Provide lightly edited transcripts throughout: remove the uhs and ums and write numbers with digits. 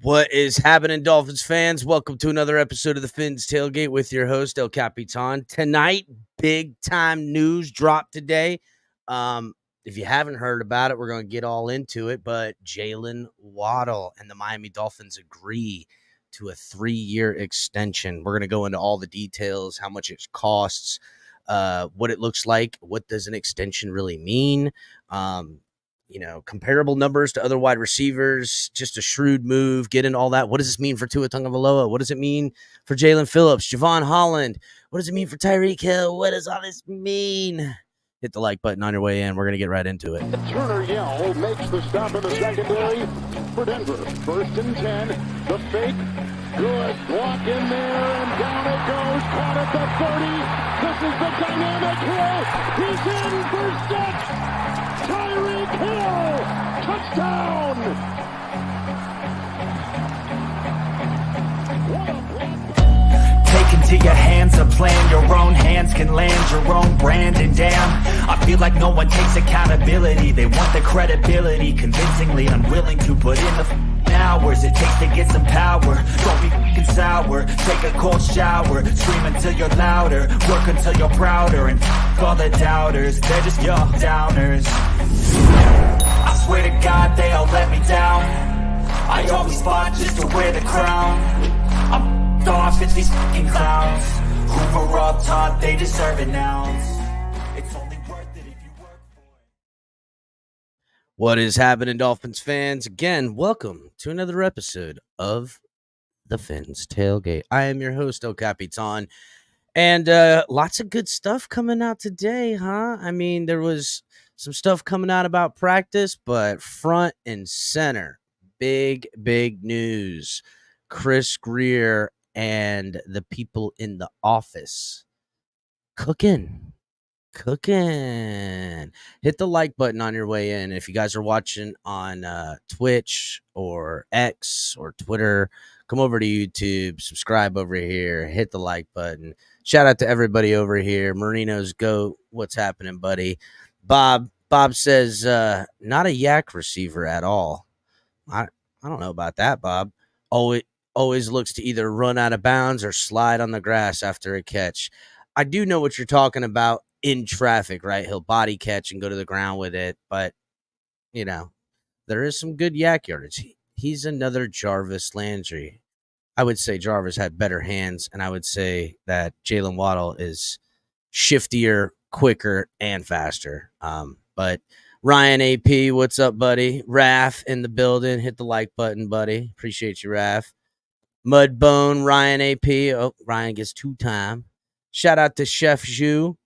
What is happening, Dolphins fans? Welcome to another episode of the Fins Tailgate with your host, El Capitan. Tonight, big time news dropped today. If you haven't heard about it, we're going to get all into it. But Jaylen Waddle and the Miami Dolphins agree to a 3-year extension. We're going to go into all the details, how much it costs, what it looks like, what does an extension really mean. Comparable numbers to other wide receivers, just a shrewd move, get into all that. What does this mean for Tua Tagovailoa? What does it mean for Jalen Phillips, Javon Holland? What does it mean for Tyreek Hill? What does all this mean? Hit the like button on your way in. We're going to get right into it. Turner Yell makes the stop in the secondary for Denver. 1st and 10. The fake. Good. Block in there, and down it goes. Caught at the 30. This is the dynamic throw. He's in for six. Tyreek Hill. Touchdown. What a block. Take into your hands a plan, your own hands can land your own brand. And damn, I feel like no one takes accountability. They want the credibility, convincingly unwilling to put in the hours it takes to get some power. Don't be f***ing sour, take a cold shower, scream until you're louder, work until you're prouder, and f*** all the doubters, they're just your downers. I swear to God they all let me down. I always fought just to wear the crown. I'm off, it's these fucking clowns who were all taught they deserve an ounce. It's only worth it if you work for it. What is happening, Dolphins fans? Again, welcome to another episode of the Fins Tailgate. I am your host, El Capitan, and lots of good stuff coming out today, huh? I mean, there was some stuff coming out about practice, but front and center, big news. Chris Grier and the people in the office cooking. Hit the like button on your way in. If you guys are watching on Twitch or X or Twitter, come over to YouTube, subscribe over here, hit the like button. Shout out to everybody over here. Marino's GOAT. What's happening, buddy? Bob says not a yak receiver at all. I don't know about that, Bob. Always looks to either run out of bounds or slide on the grass after a catch. I do know what you're talking about in traffic, right? He'll body catch and go to the ground with it, but, there is some good yak yardage. He's another Jarvis Landry. I would say Jarvis had better hands, and I would say that Jaylen Waddle is shiftier, quicker, and faster. But Ryan AP, what's up, buddy? Raf in the building. Hit the like button, buddy. Appreciate you, Raf. Mudbone, Ryan AP. Oh, Ryan gets 2 time. Shout out to Chef Zhu.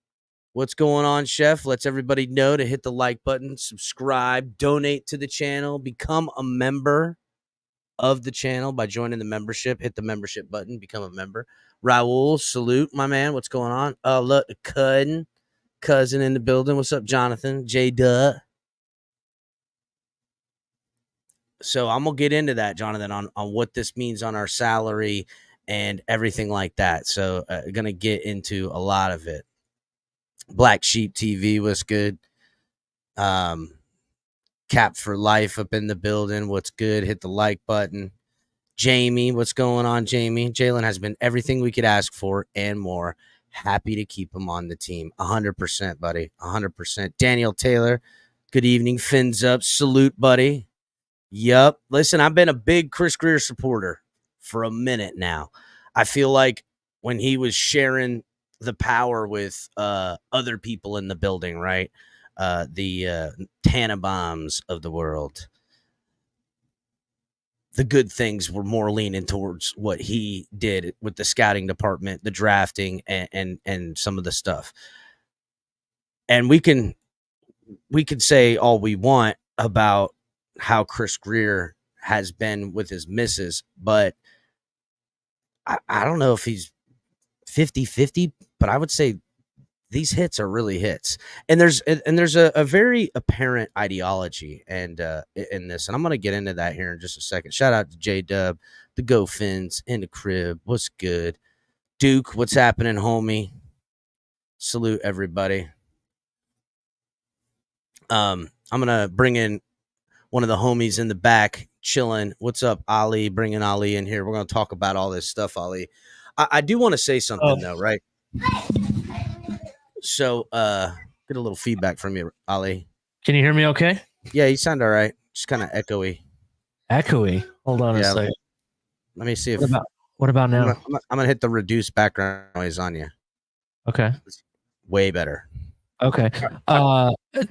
What's going on, Chef? Lets everybody know to hit the like button, subscribe, donate to the channel, become a member of the channel by joining the membership. Hit the membership button, become a member. Raul, salute, my man. What's going on? Look, cousin in the building. What's up, Jonathan? J-Duh. So I'm going to get into that, Jonathan, on what this means on our salary and everything like that. So going to get into a lot of it. Black Sheep TV was good. Cap for Life up in the building. What's good? Hit the like button. Jamie, what's going on, Jamie? Jaylen has been everything we could ask for and more. Happy to keep him on the team. 100%, buddy. 100%. Daniel Taylor, good evening. Fins up. Salute, buddy. Yup. Listen, I've been a big Chris Grier supporter for a minute now. I feel like when he was sharing the power with other people in the building, right? The Tannenbaums of the world. The good things were more leaning towards what he did with the scouting department, the drafting, and some of the stuff. And we can say all we want about how Chris Grier has been with his misses, but I don't know if he's 50-50, but I would say these hits are really hits. And there's a very apparent ideology and in this, and I'm going to get into that here in just a second. Shout out to J-Dub, the Go Fins, in the crib. What's good? Duke, what's happening, homie? Salute everybody. I'm going to bring in one of the homies in the back chilling. What's up, Ali? Bringing Ali in here. We're going to talk about all this stuff, Ali. I do want to say something though, right? So, get a little feedback from you, Ali. Can you hear me okay? Yeah, you sound all right. Just kind of echoey. Echoey. Hold on a second. Let me see if. What about now? I'm gonna hit the reduce background noise on you. Okay. It's way better. Okay.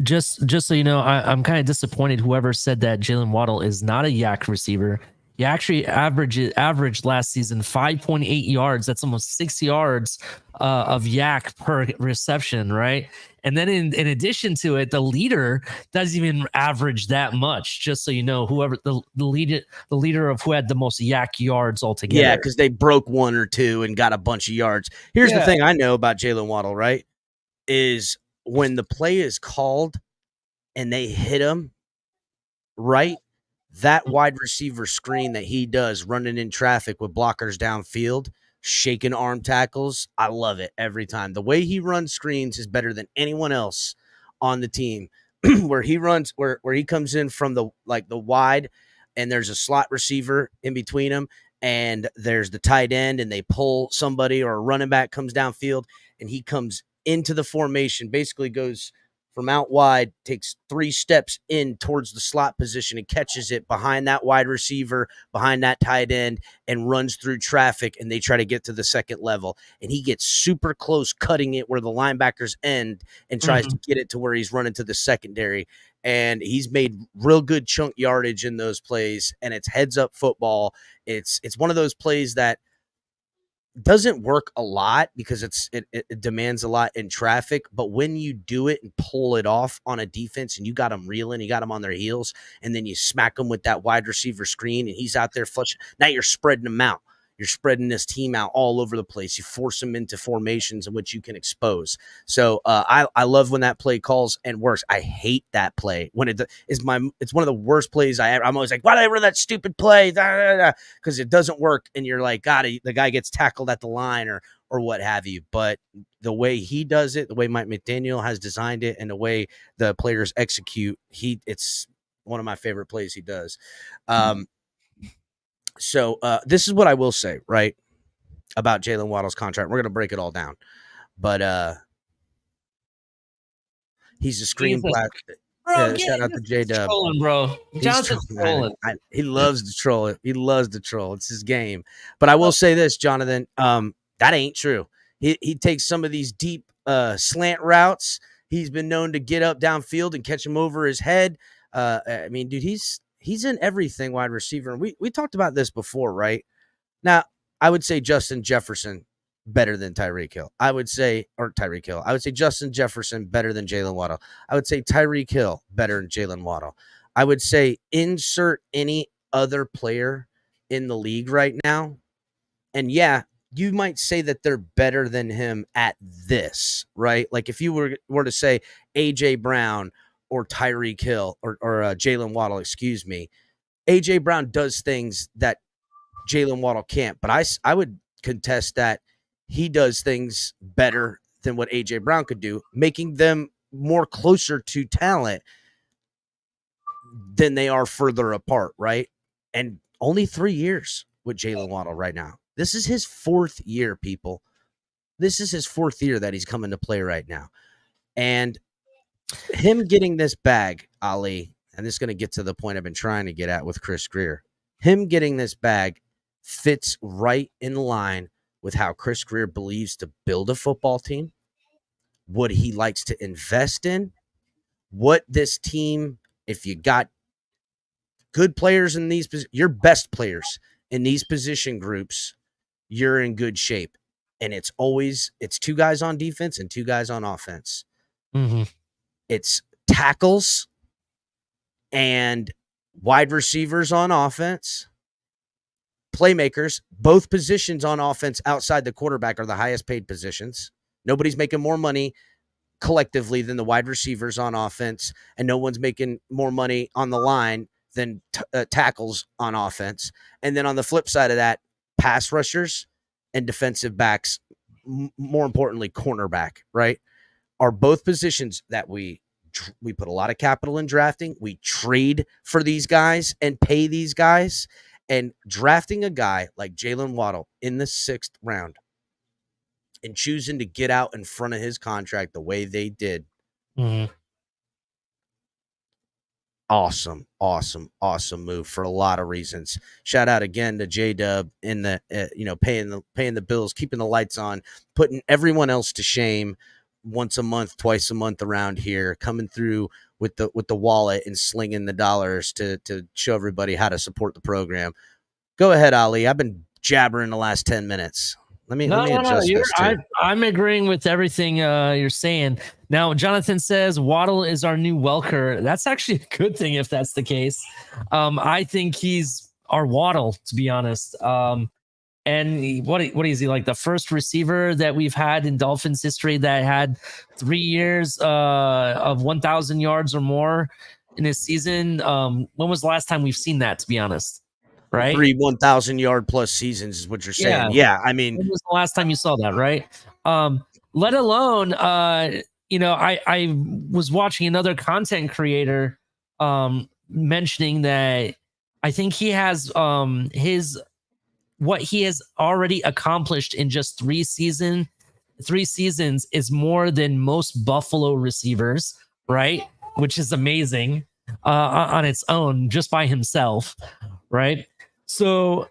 Just so you know, I'm kind of disappointed. Whoever said that Jaylen Waddle is not a yak receiver. He actually averaged last season 5.8 yards. That's almost 6 yards of yak per reception, right? And then in addition to it, the leader doesn't even average that much. Just so you know, whoever the leader of who had the most yak yards altogether. Yeah, because they broke one or two and got a bunch of yards. Here's the thing I know about Jaylen Waddle, right? Is when the play is called and they hit him right, that wide receiver screen that he does running in traffic with blockers downfield, shaking arm tackles, I love it every time. The way he runs screens is better than anyone else on the team. Where he runs, where he comes in from the wide, and there's a slot receiver in between them, and there's the tight end, and they pull somebody, or a running back comes downfield, and he comes into the formation, basically goes from out wide, takes 3 steps in towards the slot position and catches it behind that wide receiver, behind that tight end, and runs through traffic, and they try to get to the second level. And he gets super close, cutting it where the linebackers end, and tries to get it to where he's running to the secondary. And he's made real good chunk yardage in those plays, and it's heads-up football. It's one of those plays that doesn't work a lot because it demands a lot in traffic, but when you do it and pull it off on a defense and you got them reeling, you got them on their heels, and then you smack them with that wide receiver screen and he's out there flushing, now you're spreading them out. You're spreading this team out all over the place. You force them into formations in which you can expose. So I love when that play calls and works. I hate that play when it's one of the worst plays I'm always like, why did I run that stupid play? Because it doesn't work, and you're like, God, the guy gets tackled at the line or what have you. But the way he does it, the way Mike McDaniel has designed it, and the way the players execute, it's one of my favorite plays he does. So this is what I will say, right, about Jaylen Waddle's contract. We're going to break it all down. But he's a screen black. Shout out to J-Dub. Bro. Jonathan's trolling. He loves to troll. He loves to troll. It's his game. But I will say this, Jonathan, that ain't true. He takes some of these deep slant routes. He's been known to get up downfield and catch him over his head. I mean, dude, he's in everything wide receiver. And we talked about this before, right? Now, I would say Justin Jefferson better than Tyreek Hill. I would say Justin Jefferson better than Jaylen Waddle. I would say Tyreek Hill better than Jaylen Waddle. I would say insert any other player in the league right now. And yeah, you might say that they're better than him at this, right? Like if you were to say A.J. Brown or Tyreek Hill or Jaylen Waddle, excuse me. A.J. Brown does things that Jaylen Waddle can't, but I would contest that he does things better than what A.J. Brown could do, making them more closer to talent than they are further apart, right? And only 3 years with Jaylen Waddle right now. This is his 4th year, people. This is his 4th year that he's coming to play right now. And him getting this bag, Ali, and this is going to get to the point I've been trying to get at with Chris Grier. Him getting this bag fits right in line with how Chris Grier believes to build a football team, what he likes to invest in, what this team, if you got good players in your best players in these position groups, you're in good shape. And it's 2 guys on defense and 2 guys on offense. Mm-hmm. It's tackles and wide receivers on offense, playmakers. Both positions on offense outside the quarterback are the highest paid positions. Nobody's making more money collectively than the wide receivers on offense, and no one's making more money on the line than tackles on offense. And then on the flip side of that, pass rushers and defensive backs, more importantly, cornerback, right, are both positions that we we put a lot of capital in drafting. We trade for these guys and pay these guys. And drafting a guy like Jaylen Waddle in the 6th round and choosing to get out in front of his contract the way they did. Awesome move for a lot of reasons. Shout out again to J-Dub in the paying the bills, keeping the lights on, putting everyone else to shame once a month, twice a month around here, coming through with the wallet and slinging the dollars to show everybody how to support the program. Go ahead, Ali. I've been jabbering the last 10 minutes. Let me adjust this too. I'm agreeing with everything you're saying. Now, Jonathan says Waddle is our new Welker. That's actually a good thing if that's the case. I think he's our Waddle, to be honest. And what is he, like the first receiver that we've had in Dolphins history that had 3 years of 1,000 yards or more in his season? When was the last time we've seen that, to be honest? Right? 3 1,000-yard plus seasons is what you're saying. Yeah, I mean, when was the last time you saw that, right? Let alone, I was watching another content creator mentioning that I think he has what he has already accomplished in just 3 seasons is more than most Buffalo receivers, right? Which is amazing on its own, just by himself, right? So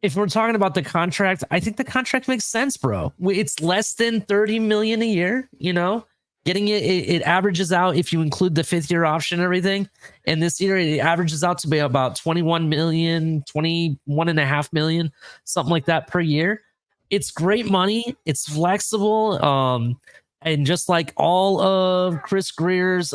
if we're talking about the contract, I think the contract makes sense, bro. It's less than $30 million a year, getting it averages out if you include the 5th-year option and everything. And this year it averages out to be about 21 million, 21.5 million, something like that per year. It's great money. It's flexible. And just like all of Chris Grier's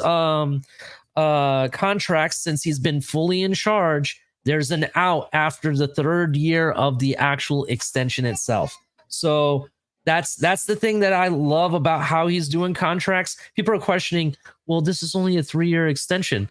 contracts, since he's been fully in charge, there's an out after the 3rd year of the actual extension itself. So that's the thing that I love about how he's doing contracts. People are questioning, well, this is only a 3-year extension.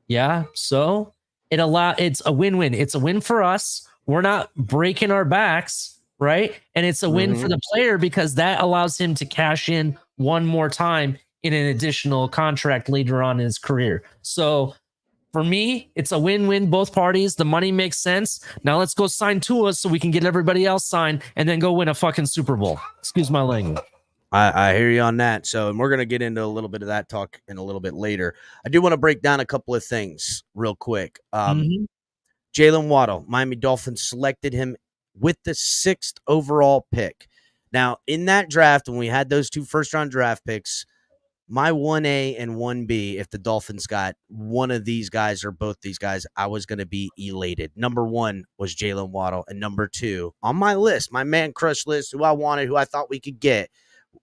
Yeah, so it's a win-win. It's a win for us. We're not breaking our backs, right? And it's a win for the player because that allows him to cash in one more time in an additional contract later on in his career. So for me, it's a win-win, both parties. The money makes sense. Now let's go sign Tua so we can get everybody else signed and then go win a fucking Super Bowl. Excuse my language. I hear you on that. So, and we're going to get into a little bit of that talk in a little bit later. I do want to break down a couple of things real quick. Jaylen Waddle, Miami Dolphins selected him with the 6th overall pick. Now, in that draft, when we had those 2 first-round draft picks, my 1A and 1B, if the Dolphins got one of these guys or both these guys, I was going to be elated. Number 1 was Jaylen Waddle, and number 2 on my list, my man crush list, who I wanted, who I thought we could get,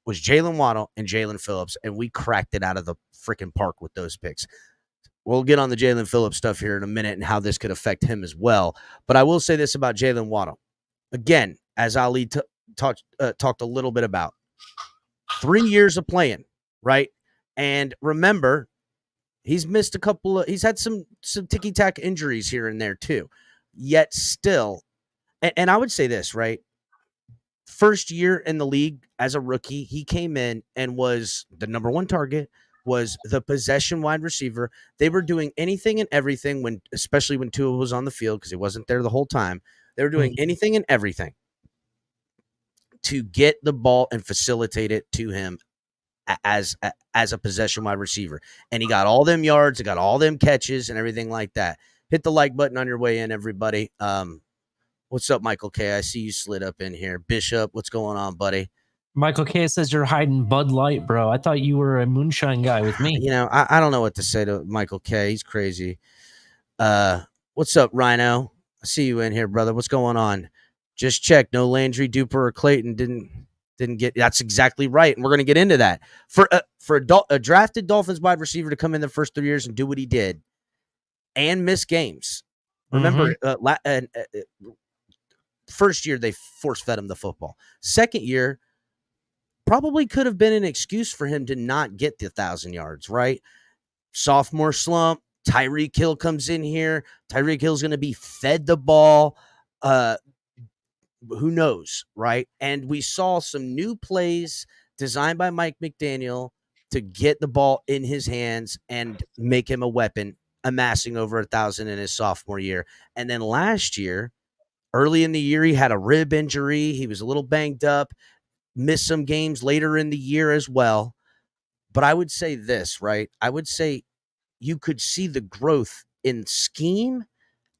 was Jaylen Waddle and Jalen Phillips, and we cracked it out of the freaking park with those picks. We'll get on the Jalen Phillips stuff here in a minute and how this could affect him as well. But I will say this about Jaylen Waddle. Again, as Ali talked a little bit about, 3 years of playing, right? And remember, he's missed a couple of, he's had some ticky-tack injuries here and there too. Yet still, and I would say this, right? First year in the league as a rookie, he came in and was the number 1 target, was the possession wide receiver. They were doing anything and everything especially when Tua was on the field, because he wasn't there the whole time. They were doing anything and everything to get the ball and facilitate it to him as a possession wide receiver. And he got all them yards, he got all them catches and everything like that. Hit the like button on your way in, everybody. What's up, Michael K? I see you slid up in here. Bishop, what's going on, buddy? Michael K says you're hiding Bud Light, bro. I thought you were a moonshine guy with me. I don't know what to say to Michael K. He's crazy. What's up, Rhino? I see you in here, brother. What's going on? Just check. No Landry, Duper, or Clayton didn't get. That's exactly right, and we're going to get into that. For a drafted Dolphins wide receiver to come in the first 3 years and do what he did and miss games. Remember, first year they force-fed him the football. Second year probably could have been an excuse for him to not get the 1,000 yards, right? Sophomore slump. Tyreek Hill comes in here. Tyreek Hill's going to be fed the ball. Who knows, right? And we saw some new plays designed by Mike McDaniel to get the ball in his hands and make him a weapon, amassing over 1,000 in his sophomore year. And then last year, early in the year, he had a rib injury. He was a little banged up, missed some games later in the year as well. But I would say this, right? I would say you could see the growth in scheme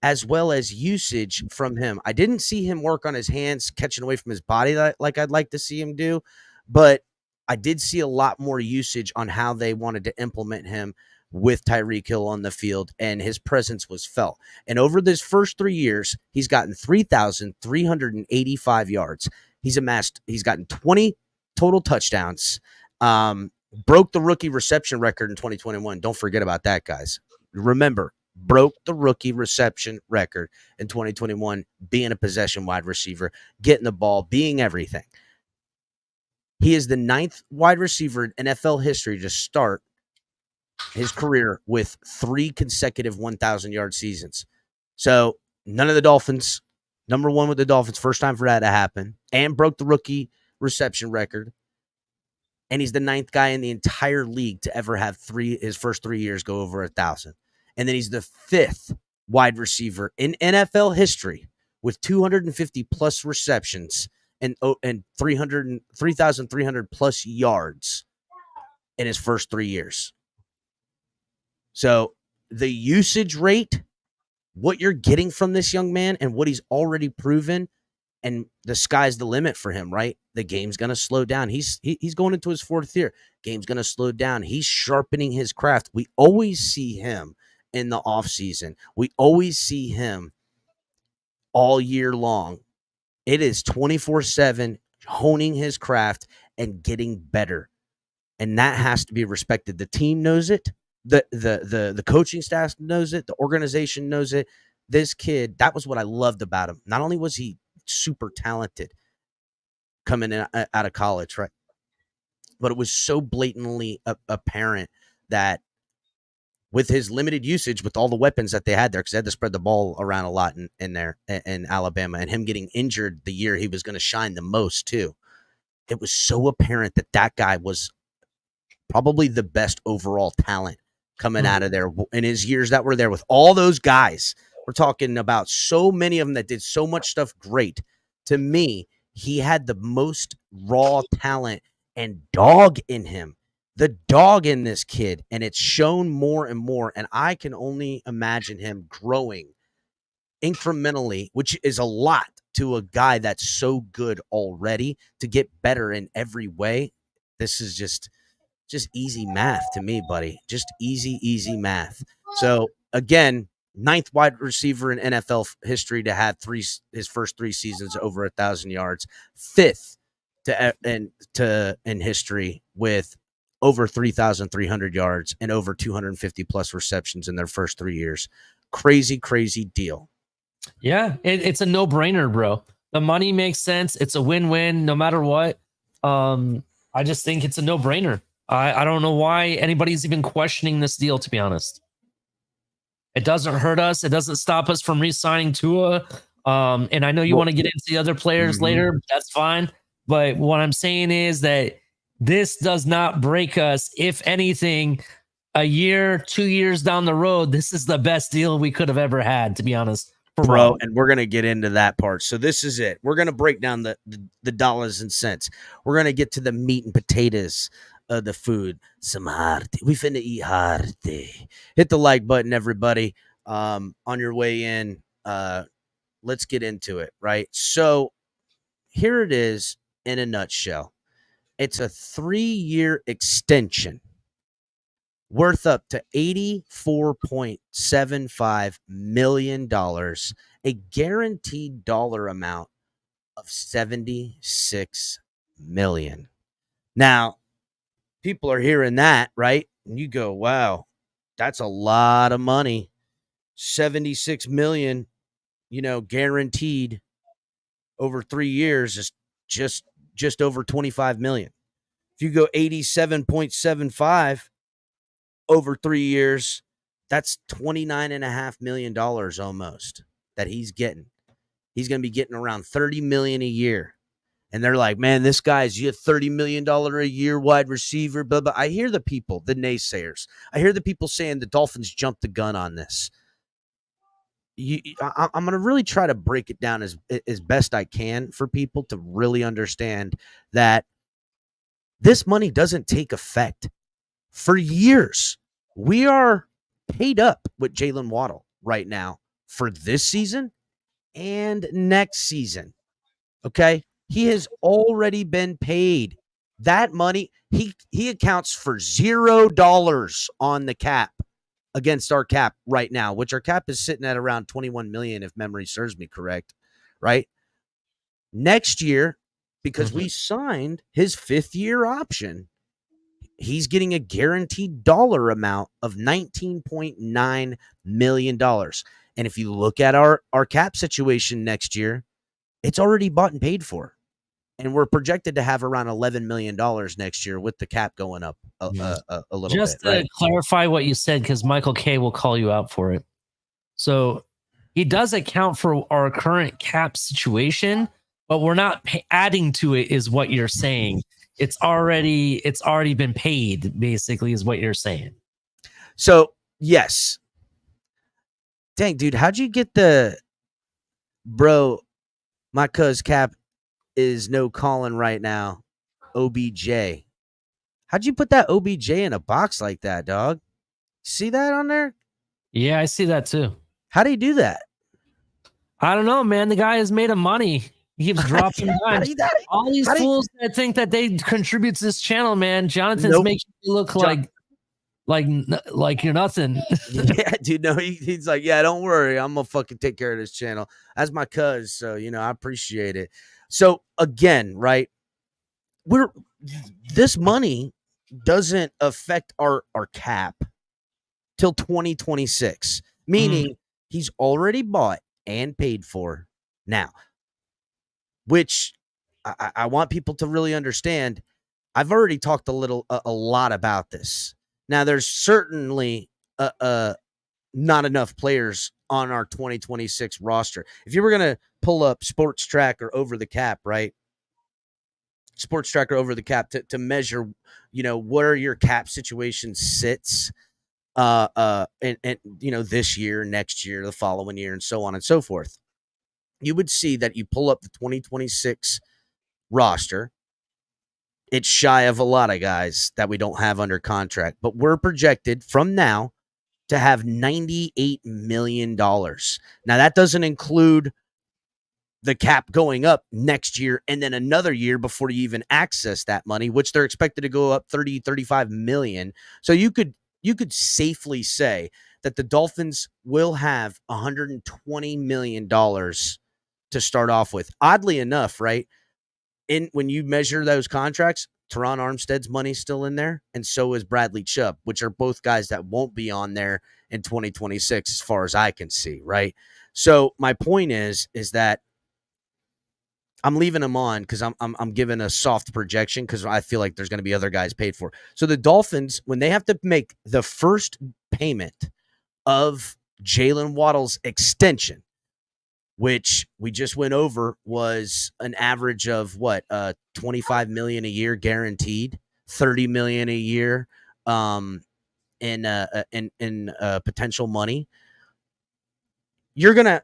as well as usage from him. I didn't see him work on his hands, catching away from his body like I'd like to see him do, but I did see a lot more usage on how they wanted to implement him with Tyreek Hill on the field, and his presence was felt. And over this first 3 years, he's gotten 3,385 yards. He's gotten 20 total touchdowns. Broke the rookie reception record in 2021. Don't forget about that, guys. Remember, broke the rookie reception record in 2021, being a possession wide receiver, getting the ball, being everything. He is the 9th wide receiver in NFL history to start his career with 3 consecutive 1,000-yard seasons. So none of the Dolphins, number 1 with the Dolphins, first time for that to happen, and broke the rookie reception record. And he's the 9th guy in the entire league to ever have his first 3 years go over 1,000. And then he's the 5th wide receiver in NFL history with 250 plus receptions and 3,300 plus yards in his first 3 years. So the usage rate, what you're getting from this young man and what he's already proven, and the sky's the limit for him, right? The game's going to slow down. He's going into his 4th year. Game's going to slow down. He's sharpening his craft. We always see him in the offseason. We always see him all year long. It is 24/7 honing his craft and getting better. And that has to be respected. The team knows it. The coaching staff knows it. The organization knows it. This kid, that was what I loved about him. Not only was he super talented coming in out of college, right? But it was so blatantly apparent that with his limited usage, with all the weapons that they had there, because they had to spread the ball around a lot in there in Alabama, and him getting injured the year he was going to shine the most too, it was so apparent that guy was probably the best overall talent coming out of there in his years that were there with all those guys. We're talking about so many of them that did so much stuff great. To me, he had the most raw talent and dog in him. The dog in this kid, and it's shown more and more, and I can only imagine him growing incrementally, which is a lot to a guy that's so good already, to get better in every way. This is just easy math to me, buddy. Just easy math. So again, 9th wide receiver in NFL history to have his first 3 seasons over 1,000 yards, 5th in history with over 3,300 yards and over 250 plus receptions in their first 3 years. Crazy deal. Yeah, it's a no-brainer, bro. The money makes sense. It's a win-win no matter what. I just think it's a no-brainer. I don't know why anybody's even questioning this deal, to be honest. It doesn't hurt us. It doesn't stop us from re-signing Tua. And I know you want to get into the other players later. That's fine. But what I'm saying is that this does not break us. If anything, a year, 2 years down the road, this is the best deal we could have ever had, to be honest. Bro, and we're going to get into that part. So this is it. We're going to break down the dollars and cents. We're going to get to the meat and potatoes of the food. Some hearty. We finna eat hearty. Hit the like button, everybody. On your way in, let's get into it, right? So here it is in a nutshell. It's a 3-year extension worth up to $84.75 million, a guaranteed dollar amount of $76 million. Now, people are hearing that, right? And you go, wow, that's a lot of money. 76 million, guaranteed over 3 years is just over 25 million. If you go 87.75 over 3 years, that's $29.5 million almost that he's getting. He's going to be getting around $30 million a year. and they're like, man, this guy's a $30 million a year wide receiver, blah, blah. I hear the people, the naysayers. I hear the people saying the Dolphins jumped the gun on this. I'm going to really try to break it down as best I can for people to really understand that this money doesn't take effect for years. We are paid up with Jaylen Waddle right now for this season and next season. Okay. He has already been paid that money. He accounts for $0 on the cap against our cap right now, which our cap is sitting at around 21 million, if memory serves me correct. Right. Next year, because we signed his 5th-year option, he's getting a guaranteed dollar amount of $19.9 million. And if you look at our cap situation next year, it's already bought and paid for. And we're projected to have around $11 million next year with the cap going up a little Just bit. Just to clarify what you said, because Michael K will call you out for it. So he does account for our current cap situation, but we're not adding to it, is what you're saying. It's already been paid, basically, is what you're saying. So, yes. Dang, dude, how'd you get my cuz cap is no calling right now, OBJ. How'd you put that OBJ in a box like that, dog? See that on there? Yeah, I see that too. How do you do that? I don't know, man. The guy has made him money. He keeps dropping dimes. All these fools that think that they contribute to this channel, man. Jonathan's making you look like you're nothing. Yeah, dude. No, he's like, yeah, don't worry. I'm gonna fucking take care of this channel. That's my cuz, so I appreciate it. So again, right? This money doesn't affect our cap till 2026, meaning he's already bought and paid for now, which I want people to really understand. I've already talked a lot about this. Now, there's certainly not enough players on our 2026 roster. If you were going to pull up Sports Tracker over the cap, right? Sports Tracker over the cap to measure, where your cap situation sits, and this year, next year, the following year, and so on and so forth. You would see that you pull up the 2026 roster. It's shy of a lot of guys that we don't have under contract, but we're projected from now to have $98 million. Now, that doesn't include the cap going up next year and then another year before you even access that money, which they're expected to go up 30, 35 million. So you could safely say that the Dolphins will have $120 million to start off with. Oddly enough, right? When you measure those contracts, Teron Armstead's money's still in there, and so is Bradley Chubb, which are both guys that won't be on there in 2026 as far as I can see, right? So my point is that I'm leaving them on because I'm giving a soft projection because I feel like there's going to be other guys paid for. So the Dolphins, when they have to make the first payment of Jaylen Waddle's extension, which we just went over, was an average of what, $25 million a year guaranteed, $30 million a year in potential money. You're gonna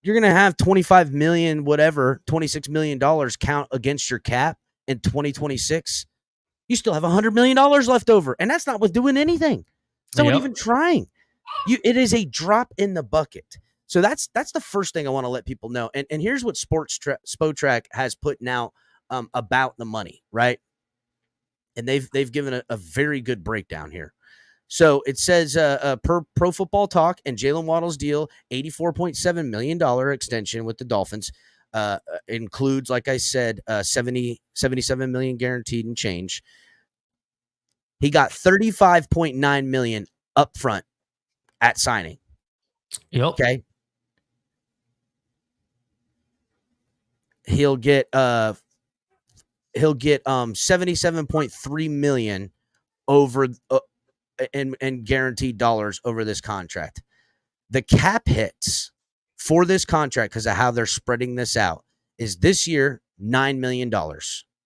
have $25 million, whatever, $26 million count against your cap in 2026. You still have $100 million left over, and that's not with doing anything. It's not even trying. It is a drop in the bucket. So that's the first thing I want to let people know. And here's what Spotrac has put out about the money, right? And they've given a very good breakdown here. So it says per Pro Football Talk and Jaylen Waddle's deal, $84.7 million extension with the Dolphins includes, like I said, $77 million guaranteed and change. He got $35.9 million up front at signing. Yep. Okay. He'll get $77.3 million over and guaranteed dollars over this contract. The cap hits for this contract, because of how they're spreading this out, is this year $9 million.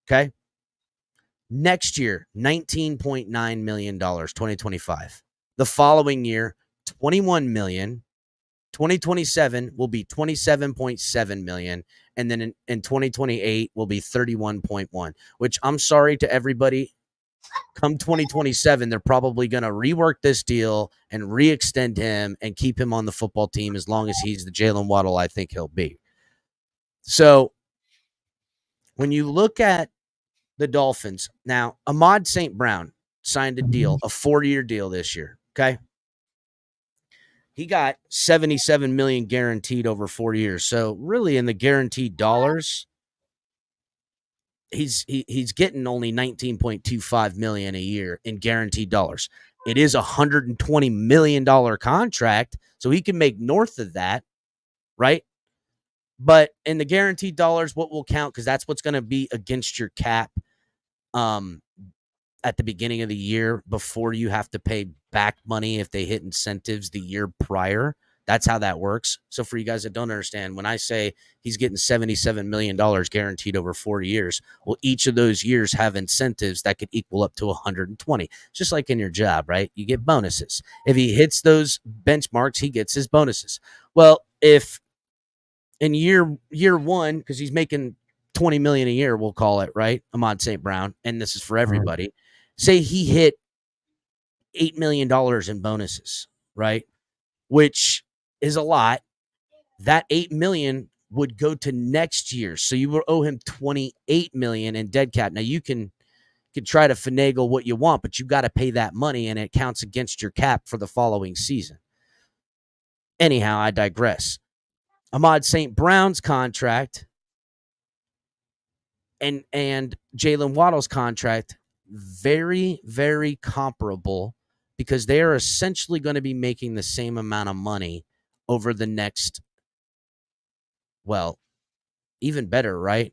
Okay. Next year, $19.9 million, 2025. The following year, $21 million. 2027 will be $27.7 million. And then in 2028 will be 31.1, which I'm sorry to everybody. Come 2027, they're probably going to rework this deal and re-extend him and keep him on the football team as long as he's the Jaylen Waddle I think he'll be. So when you look at the Dolphins, now Ahmad St. Brown signed a deal, a 4-year deal this year, okay? He got $77 million guaranteed over 4 years. So really in the guaranteed dollars, he's getting only $19.25 million a year in guaranteed dollars. It is a $120 million contract, so he can make north of that, right? But in the guaranteed dollars, what will count, because that's what's going to be against your cap at the beginning of the year before you have to pay back money if they hit incentives the year prior. That's how that works. So for you guys that don't understand, when I say he's getting $77 million guaranteed over 4 years, well, each of those years have incentives that could equal up to 120. Just like in your job, right? You get bonuses. If he hits those benchmarks, he gets his bonuses. Well, if in year one, because he's making $20 million a year, we'll call it, right? Ahmad St. Brown, and this is for everybody. Say he hit $8 million in bonuses, right? Which is a lot. That $8 million would go to next year. So you will owe him $28 million in dead cap. Now you can try to finagle what you want, but you got to pay that money and it counts against your cap for the following season. Anyhow, I digress. Ahmad St. Brown's contract and Jaylen Waddle's contract, very, very comparable, because they are essentially going to be making the same amount of money over the next, well, even better, right?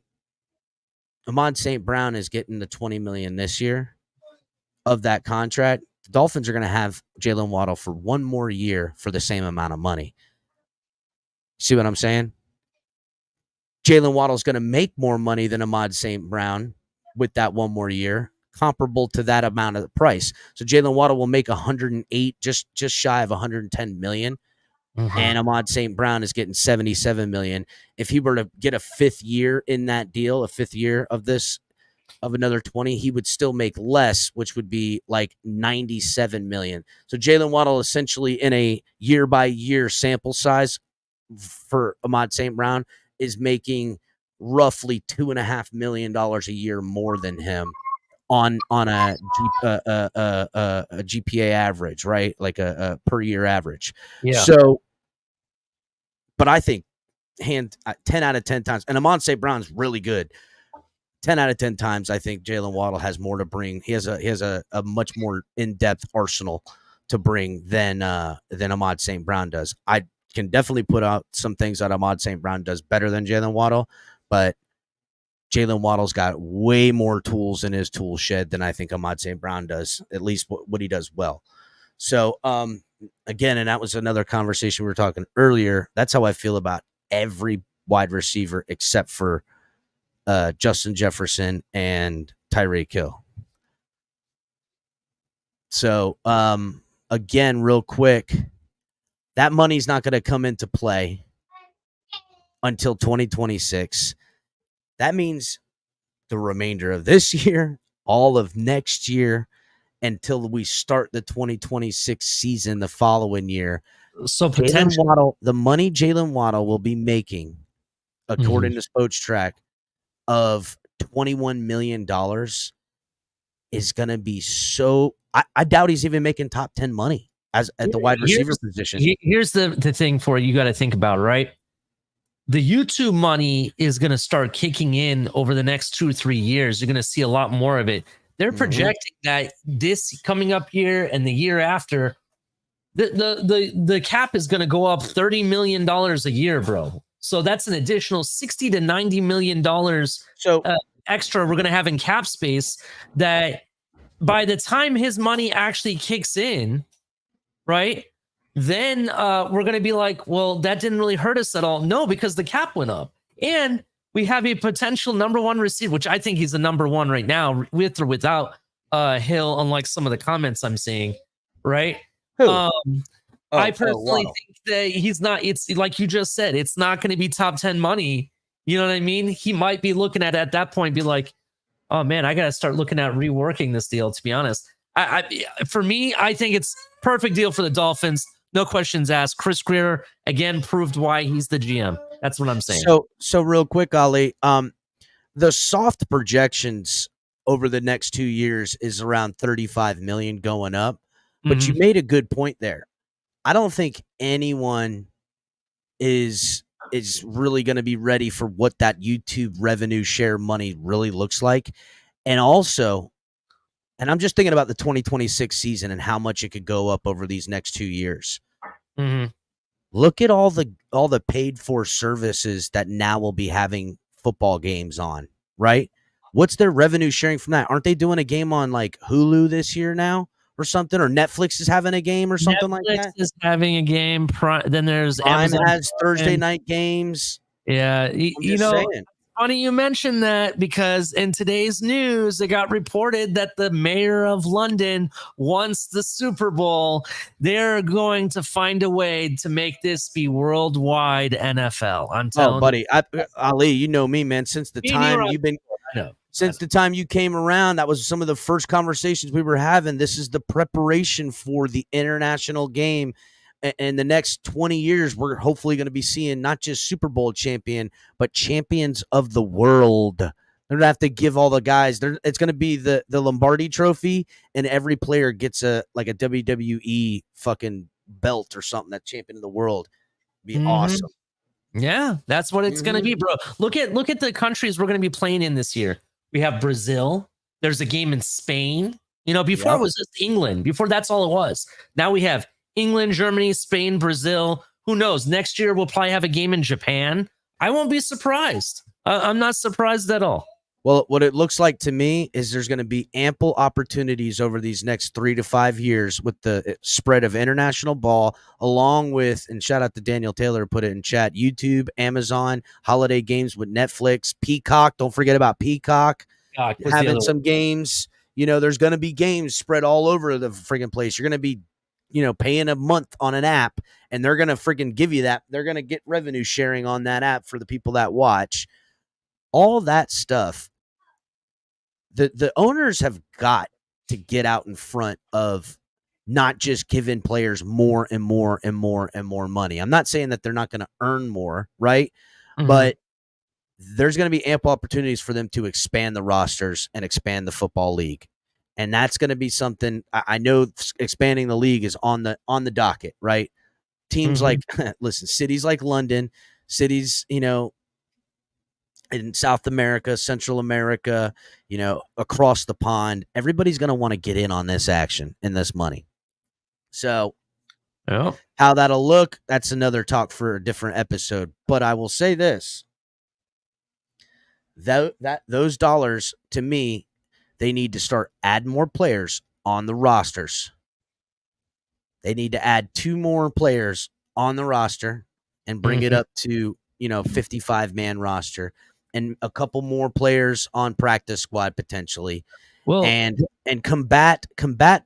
Ahmad St. Brown is getting the $20 million this year of that contract. The Dolphins are going to have Jaylen Waddle for one more year for the same amount of money. See what I'm saying? Jaylen Waddle is going to make more money than Ahmad St. Brown with that one more year, comparable to that amount of the price. So Jaylen Waddle will make 108, just shy of 110 million. And Ahmad St. Brown is getting 77 million. If he were to get a 5th year in that deal, a 5th year of this, of another 20, he would still make less, which would be like 97 million. So Jaylen Waddle essentially in a year-by-year sample size for Ahmad St. Brown is making roughly $2.5 million a year more than him on a GPA average, right? Like a per year average. Yeah. So, but I think 10 out of 10 times, and Ahmad St. Brown's really good. 10 out of 10 times, I think Jaylen Waddle has more to bring. He has a much more in-depth arsenal to bring than Ahmad St. Brown does. I can definitely put out some things that Ahmad St. Brown does better than Jaylen Waddle, but Jaylen Waddle's got way more tools in his tool shed than I think Ahmad St. Brown does, at least what he does well. So, again, and that was another conversation we were talking earlier. That's how I feel about every wide receiver except for Justin Jefferson and Tyreek Hill. So, again, real quick, that money's not going to come into play until 2026. That means the remainder of this year, all of next year, until we start the 2026 season the following year. So potentially, the money Jaylen Waddle will be making, according to Spotrac, of $21 million is going to be so. I doubt he's even making top 10 money at the wide receiver position. Here's the thing for you got to think about, right? The YouTube money is going to start kicking in over the next 2 or 3 years. You're going to see a lot more of it. They're projecting that this coming up year and the year after, the cap is going to go up $30 million a year, bro. So that's an additional $60 to $90 million extra we're going to have in cap space that by the time his money actually kicks in, right, then we're going to be like, well, that didn't really hurt us at all. No, because the cap went up. And We have a potential number one receiver, which I think he's the number one right now, with or without Hill, unlike some of the comments I'm seeing, right? Who? I personally Waddle. think that he's not, it's like you just said, it's not going to be top 10 money. You know what I mean? He might be looking at that point, be like, oh man, I got to start looking at reworking this deal, to be honest. For me, I think it's perfect deal for the Dolphins. No questions asked. Chris Grier, again, proved why he's the GM. That's what I'm saying. So real quick, Ali, the soft projections over the next 2 years is around 35 million going up. But you made a good point there. I don't think anyone is really going to be ready for what that YouTube revenue share money really looks like. And also, and I'm just thinking about the 2026 season and how much it could go up over these next 2 years. Look at all the paid for services that now will be having football games on, right? What's their revenue sharing from that? Aren't they doing a game on like Hulu this year now or something? Or Netflix is having a game or something like that? Netflix is having a game. Then there's Prime Amazon has Thursday night games. Yeah, you know, saying. Funny you mentioned that, because in today's news, it got reported that the mayor of London wants the Super Bowl. They're going to find a way to make this be worldwide NFL. I'm telling you. Buddy, Ali, you know me, man. Since the time you've been, since the time you came around, that was some of the first conversations we were having. This is the preparation for the international game. In the next 20 years, we're hopefully going to be seeing not just Super Bowl champion, but champions of the world. They're going to have to give all the guys. It's going to be the Lombardi Trophy, and every player gets a WWE fucking belt or something. That champion of the world. Be awesome. Yeah, that's what it's going to be, bro. Look at the countries we're going to be playing in this year. We have Brazil. There's a game in Spain. You know, before it was just England. Before, that's all it was. Now we have England, Germany, Spain, Brazil. Who knows? Next year, we'll probably have a game in Japan. I won't be surprised. I'm not surprised at all. Well, what it looks like to me is there's going to be ample opportunities over these next 3 to 5 years with the spread of international ball, along with, and shout out to Daniel Taylor, put it in chat, YouTube, Amazon, holiday games with Netflix, Peacock. Don't forget about Peacock having some games. You know, there's going to be games spread all over the friggin' place. You're going to be, you know, paying a month on an app, and they're going to freaking give you that. They're going to get revenue sharing on that app for the people that watch. All that stuff. The owners have got to get out in front of not just giving players more and more and more and more money. I'm not saying that they're not going to earn more, right? But there's going to be ample opportunities for them to expand the rosters and expand the football league. And that's going to be something I know expanding the league is on the docket, right? Teams like, listen, cities like London, cities, you know, in South America, Central America, you know, across the pond, everybody's going to want to get in on this action and this money. So how that'll look, that's another talk for a different episode. But I will say this, those dollars, to me, they need to start adding more players on the rosters. They need to add 2 more players on the roster and bring it up to, you know, 55-man roster, and a couple more players on practice squad potentially. Well, and combat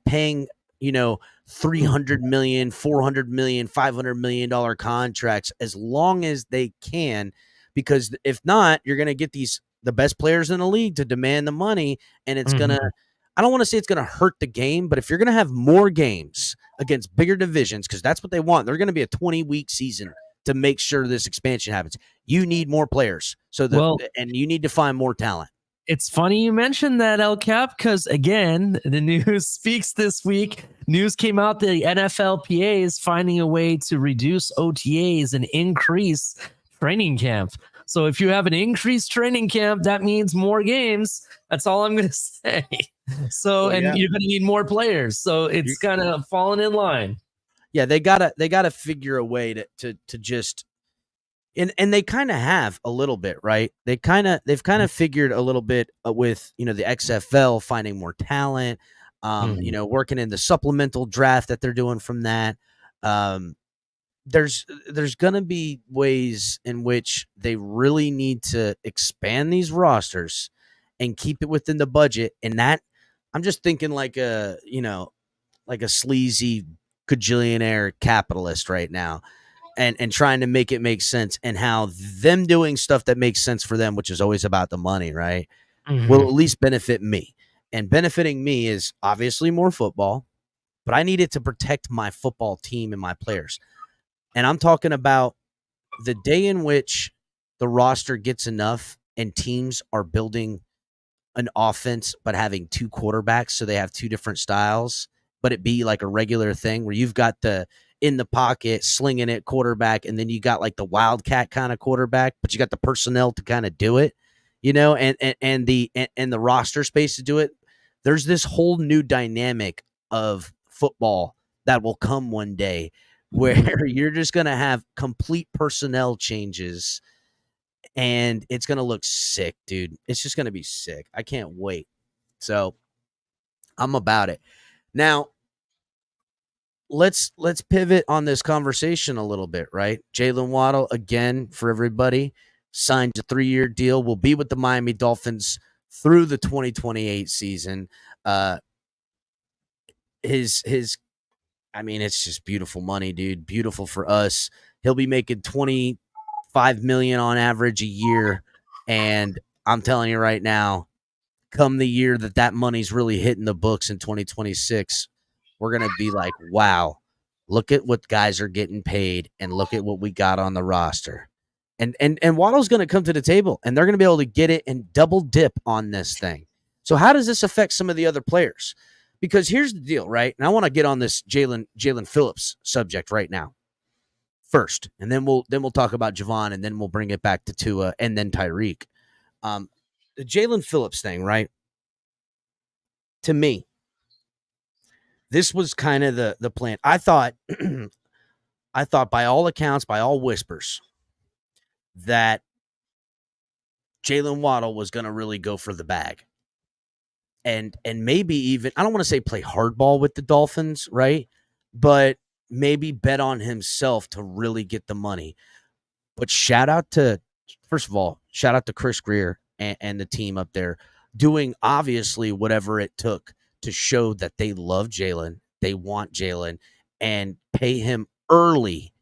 paying, you know, $300 million, $400 million, $500 million contracts as long as they can, because if not, you're going to get the best players in the league to demand the money, and it's going to, I don't want to say it's going to hurt the game, but if you're going to have more games against bigger divisions, because that's what they want, they're going to be a 20-week season to make sure this expansion happens. You need more players, and you need to find more talent. It's funny you mentioned that, El Cap, because again, the news speaks this week. News came out that the NFLPA is finding a way to reduce OTAs and increase training camp. So if you have an increased training camp, that means more games. That's all I'm going to say. So, you're going to need more players. So it's kind of falling in line. Yeah, they gotta figure a way to just, and they kind of have a little bit, right? They've kind of figured a little bit with, you know, the XFL finding more talent, you know, working in the supplemental draft that they're doing from that. there's going to be ways in which they really need to expand these rosters and keep it within the budget. And that I'm just thinking like a, like a sleazy gajillionaire capitalist right now, and trying to make it make sense, and how them doing stuff that makes sense for them, which is always about the money, right, will at least benefit me. And benefiting me is obviously more football, but I need it to protect my football team and my players. And I'm talking about the day in which the roster gets enough and teams are building an offense but having two quarterbacks, so they have two different styles, but it be like a regular thing where you've got the in the pocket slinging it quarterback, and then you got like the wildcat kind of quarterback, but you got the personnel to kind of do it, and the roster space to do it. There's this whole new dynamic of football that will come one day where you're just going to have complete personnel changes, and it's going to look sick, dude. It's just going to be sick. I can't wait. So I'm about it. Now, let's pivot on this conversation a little bit, right? Jaylen Waddle, again, for everybody, signed a 3-year deal, will be with the Miami Dolphins through the 2028 season. I mean, it's just beautiful money, dude. Beautiful for us. He'll be making $25 million on average a year, and I'm telling you right now, come the year that money's really hitting the books in 2026, we're gonna be like, wow, look at what guys are getting paid, and look at what we got on the roster. And Waddle's gonna come to the table, and they're gonna be able to get it and double dip on this thing. So how does this affect some of the other players? Because here's the deal, right? And I want to get on this Jaylen Phillips subject right now first, and then we'll talk about Javon, and then we'll bring it back to Tua, and then Tyreek. The Jaylen Phillips thing, right? To me, this was kind of the plan. I thought by all accounts, by all whispers, that Jaylen Waddle was going to really go for the bag. And maybe even, I don't want to say play hardball with the Dolphins, right? But maybe bet on himself to really get the money. But first of all, shout out to Chris Grier and the team up there doing obviously whatever it took to show that they love Jaylen, they want Jaylen, and pay him early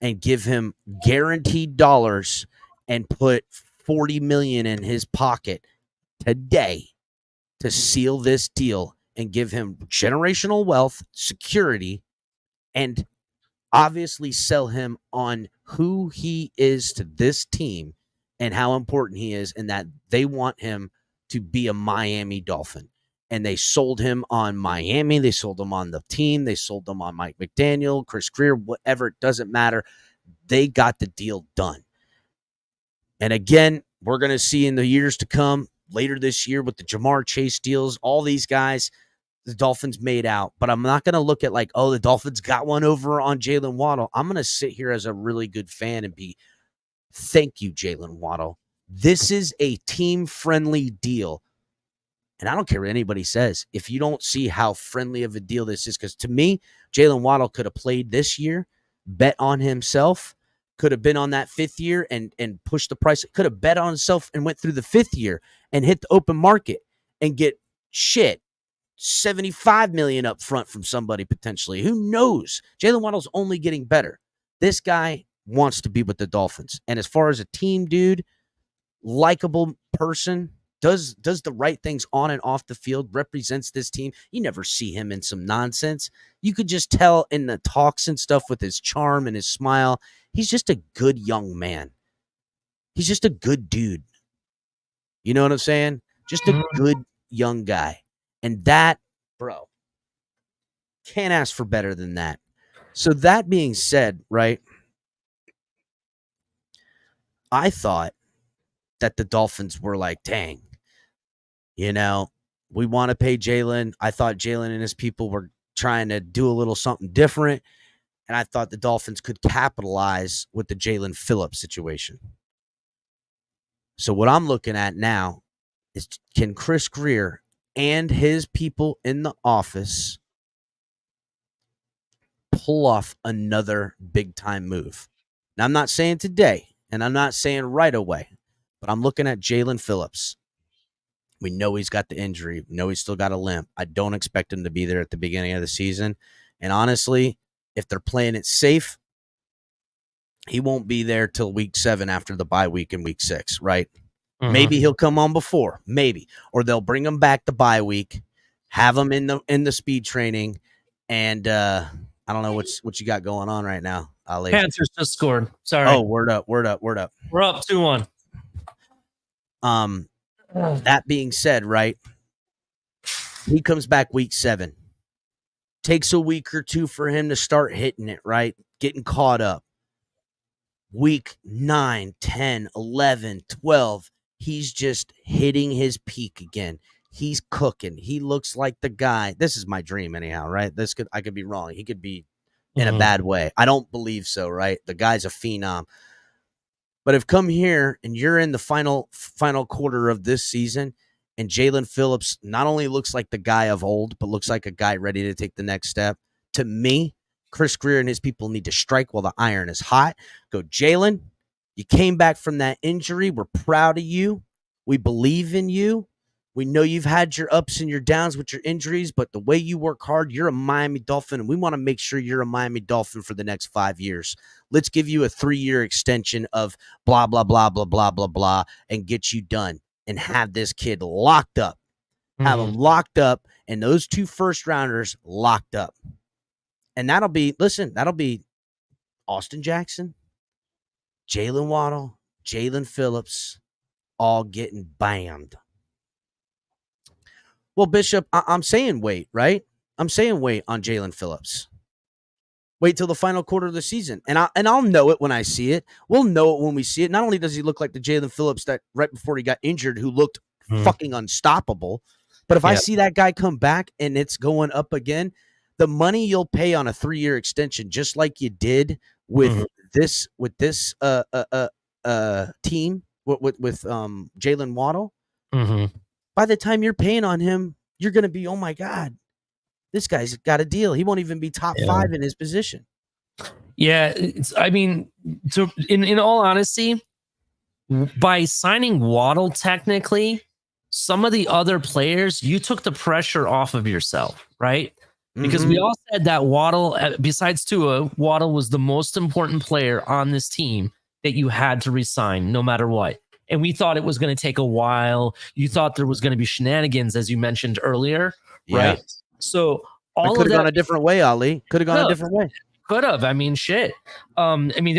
and give him guaranteed dollars and put $40 million in his pocket today to seal this deal and give him generational wealth, security, and obviously sell him on who he is to this team and how important he is, and that they want him to be a Miami Dolphin. And they sold him on Miami. They sold him on the team. They sold him on Mike McDaniel, Chris Grier, whatever. It doesn't matter. They got the deal done. And again, we're going to see in the years to come, later this year with the Jamar Chase deals, all these guys, the Dolphins made out. But I'm not going to look at like, oh, the Dolphins got one over on Jaylen Waddle. I'm going to sit here as a really good fan and be, thank you, Jaylen Waddle. This is a team-friendly deal. And I don't care what anybody says. If you don't see how friendly of a deal this is, because to me, Jaylen Waddle could have played this year, bet on himself, could have been on that 5th year and pushed the price, could have bet on himself and went through the 5th year and hit the open market and get $75 million up front from somebody potentially. Who knows? Jaylen Waddle's only getting better. This guy wants to be with the Dolphins. And as far as a team dude, likable person, does the right things on and off the field, represents this team. You never see him in some nonsense. You could just tell in the talks and stuff with his charm and his smile. He's just a good young man. He's just a good dude. You know what I'm saying? Just a good young guy. And that, bro, can't ask for better than that. So that being said, right, I thought that the Dolphins were like, dang, we want to pay Jaylen. I thought Jaylen and his people were trying to do a little something different. And I thought the Dolphins could capitalize with the Jaylen Phillips situation. So what I'm looking at now is, can Chris Grier and his people in the office pull off another big-time move. Now, I'm not saying today, and I'm not saying right away, but I'm looking at Jalen Phillips. We know he's got the injury. We know he's still got a limp. I don't expect him to be there at the beginning of the season. And honestly, if they're playing it safe, he won't be there till week 7 after the bye week in week 6, right? Maybe he'll come on before, maybe, or they'll bring him back the bye week, have him in the speed training, and I don't know what you got going on right now, Ali. Panthers just scored. Sorry. Oh, word up. We're up 2-1. That being said, right, he comes back week 7. Takes a week or 2 for him to start hitting it, right? Getting caught up. Week 9, 10, 11, 12, he's just hitting his peak again. He's cooking. He looks like the guy. This is my dream anyhow, right? I could be wrong. He could be in a bad way. I don't believe so, right? The guy's a phenom. But if come here and you're in the final quarter of this season and Jalen Phillips not only looks like the guy of old, but looks like a guy ready to take the next step, to me, Chris Grier and his people need to strike while the iron is hot. Go, Jalen, you came back from that injury. We're proud of you. We believe in you. We know you've had your ups and your downs with your injuries, but the way you work hard, you're a Miami Dolphin, and we want to make sure you're a Miami Dolphin for the next 5 years. Let's give you a 3-year extension of blah, blah, blah, blah, blah, blah, blah, and get you done and have this kid locked up. Have him locked up, and those 2 first-rounders locked up. And that'll be Austin Jackson, Jaylen Waddle, Jalen Phillips, all getting bammed. Well, Bishop, I'm saying wait, right? I'm saying wait on Jalen Phillips. Wait till the final quarter of the season. And I'll know it when I see it. We'll know it when we see it. Not only does he look like the Jalen Phillips that right before he got injured who looked fucking unstoppable, but if I see that guy come back and it's going up again, the money you'll pay on a 3-year extension, just like you did with this team with Jaylen Waddle. By the time you're paying on him, you're going to be, oh my God, this guy's got a deal. He won't even be top 5 in his position. Yeah, in all honesty, by signing Waddle, technically, some of the other players, you took the pressure off of yourself, right? Because we all said that Waddle, besides Tua, Waddle was the most important player on this team that you had to resign no matter what. And we thought it was going to take a while. You thought there was going to be shenanigans, as you mentioned earlier, right? So all of that could have gone a different way, Ali. Could have gone a different way. Could have. I mean, shit. I mean,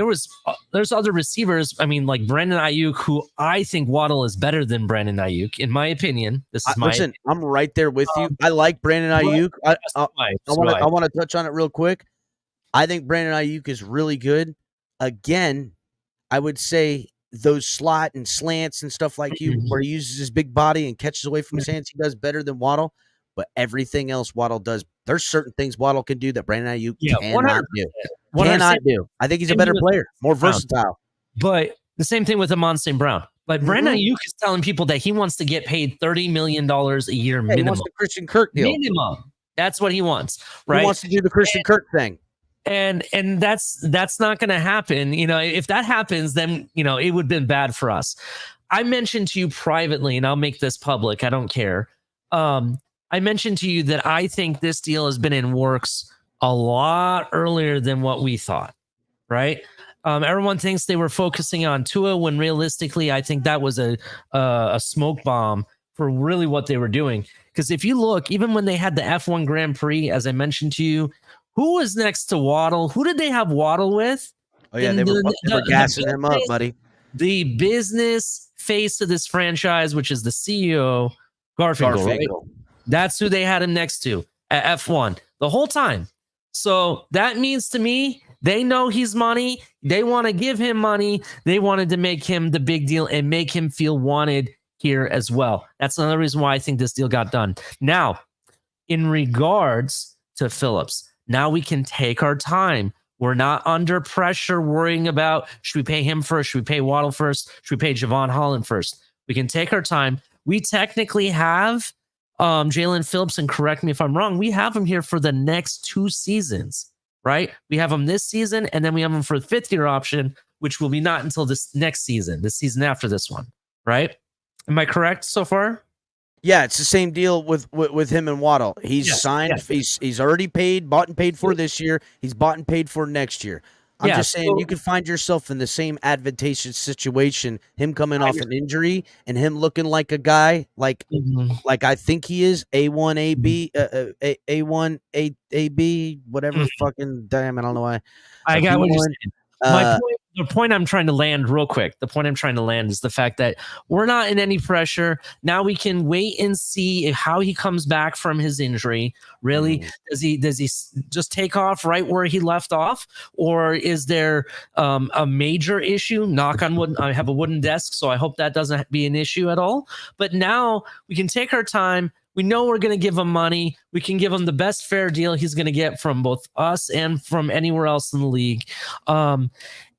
there's other receivers. I mean, like Brandon Ayuk, who I think Waddle is better than Brandon Ayuk, in my opinion. This is listen. I'm right there with you. I like Brandon Ayuk. I want to touch on it real quick. I think Brandon Ayuk is really good. Again, I would say those slot and slants and stuff like where he uses his big body and catches away from his hands, he does better than Waddle. But everything else Waddle does, there's certain things Waddle can do that Brandon Ayuk cannot do. Cannot do. I think he's a better player, more versatile. But the same thing with Amon St. Brown. But Brandon Ayuk is telling people that he wants to get paid $30 million a year minimum. He wants the Christian Kirk deal. Minimum. That's what he wants, right? He wants to do the Christian Kirk thing. And that's not going to happen. You know, if that happens, then, you know, it would have been bad for us. I mentioned to you privately, and I'll make this public, I don't care. I mentioned to you that I think this deal has been in works a lot earlier than what we thought, right? Everyone thinks they were focusing on Tua when realistically, I think that was a smoke bomb for really what they were doing. Because if you look, even when they had the F1 Grand Prix, as I mentioned to you, who was next to Waddle? Who did they have Waddle with? Oh, yeah, they were gassing him up, buddy. The business face of this franchise, which is the CEO, Garfinkel. Right? That's who they had him next to at F1 the whole time. So that means to me, they know he's money. They want to give him money. They wanted to make him the big deal and make him feel wanted here as well. That's another reason why I think this deal got done. Now, in regards to Phillips, now we can take our time. We're not under pressure worrying about, should we pay him first? Should we pay Waddle first? Should we pay Javon Holland first? We can take our time. We technically have Jalen Phillips, and correct me if I'm wrong, we have him here for the next 2 seasons, right? We have him this season, and then we have him for the 5th-year option, which will be not until this next season, the season after this one, right? Am I correct so far? Yeah, it's the same deal with him and Waddle. He's signed. Yes. He's already paid, bought and paid for this year. He's bought and paid for next year. I'm just saying you can find yourself in the same advantageous situation. Him coming off an injury and him looking like a guy like I think he is A1 AB A1 AB whatever fucking damn I don't know why. I got what you're saying. The point I'm trying to land real quick, the point I'm trying to land is the fact that we're not in any pressure. Now we can wait and see how he comes back from his injury. Really, does he just take off right where he left off, or is there a major issue? Knock on wood. I have a wooden desk, so I hope that doesn't be an issue at all. But now we can take our time. We know we're going to give him money. We can give him the best fair deal he's going to get from both us and from anywhere else in the league.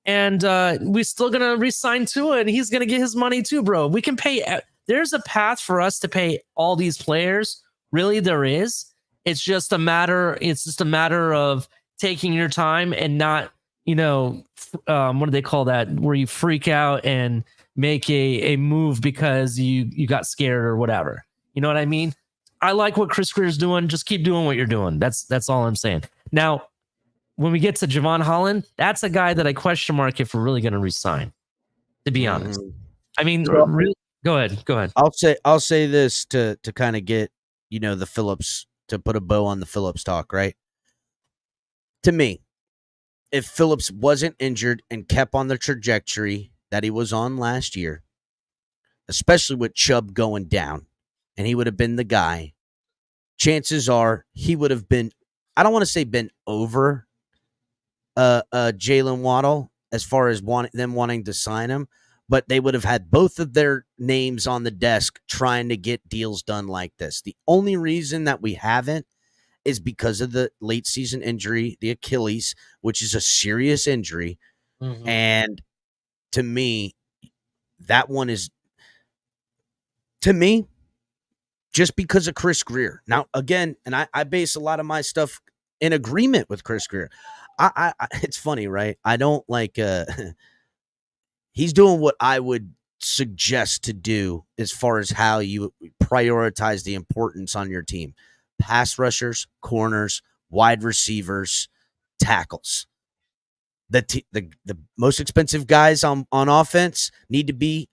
And we're still going to re-sign Tua, and he's going to get his money too, bro. We can pay. There's a path for us to pay all these players. Really, there is. It's just a matter of taking your time and not, what do they call that? Where you freak out and make a move because you got scared or whatever. You know what I mean? I like what Chris Grier's doing. Just keep doing what you're doing. That's all I'm saying. Now, when we get to Javon Holland, that's a guy that I question mark if we're really going to resign, to be honest. I mean, really, go ahead. I'll say this to kind of get, the Phillips, to put a bow on the Phillips talk, right? To me, if Phillips wasn't injured and kept on the trajectory that he was on last year, especially with Chubb going down, and he would have been the guy, chances are he would have been, I don't want to say been over Jaylen Waddle as far as them wanting to sign him, but they would have had both of their names on the desk trying to get deals done like this. The only reason that we haven't is because of the late season injury, the Achilles, which is a serious injury. And to me, that one is, just because of Chris Grier. Now, again, and I base a lot of my stuff in agreement with Chris Grier. I it's funny, right? I don't like he's doing what I would suggest to do as far as how you prioritize the importance on your team. Pass rushers, corners, wide receivers, tackles. The most expensive guys on offense need to be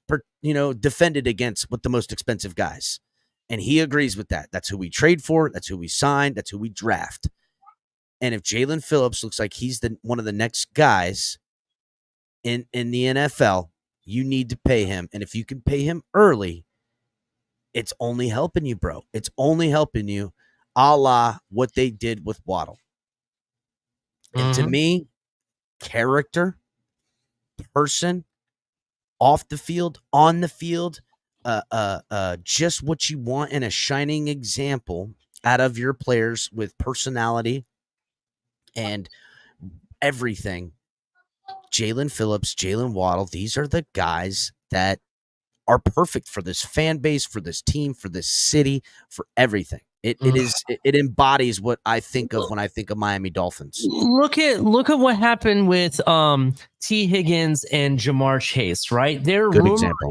defended against with the most expensive guys. And he agrees with that. That's who we trade for. That's who we sign. That's who we draft. And if Jalen Phillips looks like he's one of the next guys in the NFL, you need to pay him. And if you can pay him early, it's only helping you, bro. It's only helping you, a la what they did with Waddle. And to me, character, person, off the field, on the field, just what you want in a shining example out of your players with personality and everything. Jalen Phillips, Jaylen Waddle, these are the guys that are perfect for this fan base, for this team, for this city, for everything. It embodies what I think of when I think of Miami Dolphins. Look at what happened with T. Higgins and Jamar Chase, right? They're rumoring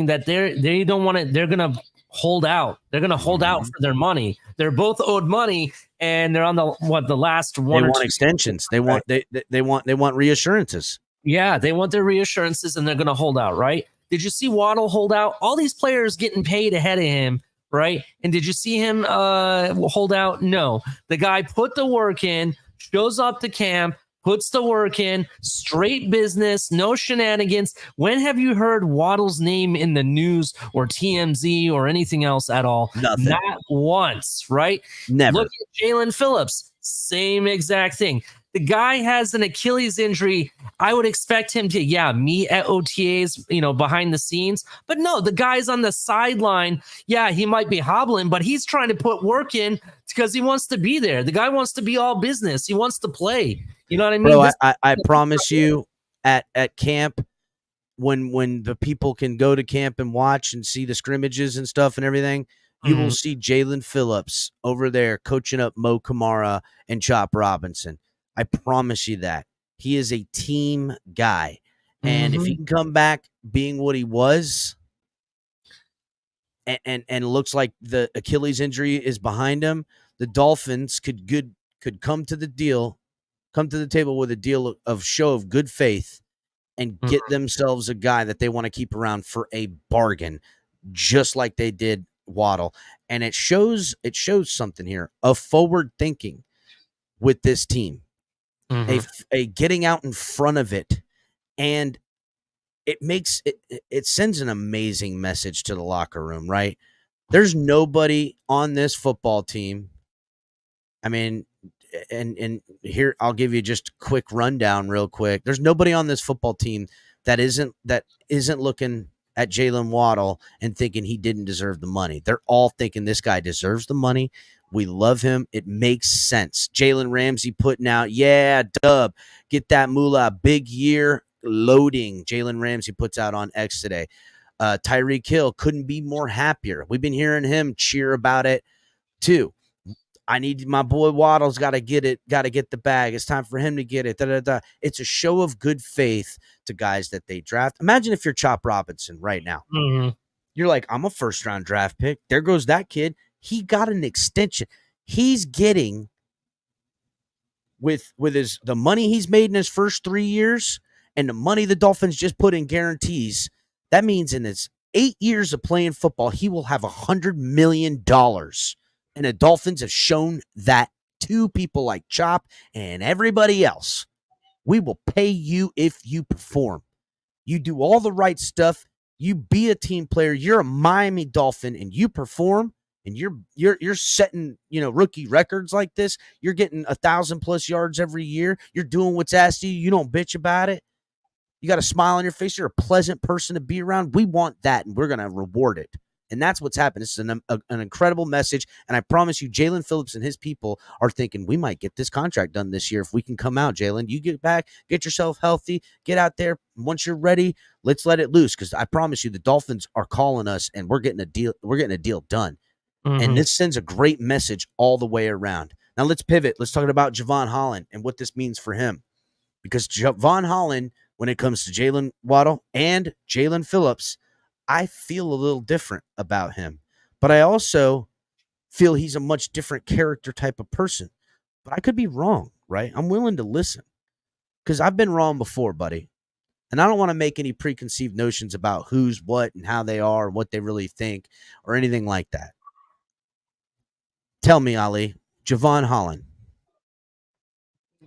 that they don't want to. They're gonna hold out. They're gonna hold out for their money. They're both owed money, and they're on the last one. They want extensions. They want reassurances. Yeah, they want their reassurances, and they're gonna hold out, right? Did you see Waddle hold out? All these players getting paid ahead of him, right? And did you see him hold out? No. The guy put the work in, shows up to camp, puts the work in, straight business, no shenanigans. When have you heard Waddle's name in the news or TMZ or anything else at all? Nothing. Not once, right? Never. Look at Jalen Phillips. Same exact thing. The guy has an Achilles injury. I would expect him to, meet at OTAs, behind the scenes. But no, the guy's on the sideline. Yeah, he might be hobbling, but he's trying to put work in because he wants to be there. The guy wants to be all business. He wants to play. You know what I mean? Bro, I promise you at camp, when the people can go to camp and watch and see the scrimmages and stuff and everything, You will see Jalen Phillips over there coaching up Mo Kamara and Chop Robinson. I promise you that. He is a team guy. And if he can come back being what he was, and looks like the Achilles injury is behind him, the Dolphins could come to the table with a deal of show of good faith and get themselves a guy that they want to keep around for a bargain, just like they did Waddle. And it shows something here of forward thinking with this team, a getting out in front of it, and it sends an amazing message to the locker room, right? There's nobody on this football team. I mean, and here I'll give you just a quick rundown real quick. There's nobody on this football team that isn't looking at Jaylen Waddle and thinking he didn't deserve the money. They're all thinking this guy deserves the money. We love him. It makes sense. Jalen Ramsey putting out, dub, get that moolah, big year loading. Jalen Ramsey puts out on X today. Tyreek Hill couldn't be more happier. We've been hearing him cheer about it too. I need my boy Waddle's got to get it, got to get the bag. It's time for him to get it. It's a show of good faith to guys that they draft. Imagine if you're Chop Robinson right now. You're like, I'm a first-round draft pick. There goes that kid. He got an extension. He's getting with the money he's made in his first 3 years and the money the Dolphins just put in guarantees. That means in his 8 years of playing football, he will have $100 million. And the Dolphins have shown that to people like Chop and everybody else. We will pay you if you perform. You do all the right stuff. You be a team player. You're a Miami Dolphin and you perform and you're setting, rookie records like this. You're getting 1,000+ yards every year. You're doing what's asked of you. You don't bitch about it. You got a smile on your face. You're a pleasant person to be around. We want that and we're going to reward it. And that's what's happened. This is an incredible message. And I promise you, Jalen Phillips and his people are thinking we might get this contract done this year if we can come out, Jalen. You get back, get yourself healthy, get out there. Once you're ready, let's let it loose. Because I promise you, the Dolphins are calling us and we're getting a deal. We're getting a deal done. And this sends a great message all the way around. Now let's pivot. Let's talk about Javon Holland and what this means for him. Because Javon Holland, when it comes to Jaylen Waddle and Jalen Phillips, I feel a little different about him, but I also feel he's a much different character type of person, but I could be wrong, right? I'm willing to listen because I've been wrong before, buddy. And I don't want to make any preconceived notions about who's what and how they are and what they really think or anything like that. Tell me, Ali, Javon Holland,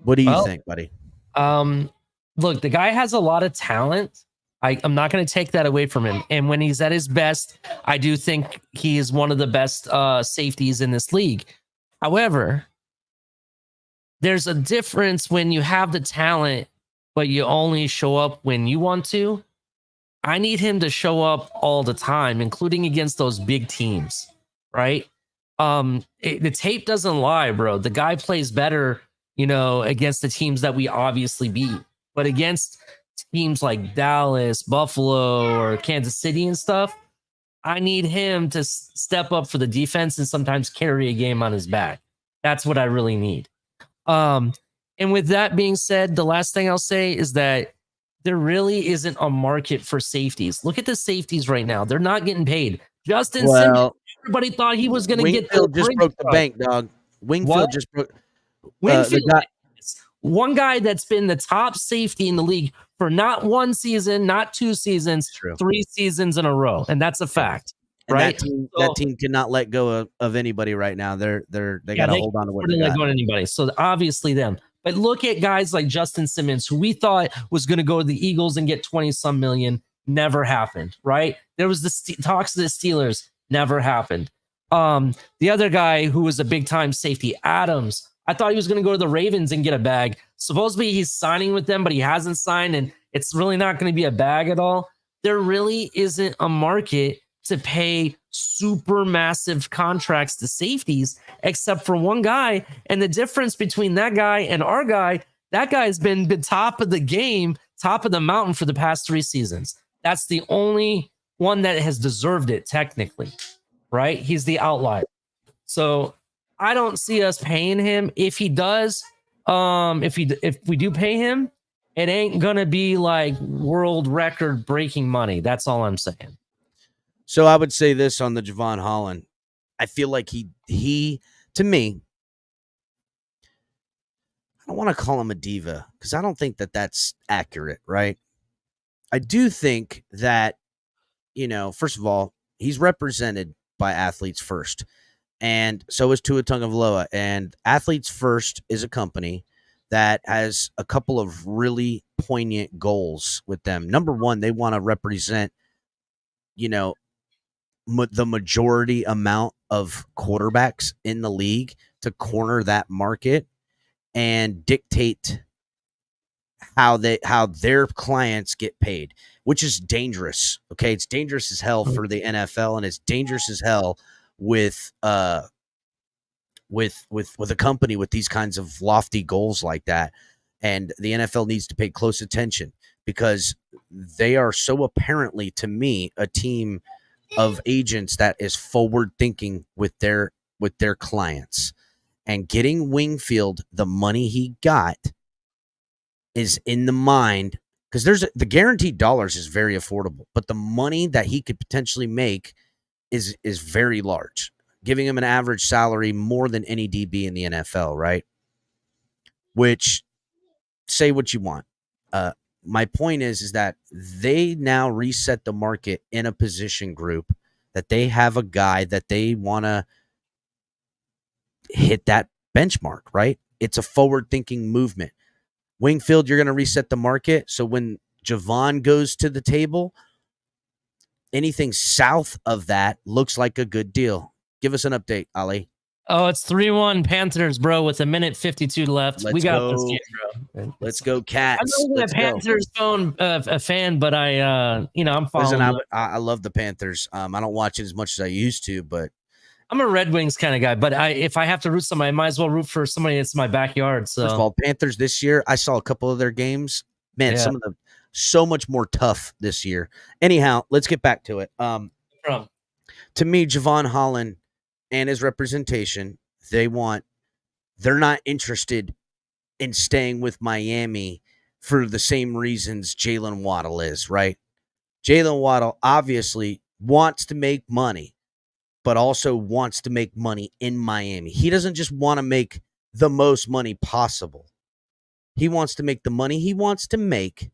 what do you think, buddy? Look, the guy has a lot of talent. I'm not going to take that away from him. And when he's at his best, I do think he is one of the best safeties in this league. However, there's a difference when you have the talent, but you only show up when you want to. I need him to show up all the time, including against those big teams, right? The tape doesn't lie, bro. The guy plays better, against the teams that we obviously beat. But against teams like Dallas, Buffalo, or Kansas City and stuff, I need him to step up for the defense and sometimes carry a game on his back. That's what I really need. And with that being said, the last thing I'll say is that there really isn't a market for safeties. Look at the safeties right now. They're not getting paid. Justin Simmons, everybody thought he was going to get the just broke the bank, dog. Wingfield just broke. One guy that's been the top safety in the league for not one season, not 2 seasons, 3 seasons in a row. And that's a fact. And right? That team cannot let go of anybody right now. They got to hold on to what they got. Let go of anybody. So obviously them. But look at guys like Justin Simmons, who we thought was going to go to the Eagles and get 20-some million. Never happened, right? There was the talks to the Steelers. Never happened. The other guy who was a big-time safety, Adams, I thought he was going to go to the Ravens and get a bag. Supposedly he's signing with them, but he hasn't signed, and it's really not going to be a bag at all. There really isn't a market to pay super massive contracts to safeties, except for one guy. And the difference between that guy and our guy, that guy has been the top of the game, top of the mountain for the past 3 seasons. That's the only one that has deserved it technically, right? He's the outlier. So I don't see us paying him. If he does, if we do pay him, it ain't gonna be like world record breaking money. That's all I'm saying. So I would say this on the Javon Holland. I feel like he to me, I don't want to call him a diva because I don't think that that's accurate, right? I do think that, first of all, he's represented by Athletes First. And so is Tua Tagovailoa. And Athletes First is a company that has a couple of really poignant goals with them. Number one, they want to represent, the majority amount of quarterbacks in the league to corner that market and dictate how their clients get paid, which is dangerous. Okay, it's dangerous as hell for the NFL, and it's dangerous as hell with a company with these kinds of lofty goals like that. And the NFL needs to pay close attention because they are so apparently, to me, a team of agents that is forward thinking with their clients. And getting Wingfield the money he got is in the mind, because the guaranteed dollars is very affordable, but the money that he could potentially make is very large, giving him an average salary more than any DB in the NFL, right? Which, say what you want. My point is that they now reset the market in a position group that they have a guy that they want to hit that benchmark, right? It's a forward-thinking movement. Wingfield, you're going to reset the market. So when Javon goes to the table, anything south of that looks like a good deal. Give us an update, Ali. Oh, it's 3-1 Panthers, bro, with a minute 52 left. Let's we got go. this game, bro. Let's go, Cats. I'm not a Panthers a fan, but I'm following. Listen, I love the Panthers. I don't watch it as much as I used to, but I'm a Red Wings kind of guy. But if I have to root somebody, I might as well root for somebody that's my backyard. So first of all, Panthers this year, I saw a couple of their games. Man, some of them so much more tough this year. Anyhow, let's get back to it. To me, Javon Holland and his representation, they're not interested in staying with Miami for the same reasons Jaylen Waddle is, right? Jaylen Waddle obviously wants to make money, but also wants to make money in Miami. He doesn't just want to make the most money possible. He wants to make the money he wants to make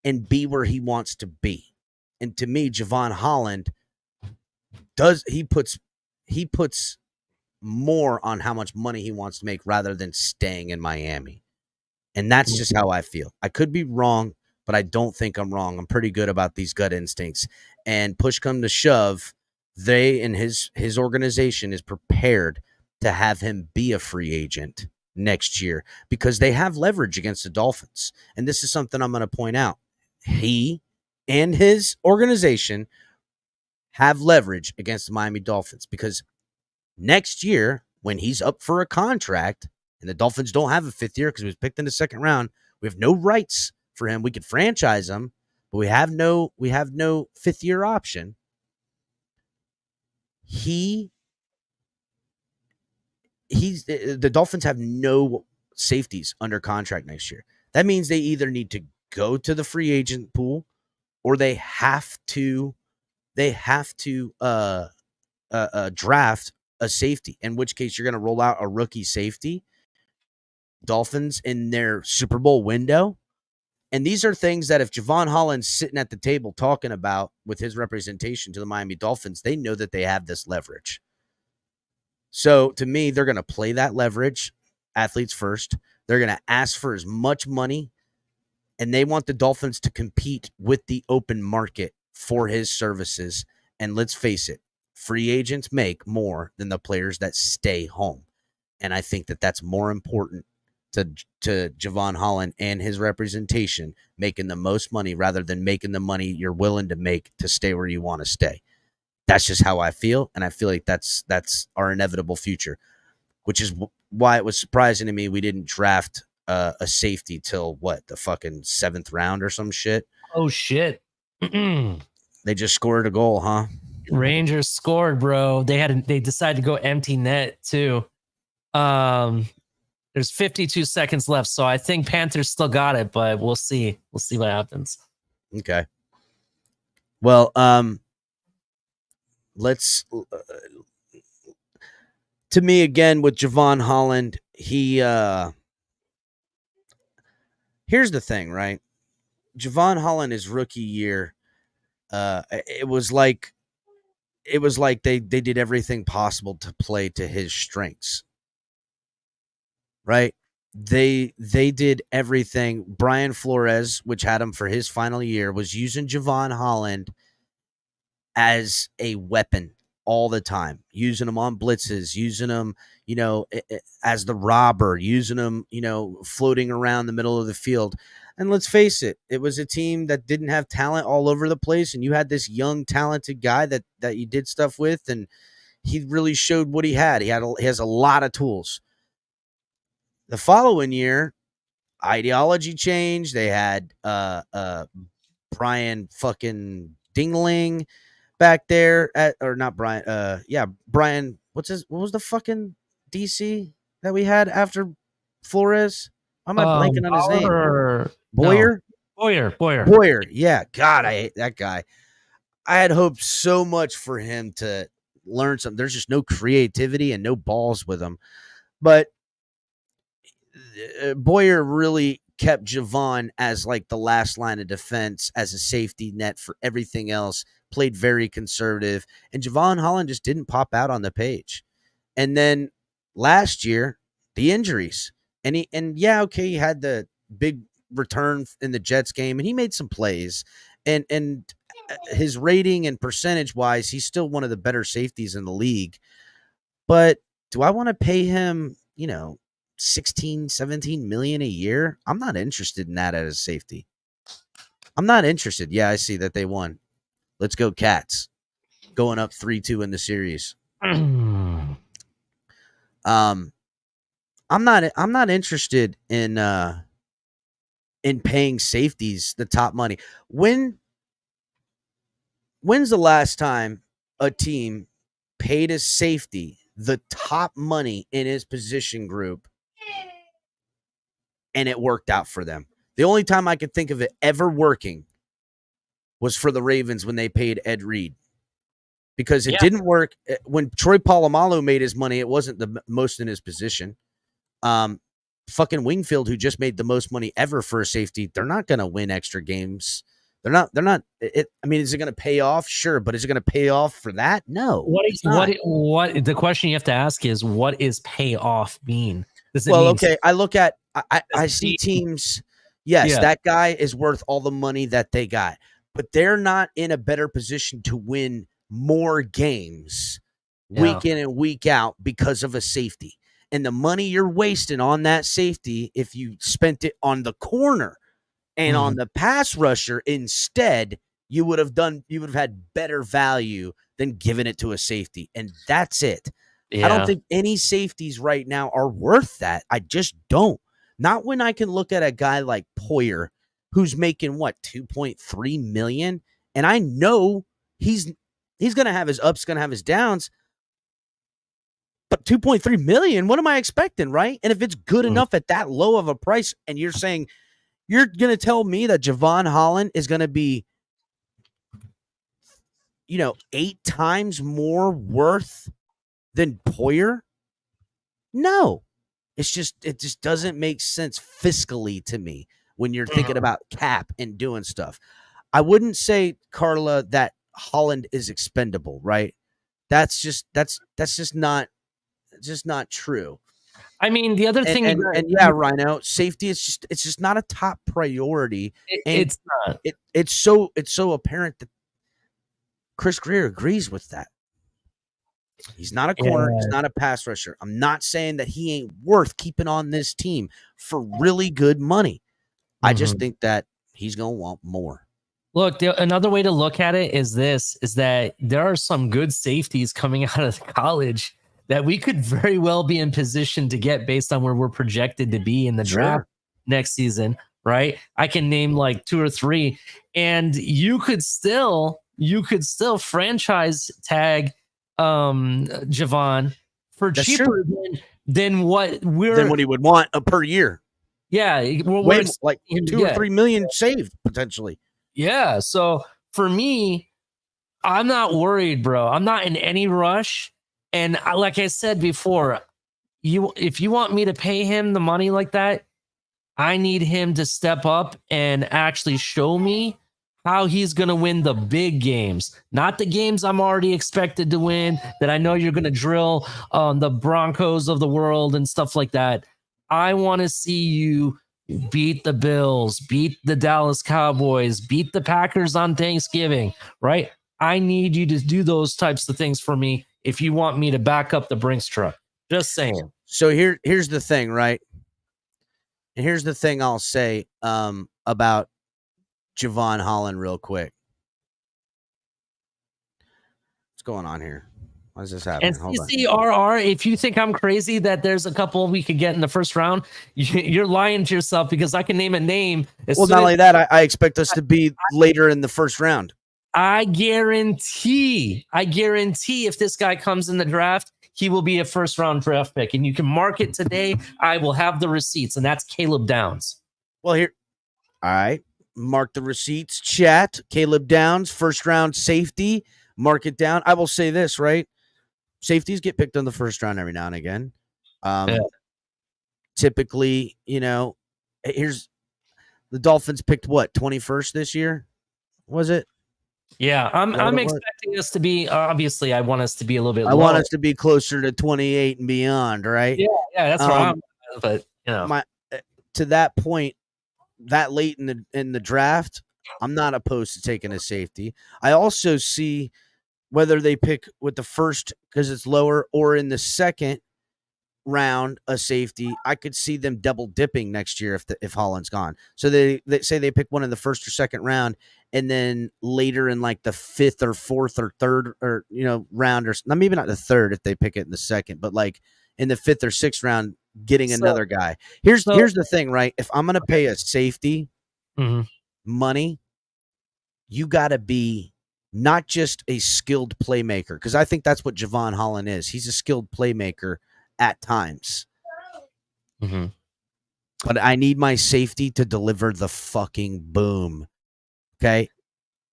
and be where he wants to be. And to me, Javon Holland he puts more on how much money he wants to make rather than staying in Miami. And that's just how I feel. I could be wrong, but I don't think I'm wrong. I'm pretty good about these gut instincts. And push come to shove, they and his organization is prepared to have him be a free agent next year because they have leverage against the Dolphins. And this is something I'm going to point out. He and his organization have leverage against the Miami Dolphins because next year, when he's up for a contract and the Dolphins don't have a fifth year because he was picked in the second round, we have no rights for him. We could franchise him, but we have no fifth year option. The Dolphins have no safeties under contract next year. That means they either need to go to the free agent pool or they have to draft a safety, in which case you're going to roll out a rookie safety. Dolphins in their Super Bowl window. And these are things that if Javon Holland's sitting at the table talking about with his representation to the Miami Dolphins, they know that they have this leverage. So to me, they're going to play that leverage, Athletes First. They're going to ask for as much money, and they want the Dolphins to compete with the open market for his services. And let's face it, free agents make more than the players that stay home. And I think that that's more important to Javon Holland and his representation making the most money rather than making the money you're willing to make to stay where you want to stay. That's just how I feel, and I feel like that's our inevitable future, which is why it was surprising to me we didn't draft a safety till the fucking 7th round or some shit. Oh shit. They just scored a goal, huh? Rangers scored, bro. They decided to go empty net too. There's 52 seconds left, so I think Panthers still got it, but we'll see. We'll see what happens. Okay. Well, let's. To me, again, with Javon Holland, he. Here's the thing, right? Javon Holland, his rookie year, it was like they did everything possible to play to his strengths. Right? They did everything. Brian Flores, which had him for his final year, was using Javon Holland as a weapon all the time, using him on blitzes, using him, as the robber, using him, floating around the middle of the field. And let's face it, it was a team that didn't have talent all over the place, and you had this young, talented guy that you did stuff with, and he really showed what he had. He has a lot of tools. The following year, ideology changed. They had Brian fucking Dingling back there not Brian. Brian. What was the fucking DC that we had after Flores? Why am I blanking on his name? Boyer? No. Boyer. Yeah. God, I hate that guy. I had hoped so much for him to learn something. There's just no creativity and no balls with him. But Boyer really kept Javon as like the last line of defense, as a safety net for everything else, played very conservative, and Javon Holland just didn't pop out on the page. And then last year, the injuries. And he had the big return in the Jets game, and he made some plays. And his rating and percentage-wise, he's still one of the better safeties in the league. But do I want to pay him, 16, 17 million a year? I'm not interested in that as a safety. I'm not interested. Yeah, I see that they won. Let's go Cats. Going up 3-2 in the series. I'm not interested in paying safeties the top money. When's the last time a team paid a safety the top money in his position group and it worked out for them? The only time I could think of it ever working was for the Ravens when they paid Ed Reed, because it didn't work. When Troy Polamalu made his money, it wasn't the most in his position. Fucking Wingfield, who just made the most money ever for a safety, they're not going to win extra games. They're not. Is it going to pay off? Sure, but is it going to pay off for that? No. What the question you have to ask is, what is pay off mean? I look at, I see teams. Yes, that guy is worth all the money that they got, but they're not in a better position to win more games week in and week out because of a safety. And the money you're wasting on that safety, if you spent it on the corner and on the pass rusher instead, you would have had better value than giving it to a safety. And that's it. Yeah. I don't think any safeties right now are worth that. I just don't. Not when I can look at a guy like Poyer, who's making $2.3 million, and I know he's going to have his ups, going to have his downs. But $2.3 million, what am I expecting, right? And if it's good enough at that low of a price, and you're saying you're going to tell me that Javon Holland is going to be, 8 times more worth than Poyer? No. It just doesn't make sense fiscally to me when you're thinking about cap and doing stuff. I wouldn't say, Carla, that Holland is expendable, right? That's just not true. I mean, the other thing, Rhino, safety is it's just not a top priority. It's not. It's so apparent that Chris Grier agrees with that. He's not a corner. He's not a pass rusher. I'm not saying that he ain't worth keeping on this team for really good money. I just think that he's going to want more. Look, another way to look at it is that there are some good safeties coming out of college that we could very well be in position to get based on where we're projected to be in the draft next season, right? I can name like 2 or 3, and you could still you could still franchise tag Javon for That's cheaper than what he would want per year. Yeah, Way like 2 or 3 million saved potentially. Yeah, so for me, I'm not worried, bro. I'm not in any rush. And like I said before, if you want me to pay him the money like that, I need him to step up and actually show me how he's going to win the big games, not the games I'm already expected to win that I know you're going to drill the Broncos of the world and stuff like that. I want to see you beat the Bills, beat the Dallas Cowboys, beat the Packers on Thanksgiving, right? I need you to do those types of things for me if you want me to back up the Brinks truck. Just saying. So here's the thing, right? And here's the thing I'll say about Javon Holland real quick. What's going on here? Why is this happening? And CCRR, if you think I'm crazy that there's a couple we could get in the first round, you're lying to yourself because I can name a name. Well, not only that, I expect us to be later in the first round. I guarantee if this guy comes in the draft, he will be a first round draft pick. And you can mark it today. I will have the receipts, and that's Caleb Downs. Well, here. All right. Mark the receipts. Chat. Caleb Downs, first round safety. Mark it down. I will say this, right? Safeties get picked in the first round every now and again. Typically, here's the Dolphins picked what, 21st this year? Was it? Yeah, I'm expecting us to be, obviously I want us to be a little bit lower. I want us to be closer to 28 and beyond, right? Yeah, that's right. But to that point, that late in the draft, I'm not opposed to taking a safety. I also see whether they pick with the first because it's lower or in the second round a safety. I could see them double dipping next year if Holland's gone. So they say they pick one in the first or second round, and then later in like the fifth or fourth or third or round, or maybe not the third if they pick it in the second, but like in the fifth or sixth round, getting another guy. Here's the thing, right? If I'm gonna pay a safety money, you gotta be not just a skilled playmaker, because I think that's what Javon Holland is. He's a skilled playmaker at times. But I need my safety to deliver the fucking boom. Okay?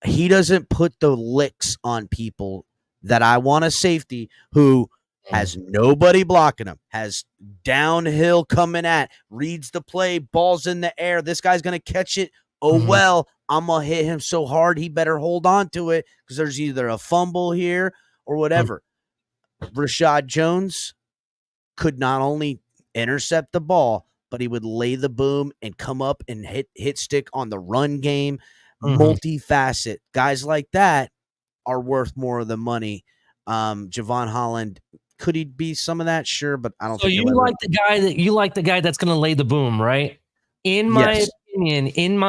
He doesn't put the licks on people that I want a safety who has nobody blocking him, has downhill coming at, reads the play, balls in the air. This guy's going to catch it. Well, I'm going to hit him so hard he better hold on to it because there's either a fumble here or whatever. Rashad Jones could not only intercept the ball, but he would lay the boom and come up and hit stick on the run game. Multifaceted. Guys like that are worth more of the money. Javon Holland, could he be some of that? Sure, but I don't think you like the guy that's going to lay the boom, right? In my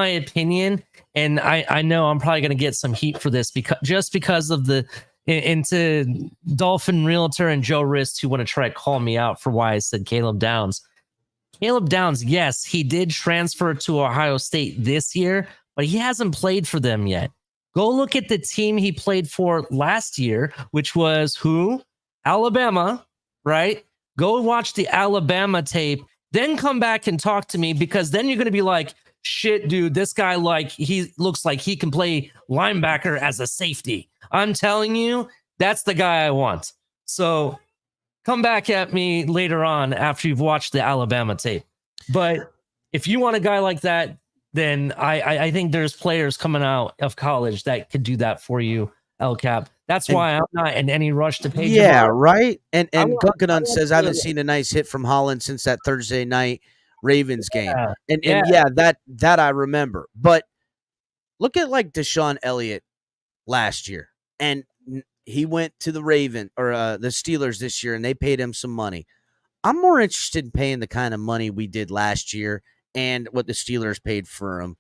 opinion, and I know I'm probably going to get some heat for this because of the into Dolphin Realtor and Joe Rist who want to try to call me out for why I said Caleb Downs. Caleb Downs, yes, he did transfer to Ohio State this year, but he hasn't played for them yet. Go look at the team he played for last year, which was who? Alabama, right? Go watch the Alabama tape, then come back and talk to me, because then you're going to be like, shit, dude, this guy, like, he looks like he can play linebacker as a safety. I'm telling you, that's the guy I want. So come back at me later on after you've watched the Alabama tape. But if you want a guy like that, then I think there's players coming out of college that could do that for you, El Cap. That's why I'm not in any rush to pay. Yeah, right. And Gunkanon says I haven't seen a nice hit from Holland since that Thursday night Ravens game. And that I remember. But look at like Deshaun Elliott last year, and he went to the the Steelers this year, and they paid him some money. I'm more interested in paying the kind of money we did last year and what the Steelers paid for him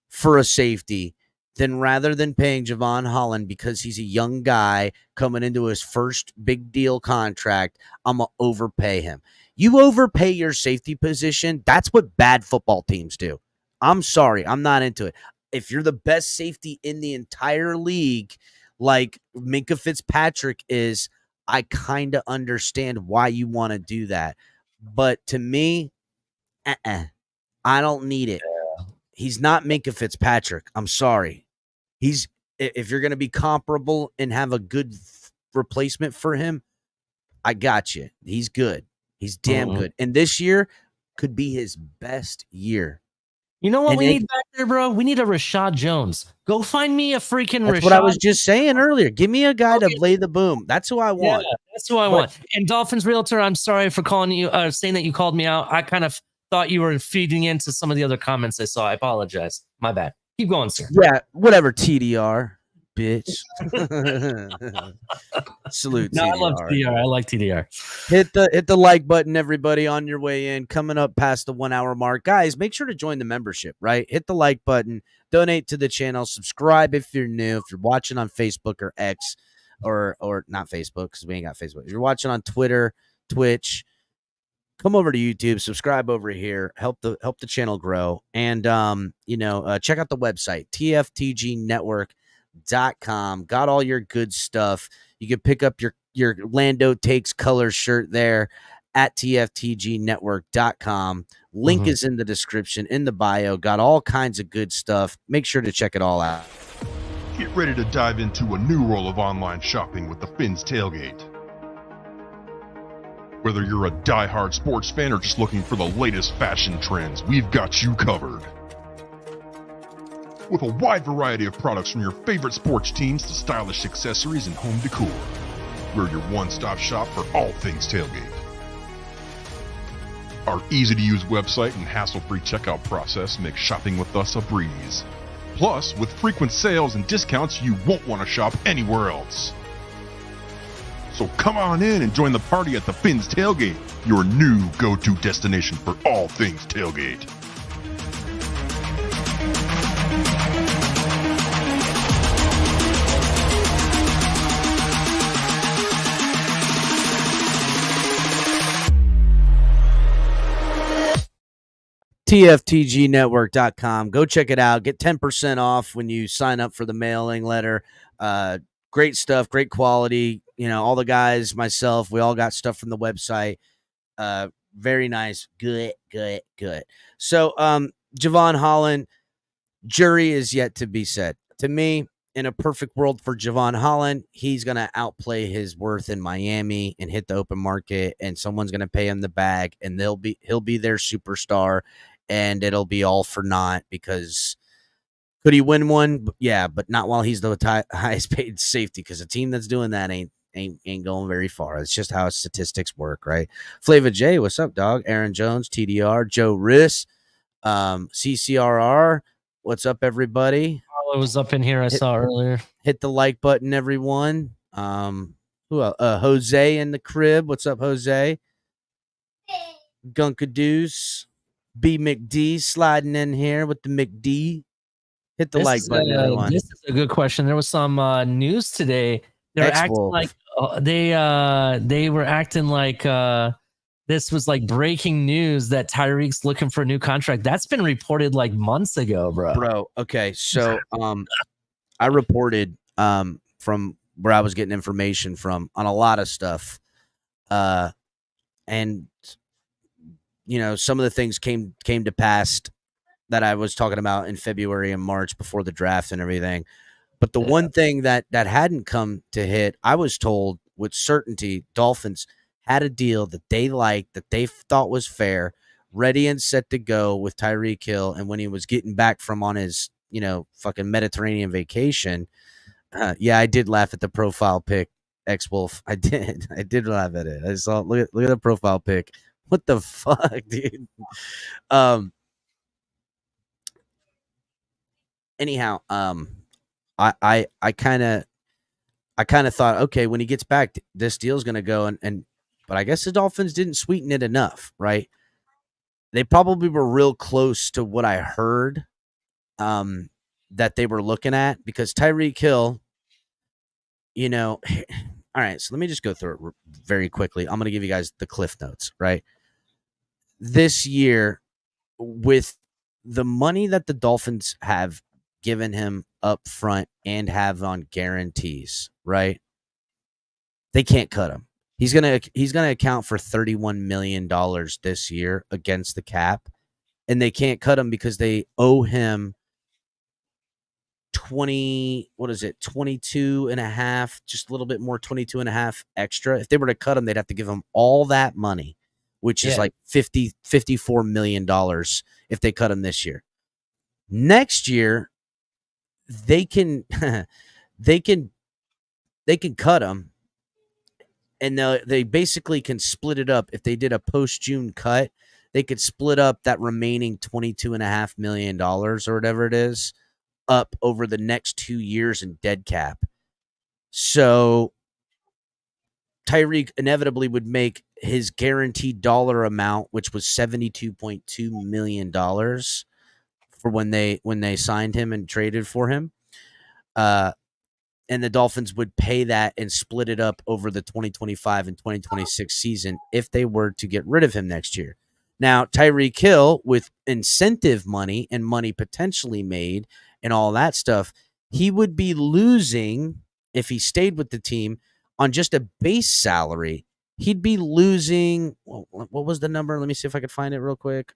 for a safety rather than paying Javon Holland because he's a young guy coming into his first big deal contract. I'm going to overpay him. You overpay your safety position. That's what bad football teams do. I'm sorry. I'm not into it. If you're the best safety in the entire league, like Minka Fitzpatrick is. I kind of understand why you want to do that. But to me, I don't need it. He's not Minka Fitzpatrick. I'm sorry. If you're going to be comparable and have a good replacement for him, I got you. He's good. He's damn good. And this year could be his best year. You know what we need back there, bro? We need a Rashad Jones. Go find me a freaking Rashad. That's what I was just saying earlier. Give me a guy to lay the boom. That's who I want. Yeah, that's who I want. And Dolphins Realtor, I'm sorry for calling you, saying that you called me out. I kind of thought you were feeding into some of the other comments I saw. I apologize. My bad. Keep going, sir. Yeah, whatever, TDR, bitch. Salute, no, TDR. I love TDR. I like TDR. Hit the like button, everybody, on your way in. Coming up past the 1 hour mark. Guys, make sure to join the membership, right? Hit the like button. Donate to the channel. Subscribe if you're new. If you're watching on Facebook or X, or not Facebook, because we ain't got Facebook. If you're watching on Twitter, Twitch, come over to YouTube, subscribe over here, help the channel grow. And check out the website, TFTGnetwork.com. Got all your good stuff. You can pick up your Lando Takes Color shirt there at TFTGnetwork.com. Link is in the description, in the bio. Got all kinds of good stuff. Make sure to check it all out. Get ready to dive into a new world of online shopping with the Fins Tailgate. Whether you're a die-hard sports fan or just looking for the latest fashion trends, we've got you covered. With a wide variety of products from your favorite sports teams to stylish accessories and home decor, we're your one-stop shop for all things tailgate. Our easy-to-use website and hassle-free checkout process make shopping with us a breeze. Plus, with frequent sales and discounts, you won't want to shop anywhere else. So come on in and join the party at the Fins Tailgate, your new go-to destination for all things tailgate. TFTGnetwork.com. Go check it out. Get 10% off when you sign up for the mailing letter. Great stuff, great quality. All the guys, myself, we all got stuff from the website. Very nice. Good. So, Javon Holland, jury is yet to be set. To me, in a perfect world for Javon Holland, he's going to outplay his worth in Miami and hit the open market, and someone's going to pay him the bag, and he'll be their superstar, and it'll be all for naught because could he win one? Yeah, but not while he's the highest paid safety, because a team that's doing that ain't going very far. It's just how statistics work, right? Flava J, what's up, dog? Aaron Jones, TDR, Joe Riss, CCRR, what's up, everybody? Carlo was up in here. I saw earlier. Hit the like button, everyone. Who else? Jose in the crib. What's up, Jose? Gunkadoos, B McD sliding in here with the McD. Hit the like button, everyone. This is a good question. There was some news today. They were acting like they were acting like this was like breaking news that Tyreek's looking for a new contract. That's been reported like months ago, bro. Okay, so I reported from where I was getting information from on a lot of stuff, and some of the things came to pass that I was talking about in February and March before the draft and everything. But the one thing that hadn't come to hit, I was told with certainty, Dolphins had a deal that they liked, that they thought was fair, ready and set to go with Tyreek Hill. And when he was getting back from on his, fucking Mediterranean vacation, I did laugh at the profile pic, X-Wolf. I did laugh at it. I saw, look at the profile pic. What the fuck, dude? Anyhow, I kind of thought, okay, when he gets back, this deal's going to go. But I guess the Dolphins didn't sweeten it enough, right? They probably were real close to what I heard that they were looking at, because Tyreek Hill, all right, so let me just go through it very quickly. I'm going to give you guys the cliff notes, right? This year, with the money that the Dolphins have given him up front and have on guarantees, right? They can't cut him. He's gonna account for $31 million this year against the cap, and they can't cut him because they owe him 22 and a half, just a little bit more, 22 and a half extra. If they were to cut him, they'd have to give him all that money, which is like $54 million if they cut him this year. Next year, they can they can cut him, and they basically can split it up. If they did a post-June cut, they could split up that remaining $22.5 million or whatever it is up over the next 2 years in dead cap. So Tyreek inevitably would make his guaranteed dollar amount, which was $72.2 million for when they signed him and traded for him. And the Dolphins would pay that and split it up over the 2025 and 2026 season if they were to get rid of him next year. Now, Tyreek Hill, with incentive money and money potentially made and all that stuff, he would be losing, if he stayed with the team, on just a base salary. He'd be losing, what was the number? Let me see if I could find it real quick.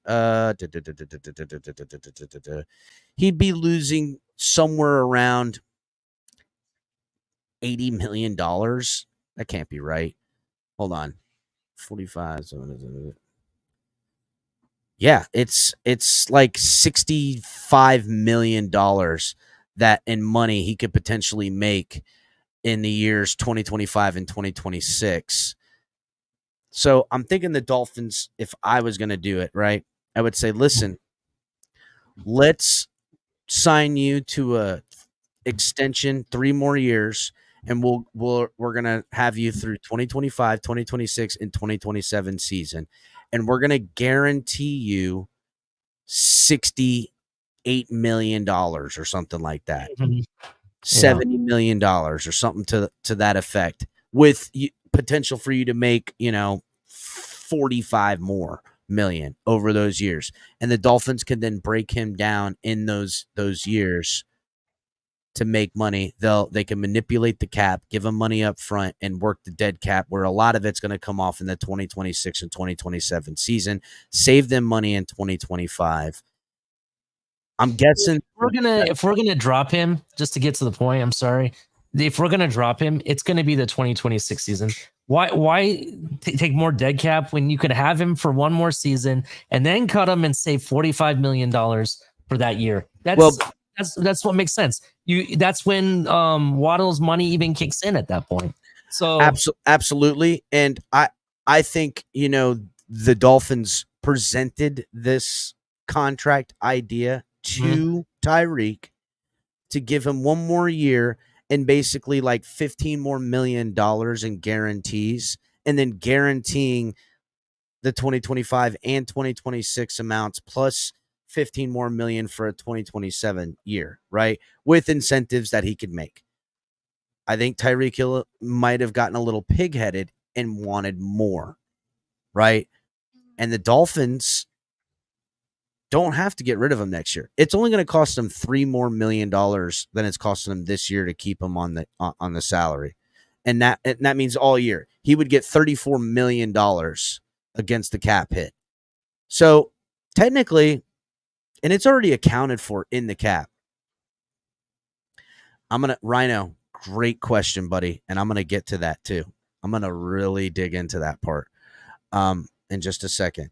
He'd be losing somewhere around $80 million. That can't be right. Hold on. 45. Yeah, it's like $65 million that in money he could potentially make in the years 2025 and 2026. So I'm thinking the Dolphins, if I was going to do it, right, I would say, listen, let's sign you to a extension 3 more years, and we're going to have you through 2025, 2026, and 2027 season. And we're going to guarantee you $68 million or something like that. $70 million or something to that effect, with potential for you to make, 45 more million over those years. And the Dolphins can then break him down in those years to make money. They can manipulate the cap, give him money up front, and work the dead cap, where a lot of it's going to come off in the 2026 and 2027 season. Save them money in 2025. I'm guessing if we're gonna drop him, just to get to the point, I'm sorry. If we're gonna drop him, it's gonna be the 2026 season. Why take more dead cap when you could have him for one more season and then cut him and save $45 million for that year? That's what makes sense. That's when Waddle's money even kicks in at that point. So absolutely. And I think, the Dolphins presented this contract idea to Tyreek to give him one more year and basically like $15 more million in guarantees, and then guaranteeing the 2025 and 2026 amounts plus 15 more million for a 2027 year, right? With incentives that he could make. I think Tyreek Hill might have gotten a little pig-headed and wanted more, right? And the Dolphins don't have to get rid of him next year. It's only going to cost them $3 more million than it's costing them this year to keep him on the salary. And that means all year he would get $34 million against the cap hit. So technically, and it's already accounted for in the cap. Rhino, great question, buddy. And I'm going to get to that too. I'm going to really dig into that part in just a second.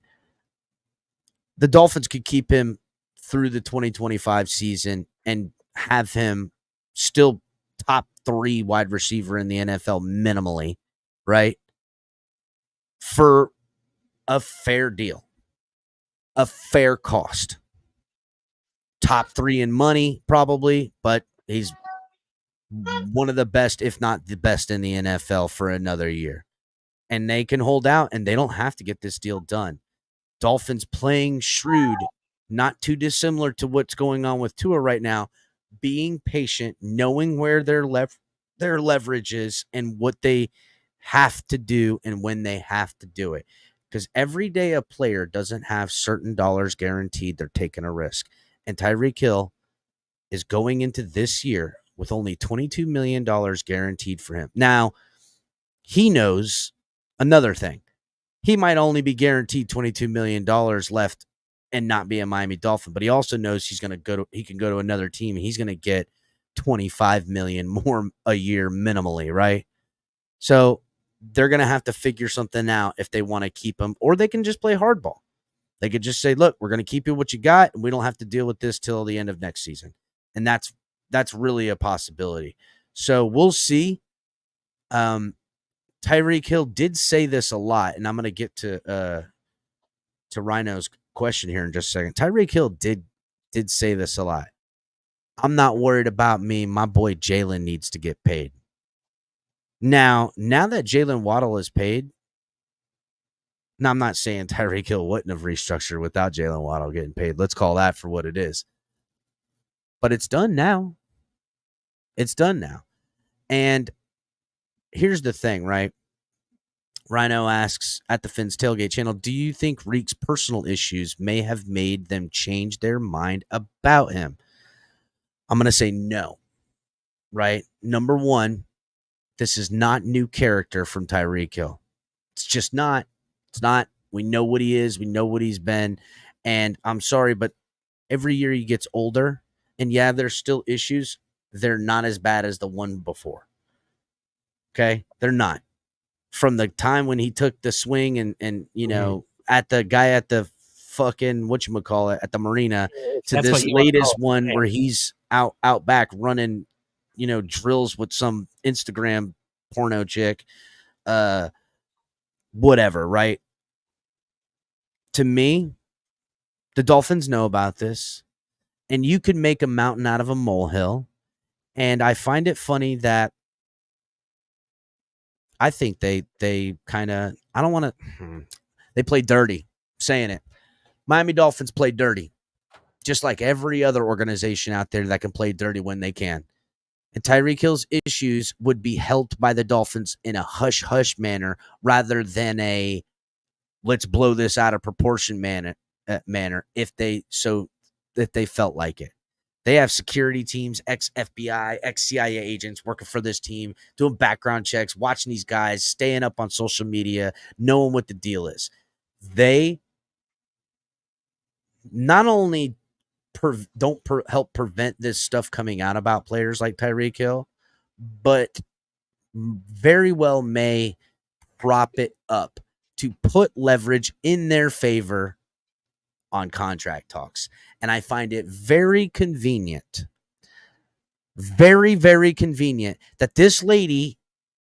The Dolphins could keep him through the 2025 season and have him still top 3 wide receiver in the NFL minimally, right? For a fair deal, a fair cost. Top 3 in money, probably, but he's one of the best, if not the best, in the NFL for another year. And they can hold out, and they don't have to get this deal done. Dolphins playing shrewd, not too dissimilar to what's going on with Tua right now, being patient, knowing where their leverage is and what they have to do and when they have to do it. Because every day a player doesn't have certain dollars guaranteed, they're taking a risk. And Tyreek Hill is going into this year with only $22 million guaranteed for him. Now, he knows another thing. He might only be guaranteed $22 million left and not be a Miami Dolphin, but he also knows he can go to another team and he's going to get $25 million more a year minimally, right? So they're going to have to figure something out if they want to keep him, or they can just play hardball. They could just say, look, we're going to keep you what you got, and we don't have to deal with this till the end of next season. And that's really a possibility. So we'll see. Tyreek Hill did say this a lot, and I'm going to get to Rhino's question here in just a second. Tyreek Hill did say this a lot. I'm not worried about me. My boy Jaylen needs to get paid. Now that Jaylen Waddle is paid, now I'm not saying Tyreek Hill wouldn't have restructured without Jaylen Waddle getting paid. Let's call that for what it is. But it's done now. It's done now. And here's the thing, right? Rhino asks at the Finn's Tailgate channel, do you think Reek's personal issues may have made them change their mind about him? I'm going to say no, right? Number one, this is not new character from Tyreek Hill. It's just not. It's not. We know what he is. We know what he's been. And I'm sorry, but every year he gets older, and yeah, there's still issues. They're not as bad as the one before. Okay? They're not. From the time when he took the swing and you know, at the guy at the fucking, whatchamacallit, at the marina, to That's this latest one where he's out back running, you know, drills with some Instagram porno chick, whatever, right? To me, the Dolphins know about this, and you could make a mountain out of a molehill. And I find it funny that I think they kind of, I don't want to, they play dirty. I'm saying it. Miami Dolphins play dirty, just like every other organization out there that can play dirty when they can. And Tyreek Hill's issues would be helped by the Dolphins in a hush-hush manner rather than a let's blow this out of proportion manner if they felt like it. They have security teams, ex-FBI, ex-CIA agents working for this team, doing background checks, watching these guys, staying up on social media, knowing what the deal is. They not only help prevent this stuff coming out about players like Tyreek Hill, but very well may prop it up to put leverage in their favor on contract talks. And I find it very convenient, very, very convenient that this lady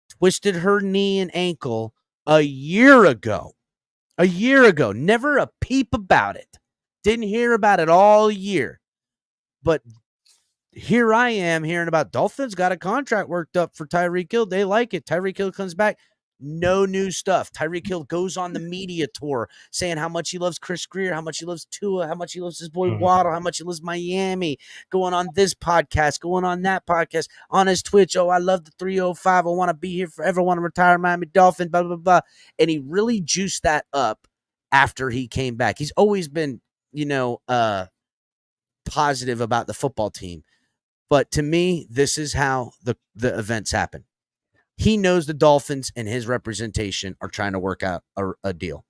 twisted her knee and ankle a year ago. Never a peep about it. Didn't hear about it all year. But here I am hearing about Dolphins got a contract worked up for Tyreek Hill. They like it. Tyreek Hill comes back. No new stuff. Tyreek Hill goes on the media tour saying how much he loves Chris Grier, how much he loves Tua, how much he loves his boy Waddle, how much he loves Miami, going on this podcast, going on that podcast, on his Twitch. Oh, I love the 305. I want to be here forever. I want to retire Miami Dolphin, blah, blah, blah. And he really juiced that up after he came back. He's always been, positive about the football team. But to me, this is how the events happen. He knows the Dolphins and his representation are trying to work out a deal.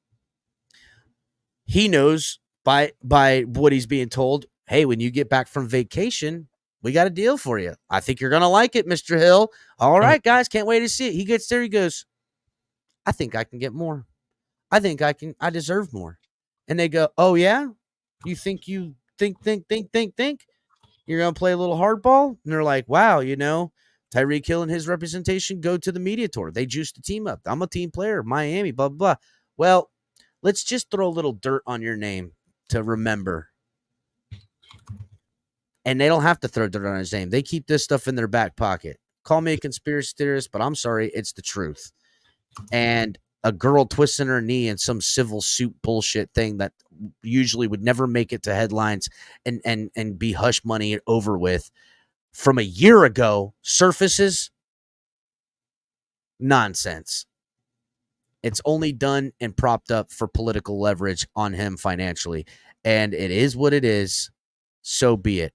He knows by what he's being told, hey, when you get back from vacation, we got a deal for you. I think you're going to like it, Mr. Hill. All right, guys, can't wait to see it. He gets there. He goes, I think I can get more. I think I deserve more. And they go, oh, yeah? You think you think? You're going to play a little hardball? And they're like, wow, Tyreek Hill and his representation go to the media tour. They juice the team up. I'm a team player, Miami, blah, blah, blah. Well, let's just throw a little dirt on your name to remember. And they don't have to throw dirt on his name. They keep this stuff in their back pocket. Call me a conspiracy theorist, but I'm sorry, it's the truth. And a girl twisting her knee in some civil suit bullshit thing that usually would never make it to headlines and be hush money over with from a year ago surfaces nonsense. It's only done and propped up for political leverage on him financially. And it is what it is. So be it.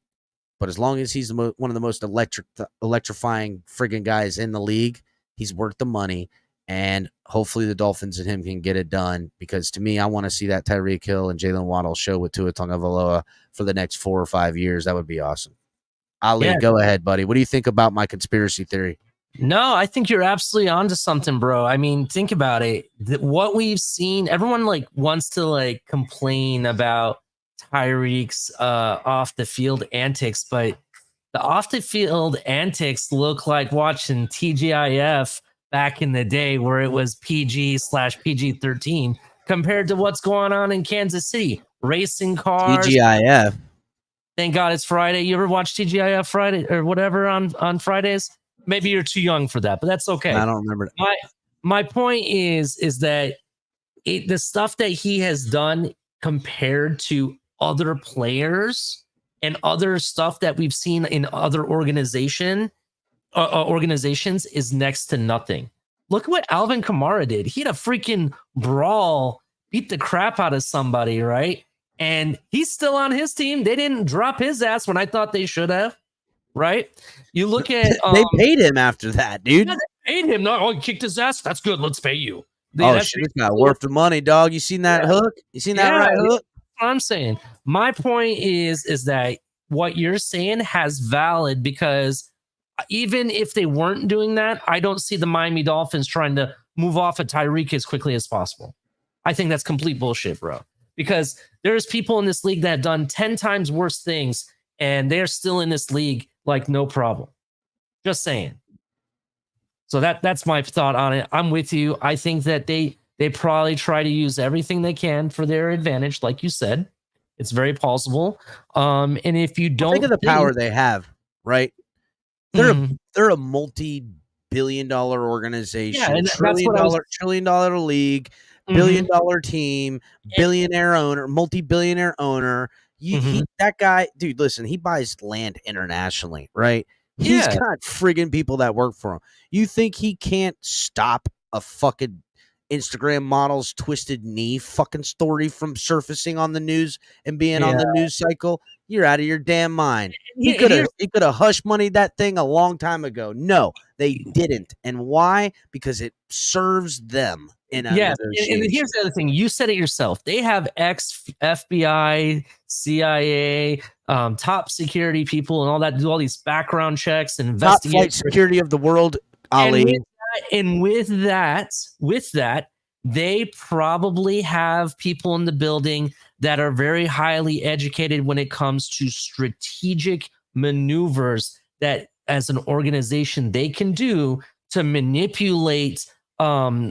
But as long as he's one of the most electrifying friggin' guys in the league, he's worth the money. And hopefully the Dolphins and him can get it done, because to me, I want to see that Tyreek Hill and Jaylen Waddle show with Tua Tagovailoa for the next 4 or 5 years. That would be awesome. Ali, go ahead, buddy. What do you think about my conspiracy theory? No, I think you're absolutely onto something, bro. I mean, think about it. What we've seen, everyone like wants to like complain about Tyreek's off the field antics, but the off the field antics look like watching TGIF back in the day, where it was PG/PG-13, compared to what's going on in Kansas City. Racing cars. TGIF. Thank God it's Friday. You ever watch TGIF Friday or whatever on Fridays? Maybe you're too young for that, but that's okay. I don't remember. My point is that the stuff that he has done compared to other players and other stuff that we've seen in other organizations is next to nothing. Look at what Alvin Kamara did. He had a freaking brawl, beat the crap out of somebody, right? And he's still on his team. They didn't drop his ass when I thought they should have, right? You look at they paid him after that, dude. Yeah, they paid him. No, he kicked his ass. That's good. Let's pay you. Shit, it's not worth the money, dog. You seen that hook? You seen that right hook? That's what I'm saying. My point is that what you're saying has valid, because even if they weren't doing that, I don't see the Miami Dolphins trying to move off of Tyreek as quickly as possible. I think that's complete bullshit, bro. Because there's people in this league that have done 10 times worse things, and they're still in this league like no problem. Just saying. So that's my thought on it. I'm with you. I think that they probably try to use everything they can for their advantage, like you said. It's very possible. And if you don't think of the power they have, right? They're a multi-billion-dollar organization, trillion-dollar league, billion-dollar team, billionaire owner, multi-billionaire owner. That guy, dude, listen, he buys land internationally, right? He's got friggin' people that work for him. You think he can't stop a fucking Instagram model's twisted knee fucking story from surfacing on the news and being on the news cycle? You're out of your damn mind. He could have hush moneyed that thing a long time ago. No, they didn't. And why? Because it serves them. And here's the other thing. You said it yourself. They have ex-FBI, CIA, top security people and all that, do all these background checks and investigate. Top flight security of the world, Ali. And with that, they probably have people in the building that are very highly educated when it comes to strategic maneuvers that, as an organization, they can do to manipulate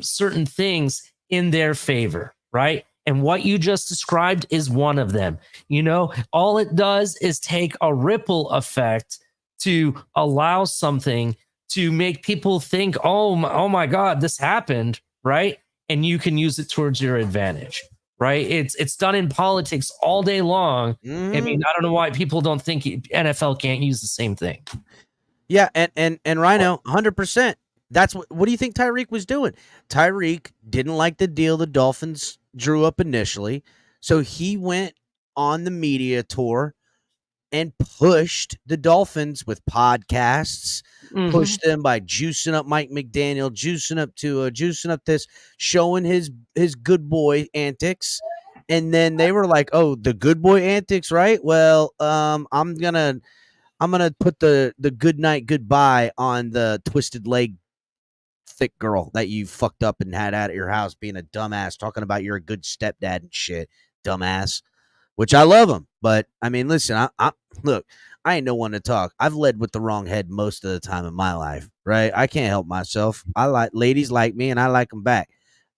certain things in their favor, right? And what you just described is one of them. You know, all it does is take a ripple effect to allow something to make people think, oh my God, this happened, right? And you can use it towards your advantage, right? It's done in politics all day long. I mean, I don't know why people don't think NFL can't use the same thing. Yeah, and Rhino, 100%. That's what do you think Tyreek was doing? Tyreek didn't like the deal the Dolphins drew up initially, so he went on the media tour and pushed the Dolphins with podcasts, pushed them by juicing up Mike McDaniel, juicing up Tua, juicing up this, showing his good boy antics. And then they were like, oh, the good boy antics, right? Well, I'm gonna put the good night goodbye on the twisted leg thick girl that you fucked up and had out at your house being a dumbass, talking about you're a good stepdad and shit, dumbass. Which I love him, but I mean, listen, look, I ain't no one to talk. I've led with the wrong head most of the time in my life, right? I can't help myself. Ladies like me, and I like them back.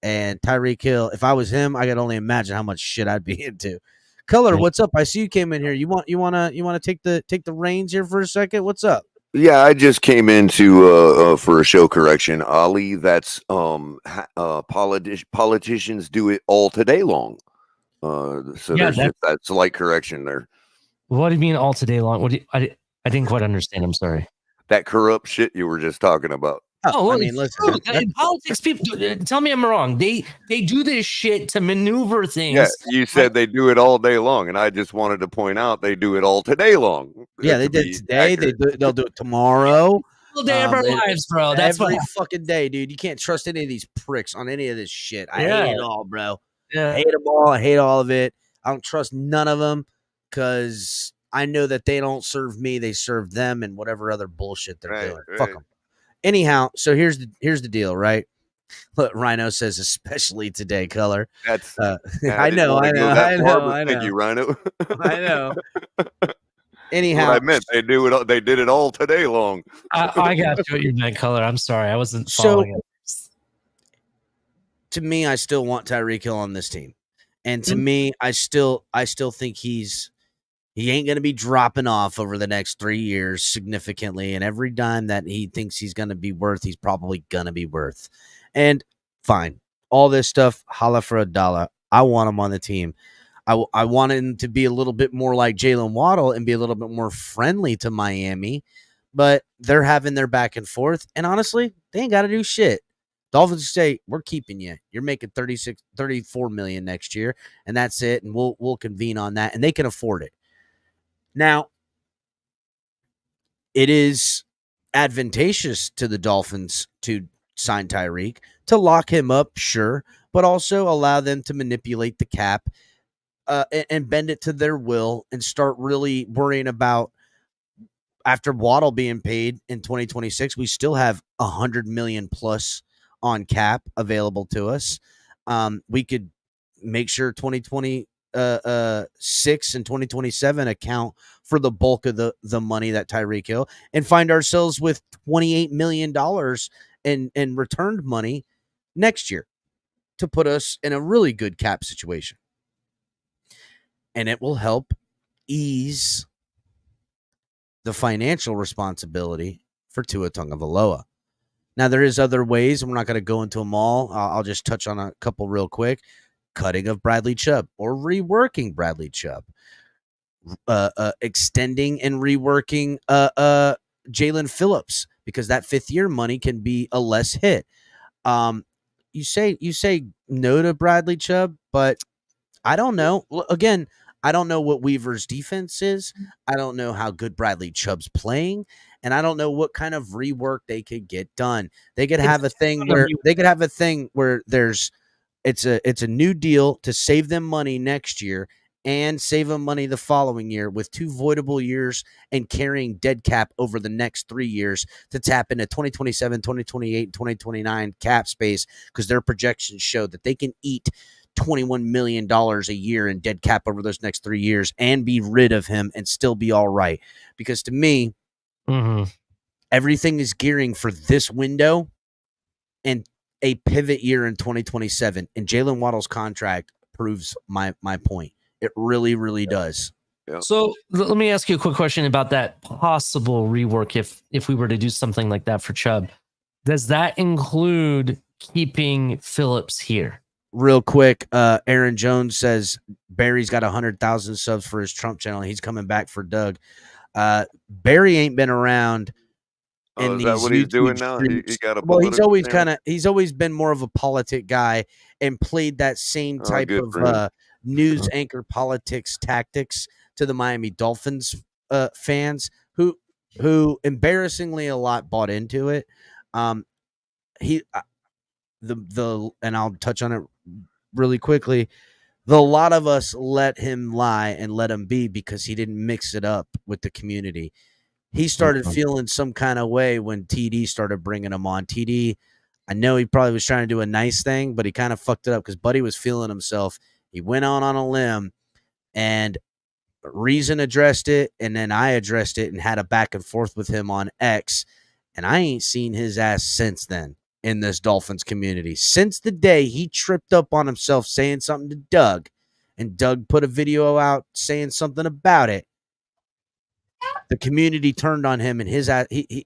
And Tyreek Hill, if I was him, I could only imagine how much shit I'd be into. Color, what's up? I see you came in here. You want to take the reins here for a second? What's up? Yeah, I just came into for a show correction, Ali. That's politicians do it all today long. So there's just that slight correction there. What do you mean all today long? I didn't quite understand. I'm sorry. That corrupt shit you were just talking about. Oh, I mean, listen. Politics people. Tell me I'm wrong. They do this shit to maneuver things. Yeah, you said they do it all day long, and I just wanted to point out they do it all today long. Yeah, they did today. They'll do it tomorrow. Day of our lives, bro. That's every fucking day, dude. You can't trust any of these pricks on any of this shit. I hate it all, bro. Yeah. I hate them all. I hate all of it. I don't trust none of them because I know that they don't serve me. They serve them and whatever other bullshit they're doing. Right. Fuck them. Anyhow, so here's the deal, right? Look, Rhino says, especially today, color. That's I know. Thank you, Rhino. I know. Anyhow, what I meant they did it all today long. I got you what you meant, color. I'm sorry, I wasn't following it. To me, I still want Tyreek Hill on this team, and to me, I still think he ain't going to be dropping off over the next 3 years significantly, and every dime that he thinks he's going to be worth, he's probably going to be worth. And fine, all this stuff, holla for a dollar. I want him on the team. I want him to be a little bit more like Jaylen Waddle and be a little bit more friendly to Miami, but they're having their back and forth. And honestly, they ain't got to do shit. Dolphins say, we're keeping you. You're making $34 million next year, and that's it. And we'll convene on that, and they can afford it. Now, it is advantageous to the Dolphins to sign Tyreek, to lock him up, sure, but also allow them to manipulate the cap and bend it to their will and start really worrying about, after Waddle being paid in 2026, we still have $100 million plus on cap available to us. We could make sure 2026 and 2027 account for the bulk of the money that Tyreek Hill, and find ourselves with $28 million in returned money next year to put us in a really good cap situation. And it will help ease the financial responsibility for Tua Tagovailoa. Now, there is other ways, and we're not going to go into them all. I'll just touch on a couple real quick. Cutting of Bradley Chubb or reworking Bradley Chubb. Extending and reworking Jalen Phillips, because that fifth-year money can be a less hit. You say no to Bradley Chubb, but I don't know. Again, I don't know what Weaver's defense is. I don't know how good Bradley Chubb's playing, and I don't know what kind of rework they could get done. They could have a thing where there's it's a new deal to save them money next year and save them money the following year with 2 voidable years and carrying dead cap over the next 3 years to tap into 2027, 2028, 2029 cap space, because their projections show that they can eat $21 million a year in dead cap over those next 3 years and be rid of him and still be all right. Because to me, everything is gearing for this window and a pivot year in 2027. And Jaylen Waddle's contract proves my point. It really, really does. Yeah. So let me ask you a quick question about that possible rework. If we were to do something like that for Chubb, does that include keeping Phillips here? Real quick, Aaron Jones says Barry's got 100,000 subs for his Trump channel. He's coming back for Doug. Barry ain't been around. Is that what he's doing now? He got a he's always been more of a politic guy and played that same type of news anchor politics tactics to the Miami Dolphins fans who embarrassingly a lot bought into it. And I'll touch on it really quickly. A lot of us let him lie and let him be because he didn't mix it up with the community. He started feeling some kind of way when TD started bringing him on. TD, I know he probably was trying to do a nice thing, but he kind of fucked it up because Buddy was feeling himself. He went on a limb, and Reason addressed it, and then I addressed it and had a back and forth with him on X, and I ain't seen his ass since then in this Dolphins community. Since the day he tripped up on himself saying something to Doug, and Doug put a video out saying something about it, the community turned on him, and his ass, he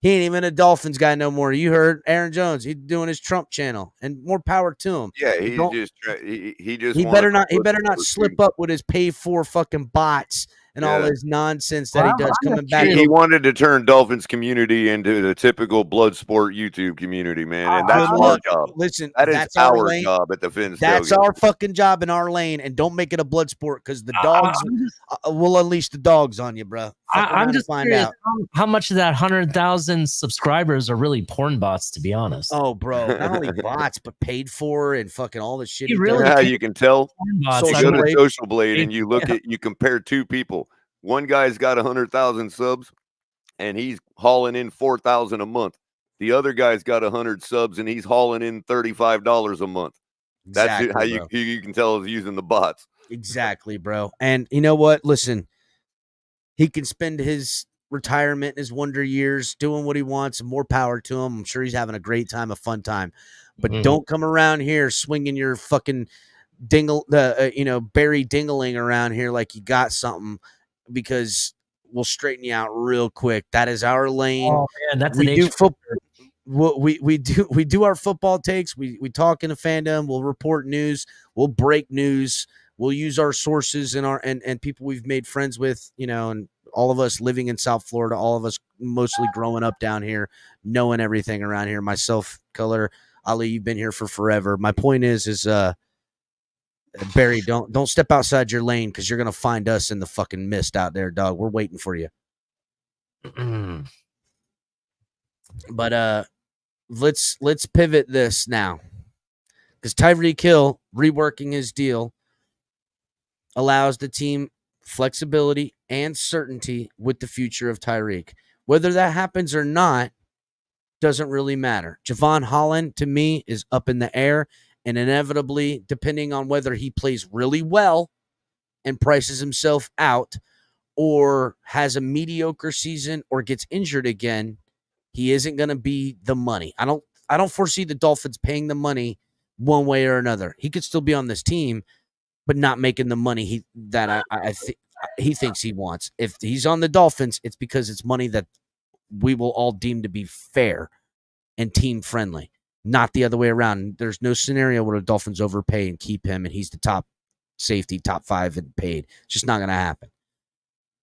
ain't even a Dolphins guy no more. You heard Aaron Jones, he's doing his Trump channel, and more power to him. Yeah, he better not slip up with his pay for fucking bots and all his nonsense that Well, he does I'm coming back. He wanted to turn Dolphins community into the typical blood sport YouTube community, man. And that's our job. Listen, that is that's our lane. job at the Fins That's Tailgate. our fucking job in our lane, and don't make it a blood sport because the dogs will unleash the dogs on you, bro. I'm just curious how much of that 100,000 subscribers are really porn bots, to be honest. Oh, bro, not only bots, but paid for and fucking all the shit. You know how you can tell? Bots, you go to Social Blade and you look at, you compare two people. One guy's got 100,000 subs and he's hauling in 4,000 a month. The other guy's got 100 subs and he's hauling in $35 a month. That's how you can tell is using the bots. Exactly, bro. And you know what? Listen, he can spend his retirement, his wonder years doing what he wants, and more power to him. I'm sure he's having a great time, a fun time. But don't come around here swinging your fucking Barry Dingling around here like you got something, because we'll straighten you out real quick. That is our lane. Oh man, that's we do football. We do our football takes. We talk in a fandom. We'll report news. We'll break news. We'll use our sources and people we've made friends with, and all of us living in South Florida, all of us mostly growing up down here, knowing everything around here. Myself, Color, Ali, you've been here for forever. My point is Barry, don't step outside your lane, because you're gonna find us in the fucking mist out there, dog. We're waiting for you. But let's pivot this now, because Tyreek Hill reworking his deal allows the team flexibility and certainty with the future of Tyreek. Whether that happens or not doesn't really matter. Javon Holland, to me, is up in the air, and inevitably, depending on whether he plays really well and prices himself out, or has a mediocre season or gets injured again, he isn't going to be the money. I don't foresee the Dolphins paying the money one way or another. He could still be on this team, but not making the money he thinks he wants. If he's on the Dolphins, it's because it's money that we will all deem to be fair and team friendly, not the other way around. There's no scenario where the Dolphins overpay and keep him, and he's the top safety, top 5 and paid. It's just not going to happen.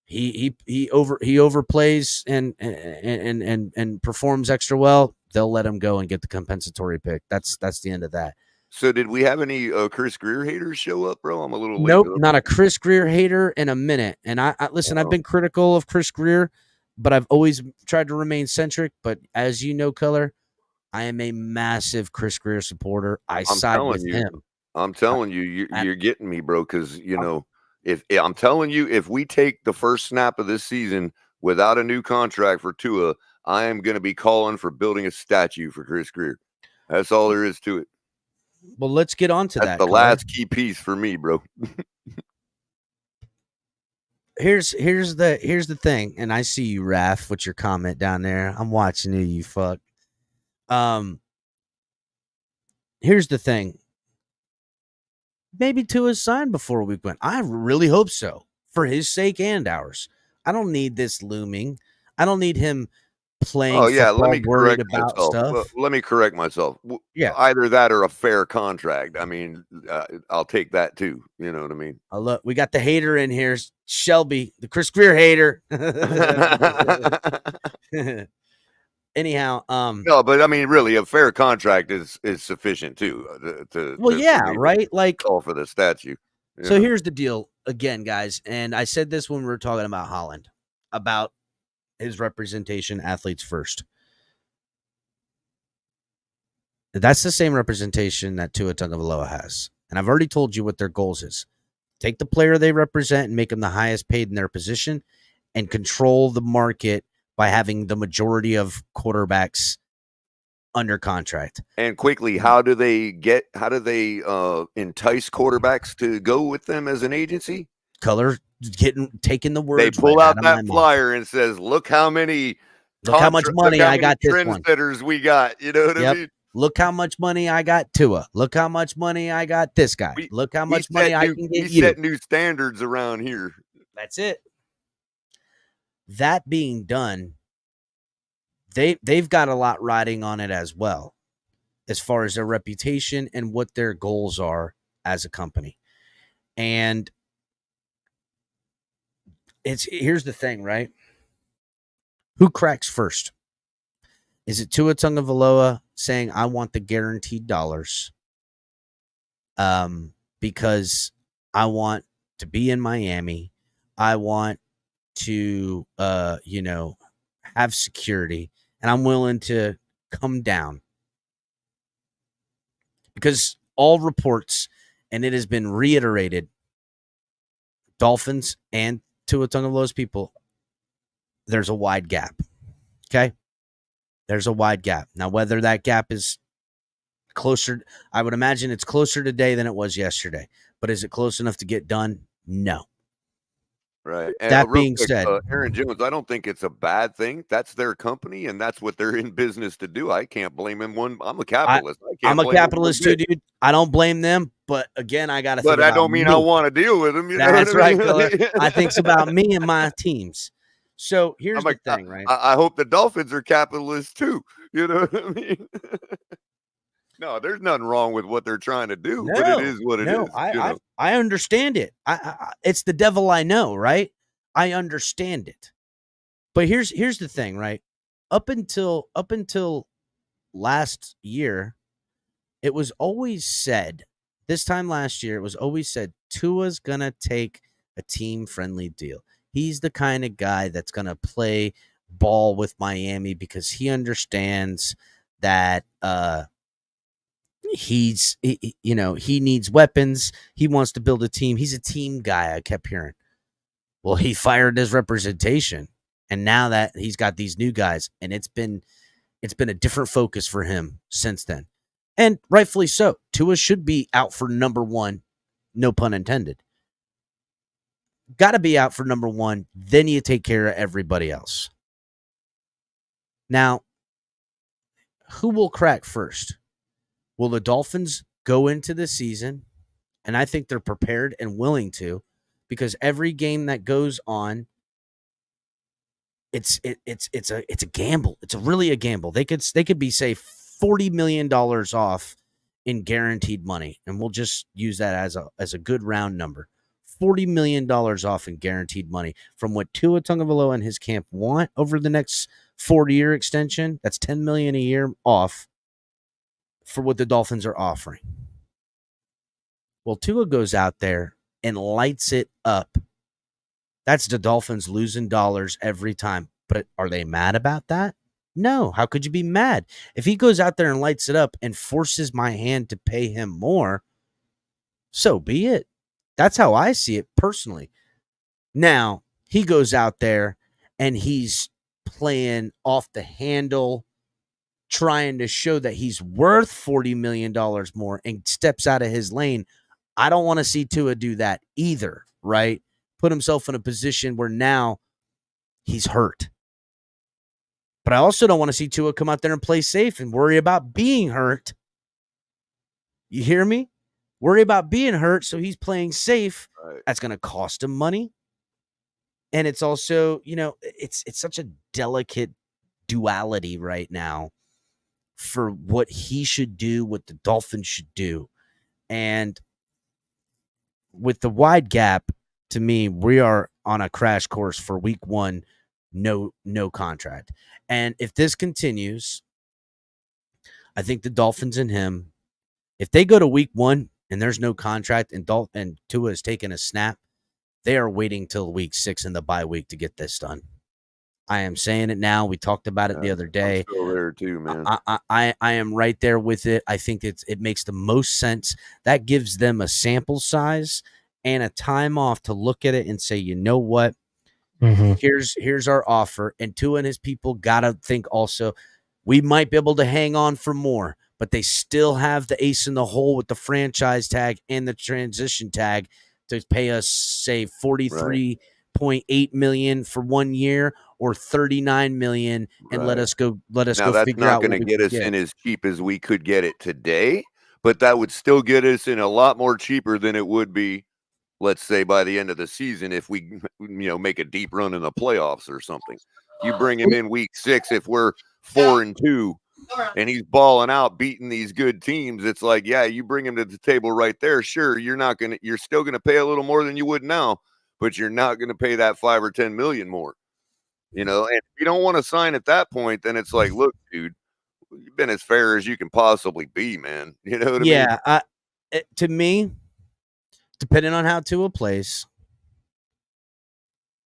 He overplays and performs extra well. They'll let him go and get the compensatory pick. That's the end of that. So did we have any Chris Grier haters show up, bro? I'm a little late. Nope, not a Chris Grier hater in a minute. And I listen, I've been critical of Chris Grier, but I've always tried to remain centric. But as you know, Color, I am a massive Chris Grier supporter. I side with him. I'm telling you, you're getting me, bro, because, if I'm telling you, if we take the first snap of this season without a new contract for Tua, I am going to be calling for building a statue for Chris Grier. That's all there is to it. Well, let's get on to that. That's the last key piece for me, bro. Here's the thing, and I see you, Raph, with your comment down there. I'm watching you fuck. Here's the thing. Maybe Tua's signed before week 1. I really hope so, for his sake and ours. I don't need this looming. I don't need him playing. Oh yeah, let me correct about myself. stuff. Let me correct myself. Yeah, either that or a fair contract. I mean, I'll take that too. You know what I mean? Oh, look, we got the hater in here, Shelby, the Chris Grier hater. Anyhow, no, but I mean, really, a fair contract is sufficient too. Right? Like, call for the statue. So here's the deal again, guys, and I said this when we were talking about Holland, about his representation, athletes first. That's the same representation that Tua Tagovailoa has, and I've already told you what their goals is. Take the player they represent and make them the highest paid in their position, and control the market by having the majority of quarterbacks under contract. And quickly, how do they entice quarterbacks to go with them as an agency? Color taking the words. They pull out that flyer and says, "Look how many, how much money I got. This one trendsetters we got." You know what I mean? Look how much money I got, Tua. Look how much money I got this guy. Look how much money I can get you. Set new standards around here. That's it. That being done, they've got a lot riding on it as well, as far as their reputation and what their goals are as a company. And here's the thing, right? Who cracks first? Is it Tua Tagovailoa saying, I want the guaranteed dollars because I want to be in Miami. I want to, have security, and I'm willing to come down. Because all reports, and it has been reiterated, Dolphins and Tua Tagovailoa's people, there's a wide gap. Okay? There's a wide gap. Now, whether that gap is closer, I would imagine it's closer today than it was yesterday. But is it close enough to get done? No. Right. And That real being quick, said, Aaron Jones, I don't think it's a bad thing. That's their company, and that's what they're in business to do. I can't blame him. I'm a capitalist. I can't I'm a blame him one capitalist too, bit. dude. I don't blame them, but again, I got to think But that about don't mean me. I want to deal with them. You know That's what I right, mean? Color. I think's about me and my teams. So here's the thing, right? I hope the Dolphins are capitalists too. You know what I mean? No, there's nothing wrong with what they're trying to do, but it is what it is. I understand it. It's the devil I know, right? I understand it. But here's the thing, right? Up until last year, it was always said, this time last year, it was always said Tua's gonna take a team-friendly deal. He's the kind of guy that's gonna play ball with Miami because he understands that he needs weapons. He wants to build a team. He's a team guy, I kept hearing. Well, he fired his representation, and now that he's got these new guys, and it's been a different focus for him since then. And rightfully so. Tua should be out for number one, no pun intended. Got to be out for number one, then you take care of everybody else. Now, who will crack first? Will the Dolphins go into the season? And I think they're prepared and willing to, because every game that goes on, it's a gamble. It's really a gamble. They could be, say, $40 million off in guaranteed money, and we'll just use that as a good round number. $40 million off in guaranteed money from what Tua Tagovailoa and his camp want over the next 4-year extension. That's $10 million a year off for what the Dolphins are offering. Well, Tua goes out there and lights it up. That's the Dolphins losing dollars every time. But are they mad about that? No. How could you be mad? If he goes out there and lights it up and forces my hand to pay him more, so be it. That's how I see it personally. Now, he goes out there and he's playing off the handle, trying to show that he's worth $40 million more and steps out of his lane. I don't want to see Tua do that either, right? Put himself in a position where now he's hurt. But I also don't want to see Tua come out there and play safe and worry about being hurt. You hear me? Worry about being hurt, so he's playing safe. Right. That's going to cost him money. And it's also, it's such a delicate duality right now for what he should do, what the Dolphins should do. And with the wide gap, to me, we are on a crash course for week one, no contract. And if this continues, I think the Dolphins and him, if they go to week one and there's no contract and Tua has taken a snap, they are waiting till week 6 in the bye week to get this done. I am saying it now. We talked about it the other day. I'm still there too, man. I am right there with it. I think it makes the most sense. That gives them a sample size and a time off to look at it and say, you know what? Mm-hmm. Here's our offer. And Tua and his people got to think also, we might be able to hang on for more, but they still have the ace in the hole with the franchise tag and the transition tag to pay us, say, $43.8 million for 1 year or $39 million, and let us go. Now, that's figure not out going to get us in as cheap as we could get it today, but that would still get us in a lot more cheaper than it would be, let's say, by the end of the season if we make a deep run in the playoffs or something. You bring him in week 6 if we're 4-2 and he's balling out, beating these good teams. It's like, yeah, you bring him to the table right there. Sure, you're still going to pay a little more than you would now, but you're not going to pay that 5 or 10 million more. And if you don't want to sign at that point, then it's like, look, dude, you've been as fair as you can possibly be, man. You know what I mean? Yeah, to me, depending on how Tua plays,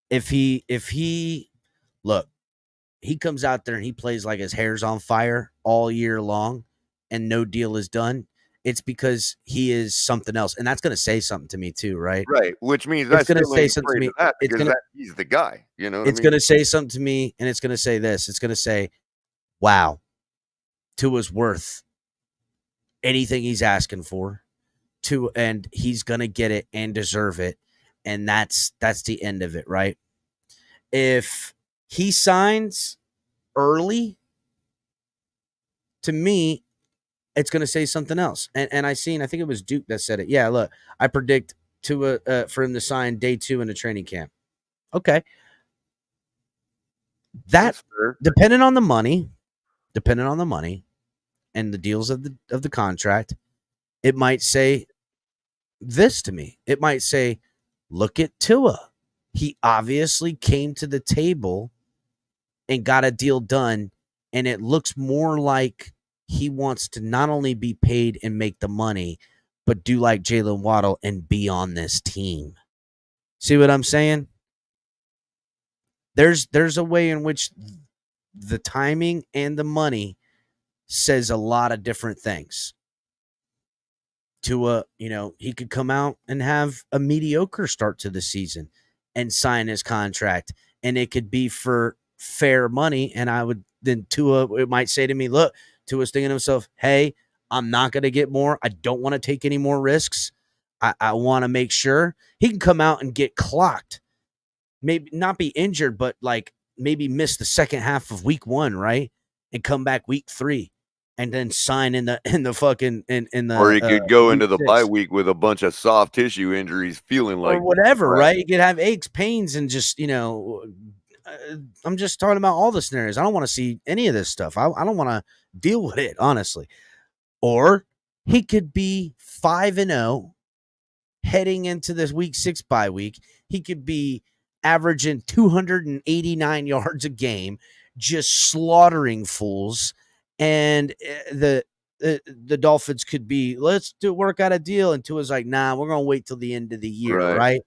if he look, he comes out there and he plays like his hair's on fire all year long and no deal is done, it's because he is something else. And that's going to say something to me too, right? Right. Which means it's going to say something to me. He's the guy, it's going to say something to me, and it's going to say this. It's going to say, wow, Tua's worth anything he's asking for, and he's going to get it and deserve it. And that's the end of it, right? If he signs early, to me, it's going to say something else. And I think it was Duke that said it. Yeah, look, I predict Tua for him to sign day 2 in the training camp. Okay. That, depending on the money and the deals of the contract, it might say this to me. It might say, look at Tua. He obviously came to the table and got a deal done, and it looks more like he wants to not only be paid and make the money, but do like Jaylen Waddle and be on this team. See what I'm saying? There's a way in which the timing and the money says a lot of different things. Tua, he could come out and have a mediocre start to the season and sign his contract, and it could be for fair money. And Tua, it might say to me, look, Tua's thinking to himself, hey, I'm not going to get more. I don't want to take any more risks. I want to make sure he can come out and get clocked. Maybe not be injured, but like maybe miss the second half of week 1, right? And come back week 3 and then sign in the or he could go into the bye week with a bunch of soft tissue injuries, feeling like or whatever, right? You could have aches, pains, and just, I'm just talking about all the scenarios. I don't want to see any of this stuff. I don't want to deal with it, honestly. Or he could be 5-0 heading into this week 6 bye week. He could be averaging 289 yards a game, just slaughtering fools. And the Dolphins could be, let's work out a deal. And Tua's like, nah, we're going to wait till the end of the year, right?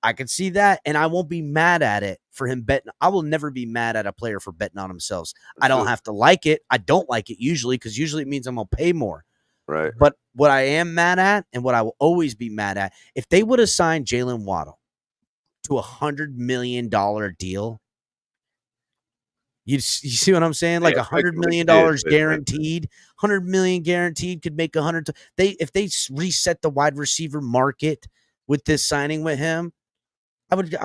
I can see that, and I won't be mad at it for him betting. I will never be mad at a player for betting on themselves. I don't have to like it. I don't like it usually, because usually it means I'm going to pay more. Right. But what I am mad at, and what I will always be mad at, if they would have signed Jaylen Waddle to $100 million deal, you see what I'm saying? Like $100 million guaranteed, $100 million guaranteed could make 100. If they reset the wide receiver market with this signing with him, I would be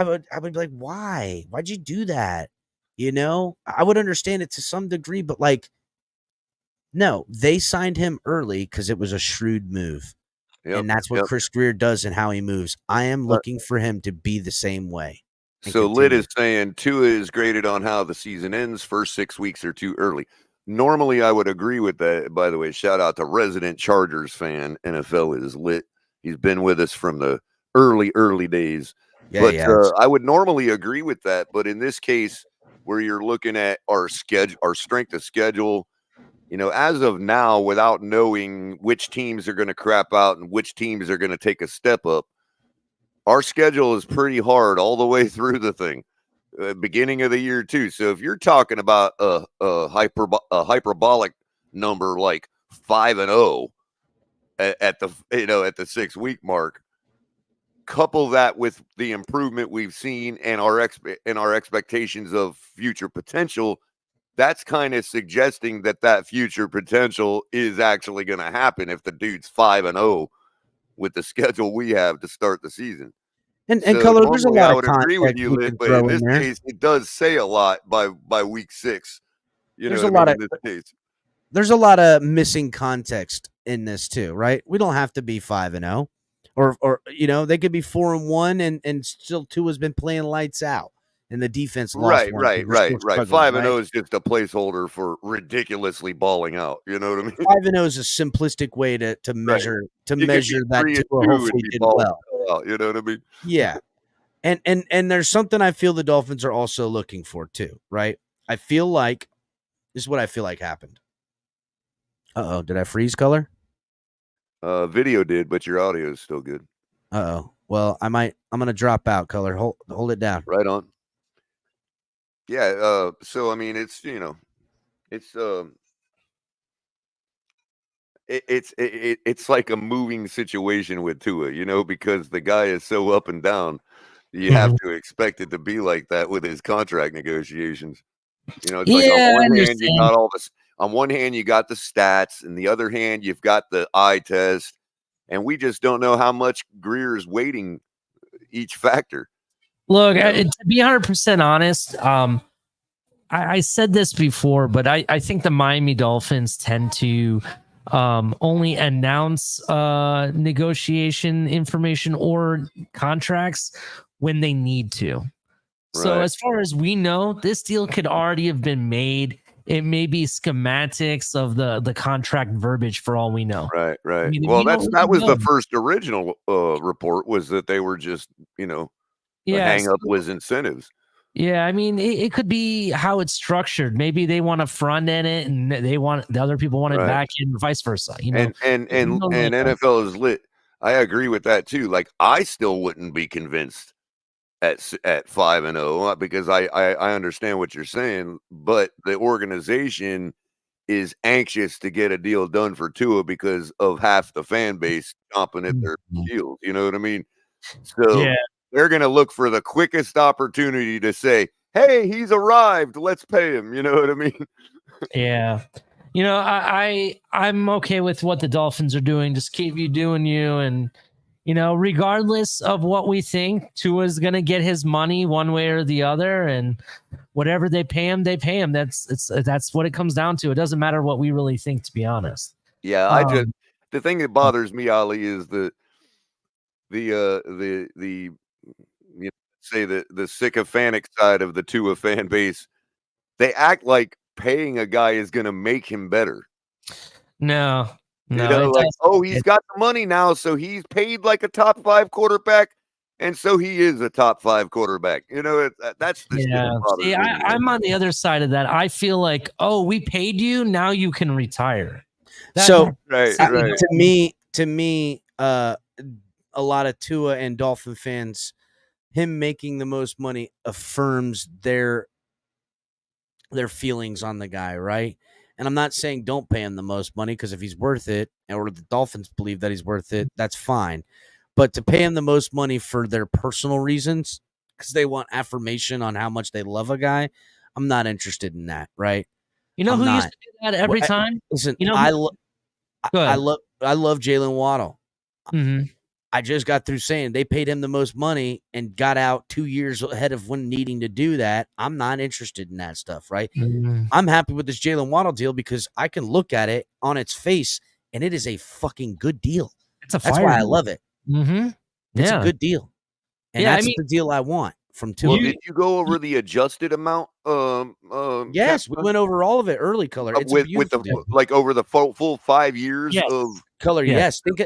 like, why? Why'd you do that? I would understand it to some degree, but like, no, they signed him early because it was a shrewd move. And that's what Chris Grier does and how he moves. I am looking for him to be the same way. So Lit is saying Tua is graded on how the season ends. First 6 weeks are too early. Normally, I would agree with that. By the way, shout out to resident Chargers fan. NFL is lit. He's been with us from the early days. I would normally agree with that. But in this case, where you're looking at our schedule, our strength of schedule, as of now, without knowing which teams are going to crap out and which teams are going to take a step up, our schedule is pretty hard all the way through the thing, beginning of the year too. So if you're talking about a hyperbolic number like 5-0 at the 6 week mark, couple that with the improvement we've seen and our expectations of future potential, that's kind of suggesting that future potential is actually going to happen if the dude's 5-0 with the schedule we have to start the season. And Color, there's a lot of context. I would agree with you, Lit, but in this case, it does say a lot by week 6. There's a lot of missing context in this too, right? We don't have to be 5-0, or they could be 4-1 and still Tua's been playing lights out. And the defense lost. Right. 5-0 is just a placeholder for ridiculously balling out. You know what I mean? 5-0 is a simplistic way to measure that Tua hopefully did well. You know what I mean? Yeah. And there's something I feel the Dolphins are also looking for too, right? I feel like this is what I feel like happened. Uh-oh, did I freeze color? Video did, but your audio is still good. Uh-oh. Well, I'm gonna drop out color. Hold it down. Right on. Yeah, so I mean it's it's like a moving situation with Tua, because the guy is so up and down. You have to expect it to be like that with his contract negotiations. It's like on one hand you got all this. On one hand you got the stats, and the other hand you've got the eye test, and we just don't know how much Grier is weighting each factor. Look, to be 100% honest, I said this before, but I think the Miami Dolphins tend to only announce negotiation information or contracts when they need to. So as far as we know, this deal could already have been made. It may be schematics of the contract verbiage for all we know. Right. I mean, Well, that was the first original report, was that they were just, the hang up was incentives. Yeah, I mean, it could be how it's structured. Maybe they want to front end it, and the other people want it back, and vice versa. And NFL is lit. I agree with that too. Like, I still wouldn't be convinced at 5-0 because I understand what you're saying, but the organization is anxious to get a deal done for Tua because of half the fan base chomping at their heels. You know what I mean? So they're going to look for the quickest opportunity to say, hey, he's arrived, let's pay him. You know what I mean? Yeah. I'm okay with what the Dolphins are doing. Just keep you doing you. And, regardless of what we think, Tua's going to get his money one way or the other. And whatever they pay him, they pay him. That's what it comes down to. It doesn't matter what we really think, to be honest. Yeah. The thing that bothers me, Ali, is the sycophantic side of the Tua fan base. They act like paying a guy is going to make him better. No, he's got the money now, so he's paid like a top 5 quarterback, and so he is a top 5 quarterback. That's the shit. See, I'm on the other side of that. I feel like, we paid you, now you can retire. To me, a lot of Tua and Dolphin fans, him making the most money affirms their feelings on the guy, right? And I'm not saying don't pay him the most money, because if he's worth it, or the Dolphins believe that he's worth it, that's fine. But to pay him the most money for their personal reasons, because they want affirmation on how much they love a guy, I'm not interested in that, right? Who used to do that every time? Listen, I love Jaylen Waddle. Mm-hmm. I just got through saying they paid him the most money and got out 2 years ahead of when needing to do that. I'm not interested in that stuff, right? Mm-hmm. I'm happy with this Jaylen Waddle deal because I can look at it on its face and it is a fucking good deal. That's why I love it. Mm-hmm. It's a good deal. And that's the deal I want from Tua. Well, did you go over the adjusted amount? Yes, we went over all of it early, color. It's with over the full 5 years of color. Yeah. Yes. Think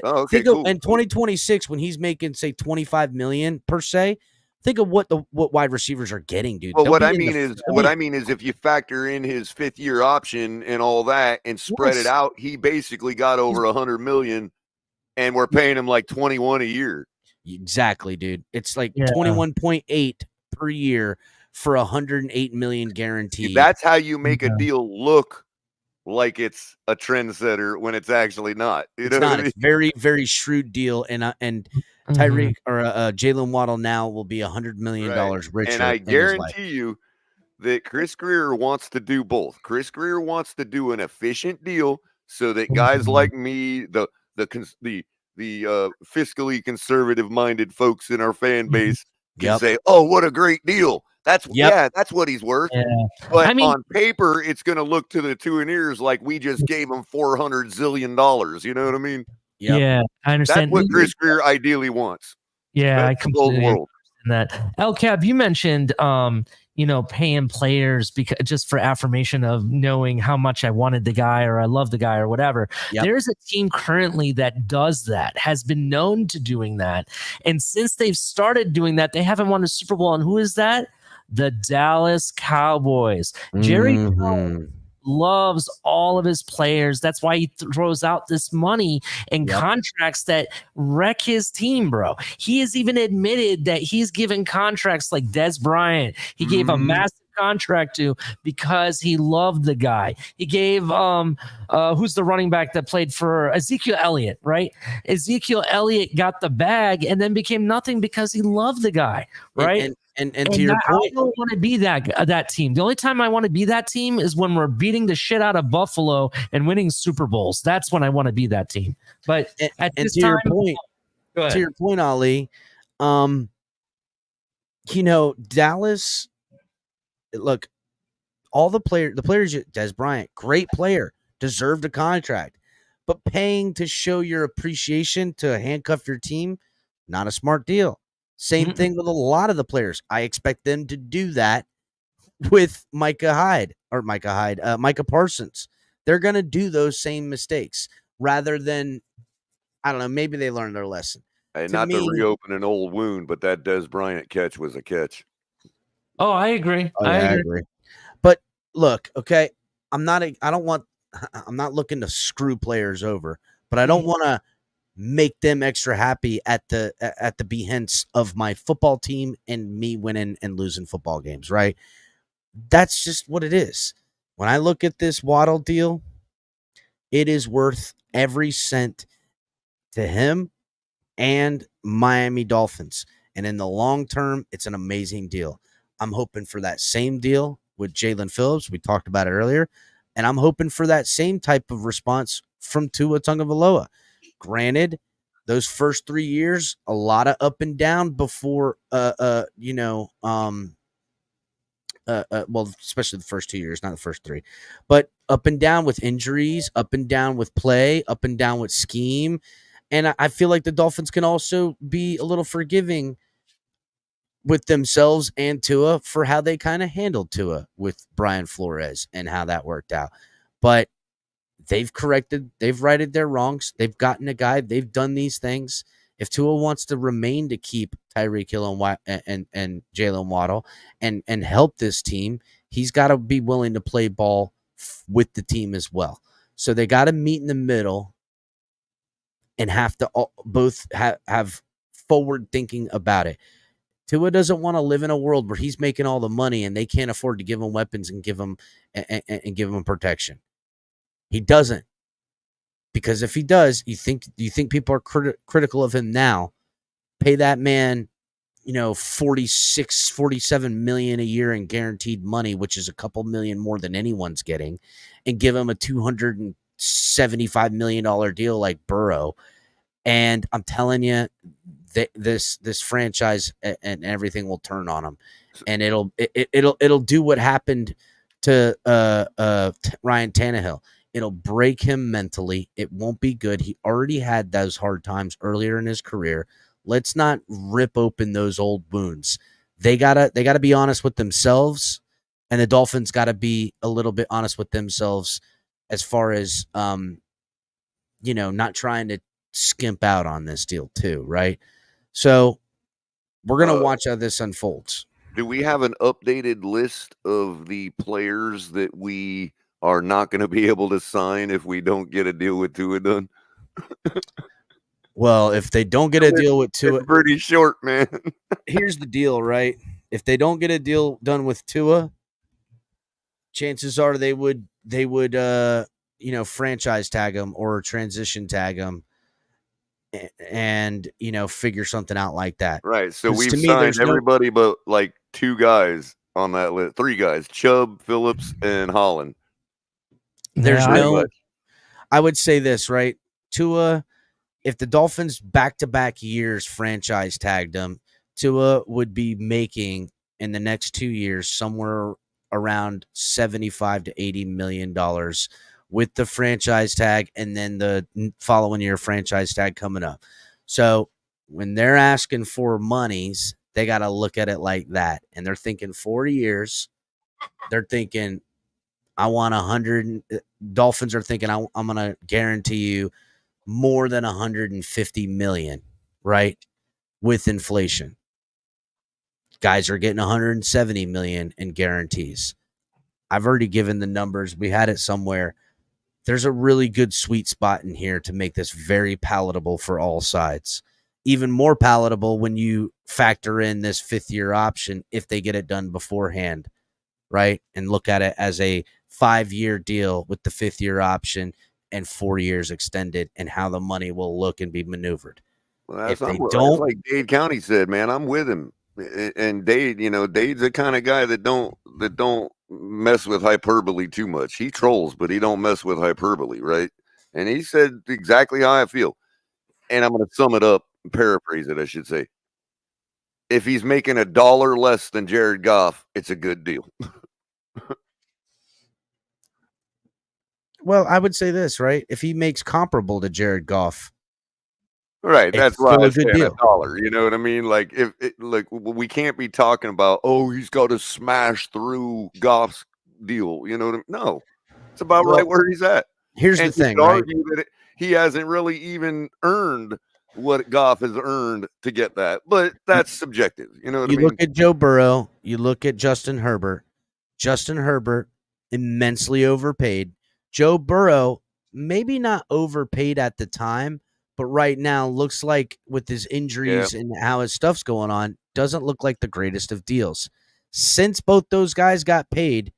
of in 2026 when he's making, say, $25 million per se. Think of what wide receivers are getting, dude. Well, what I mean is if you factor in his 5th year option and all that and spread it out, he basically got over $100 million, and we're paying him like 21 a year. Exactly, dude. It's like 21.8 per year for $108 million guaranteed. That's how you make a deal look like it's a trendsetter when it's actually not. It's not. It's very, very shrewd deal, and Tyreek or Jaylen Waddle now will be $100 million richer. And I guarantee you that Chris Grier wants to do both. Chris Grier wants to do an efficient deal so that guys like me, the fiscally conservative-minded folks in our fan base can say, "Oh, what a great deal! That's what he's worth." Yeah. But on paper, it's going to look to the two and ears like we just gave him $400 zillion. You know what I mean? Yep. Yeah, I understand. That's what Chris Grier ideally wants. Yeah, I completely understand that. El Cap, you mentioned paying players because just for affirmation of knowing how much I wanted the guy or I love the guy or whatever. Yep. There's a team currently that does that, has been known to doing that. And since they've started doing that, they haven't won a Super Bowl. And who is that? The Dallas Cowboys. Jerry Jones loves all of his players. That's why he throws out this money and contracts that wreck his team, bro. He has even admitted that he's given contracts like Des Bryant. He gave a massive contract to because he loved the guy. He gave who's the running back that played for Ezekiel Elliott, right? Ezekiel Elliott got the bag and then became nothing because he loved the guy, right? And to your point, I don't want to be that team. The only time I want to be that team is when we're beating the shit out of Buffalo and winning Super Bowls. That's when I want to be that team. But at this time, to your point, Ali, Dallas. Look, all the players, Des Bryant, great player, deserved a contract, but paying to show your appreciation to handcuff your team, not a smart deal. Same thing with a lot of the players. I expect them to do that with Micah Parsons. They're going to do those same mistakes rather than, I don't know, maybe they learned their lesson. Hey, to reopen an old wound, but that Des Bryant catch was a catch. Oh, I agree. I agree. But look, okay, I'm not looking to screw players over, but I don't want to make them extra happy at the behest of my football team and me winning and losing football games, right? That's just what it is. When I look at this Waddle deal, it is worth every cent to him and Miami Dolphins. And in the long term, it's an amazing deal. I'm hoping for that same deal with Jalen Phillips. We talked about it earlier. And I'm hoping for that same type of response from Tua Tagovailoa. Granted, those first 3 years, a lot of up and down before, well, especially the first 2 years, not the first 3, but up and down with injuries, up and down with play, up and down with scheme. And I feel like the Dolphins can also be a little forgiving with themselves and Tua for how they kind of handled Tua with Brian Flores and how that worked out. But they've righted their wrongs. They've gotten a guy. They've done these things. If Tua wants to remain to keep Tyreek Hill and Jaylen Waddle and help this team, he's got to be willing to play ball with the team as well. So they got to meet in the middle and have to both have forward thinking about it. Tua doesn't want to live in a world where he's making all the money and they can't afford to give him weapons and give him protection. He doesn't, because if he does, you think people are critical of him now? Pay that man, 47 million a year in guaranteed money, which is a couple million more than anyone's getting, and give him a $275 million deal like Burrow. And I'm telling you, this franchise and everything will turn on him, and it'll do what happened to Ryan Tannehill. It'll break him mentally. It won't be good. He already had those hard times earlier in his career. Let's not rip open those old wounds. They gotta be honest with themselves, and the Dolphins gotta be a little bit honest with themselves as far as not trying to skimp out on this deal too, right? So we're gonna watch how this unfolds. Do we have an updated list of the players that we are not going to be able to sign if we don't get a deal with Tua done? Well, if they don't get a deal with Tua, it's pretty short, man. Here's the deal, right? If they don't get a deal done with Tua, chances are they would franchise tag him or transition tag him and figure something out like that. Right. So we've signed everybody but like 2 guys on that list, 3 guys, Chubb, Phillips, and Holland. I would say this, right? Tua, if the Dolphins back-to-back years franchise tagged him, Tua would be making in the next 2 years somewhere around $75 to $80 million with the franchise tag, and then the following year franchise tag coming up. So when they're asking for monies, they got to look at it like that. And they're thinking 4 years. They're thinking, I want 100. Dolphins are thinking, I'm going to guarantee you more than 150 million, right? With inflation. Guys are getting 170 million in guarantees. I've already given the numbers. We had it somewhere. There's a really good sweet spot in here to make this very palatable for all sides. Even more palatable when you factor in this 5th-year option if they get it done beforehand, right? And look at it as a 5-year deal with the 5th-year option and 4 years extended, and how the money will look and be maneuvered. Well, If they that's don't, like Dade County said, man, I'm with him. And Dade, Dade's the kind of guy that don't mess with hyperbole too much. He trolls, but he don't mess with hyperbole, right? And he said exactly how I feel. And I'm going to sum it up, paraphrase it, I should say. If he's making $1 less than Jared Goff, it's a good deal. well, I would say this, right? If he makes comparable to Jared Goff, Right, that's why still I a good said deal. $1. You know what I mean? Like we can't be talking about, oh, he's got to smash through Goff's deal. You know what I mean? No, it's about right where he's at. Here's And the thing, you could right? argue that he hasn't really even earned what Goff has earned to get that, but that's subjective. You know what I You mean? look at Joe Burrow, you look at Justin Herbert. Justin Herbert, immensely overpaid. Joe Burrow, maybe not overpaid at the time, but right now looks like with his injuries and how his stuff's going on, doesn't look like the greatest of deals. Since both those guys got paid,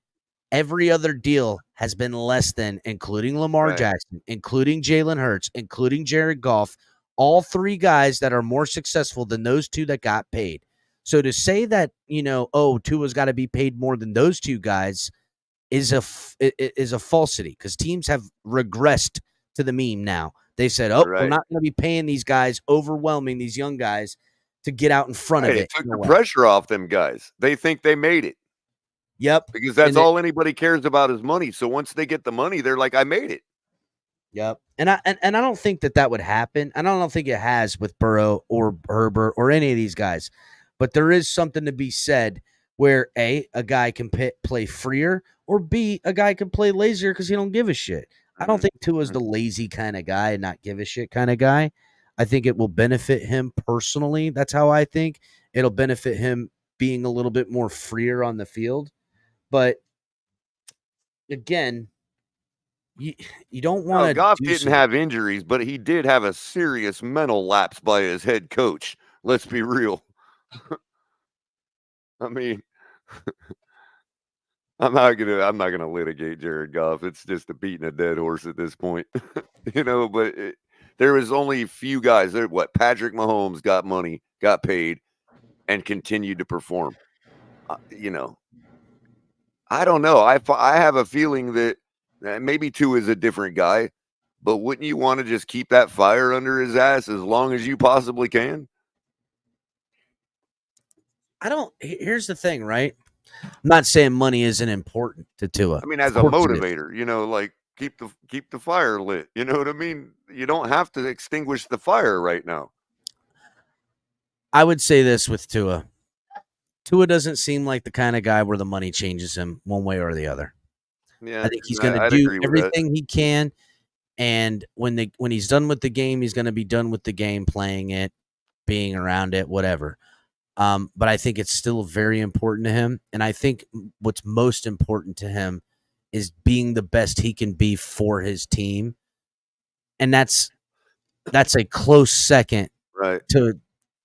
every other deal has been less than, including Lamar Jackson, including Jalen Hurts, including Jared Goff, all 3 guys that are more successful than those 2 that got paid. So to say that, Tua's got to be paid more than those 2 guys is a falsity, because teams have regressed to the meme now. They said, we're not going to be paying these guys, overwhelming these young guys to get out in front of it. It took the pressure off them guys. They think they made it. Yep. Because that's all anybody cares about is money. So once they get the money, they're like, I made it. Yep. And I don't think that would happen. I don't think it has with Burrow or Herbert or any of these guys. But there is something to be said where A, a guy can play freer, or B, a guy can play lazier because he don't give a shit. I don't think Tua's the lazy kind of guy and not give a shit kind of guy. I think it will benefit him personally. That's how I think. It'll benefit him being a little bit more freer on the field. But again, you don't want to. Goff didn't have injuries, but he did have a serious mental lapse by his head coach. Let's be real. I mean, I'm not gonna litigate Jared Goff. It's just a beating a dead horse at this point, But there was only a few guys there. Patrick Mahomes got money, got paid, and continued to perform. I don't know. I have a feeling that maybe Tua is a different guy, but wouldn't you want to just keep that fire under his ass as long as you possibly can? Here's the thing, right? I'm not saying money isn't important to Tua. I mean, as a motivator, like keep the fire lit. You know what I mean? You don't have to extinguish the fire right now. I would say this with Tua. Tua doesn't seem like the kind of guy where the money changes him one way or the other. Yeah, I think he's going to do everything he can, and when he's done with the game, he's going to be done with the game, playing it, being around it, whatever. But I think it's still very important to him, and I think what's most important to him is being the best he can be for his team, and that's a close second, right,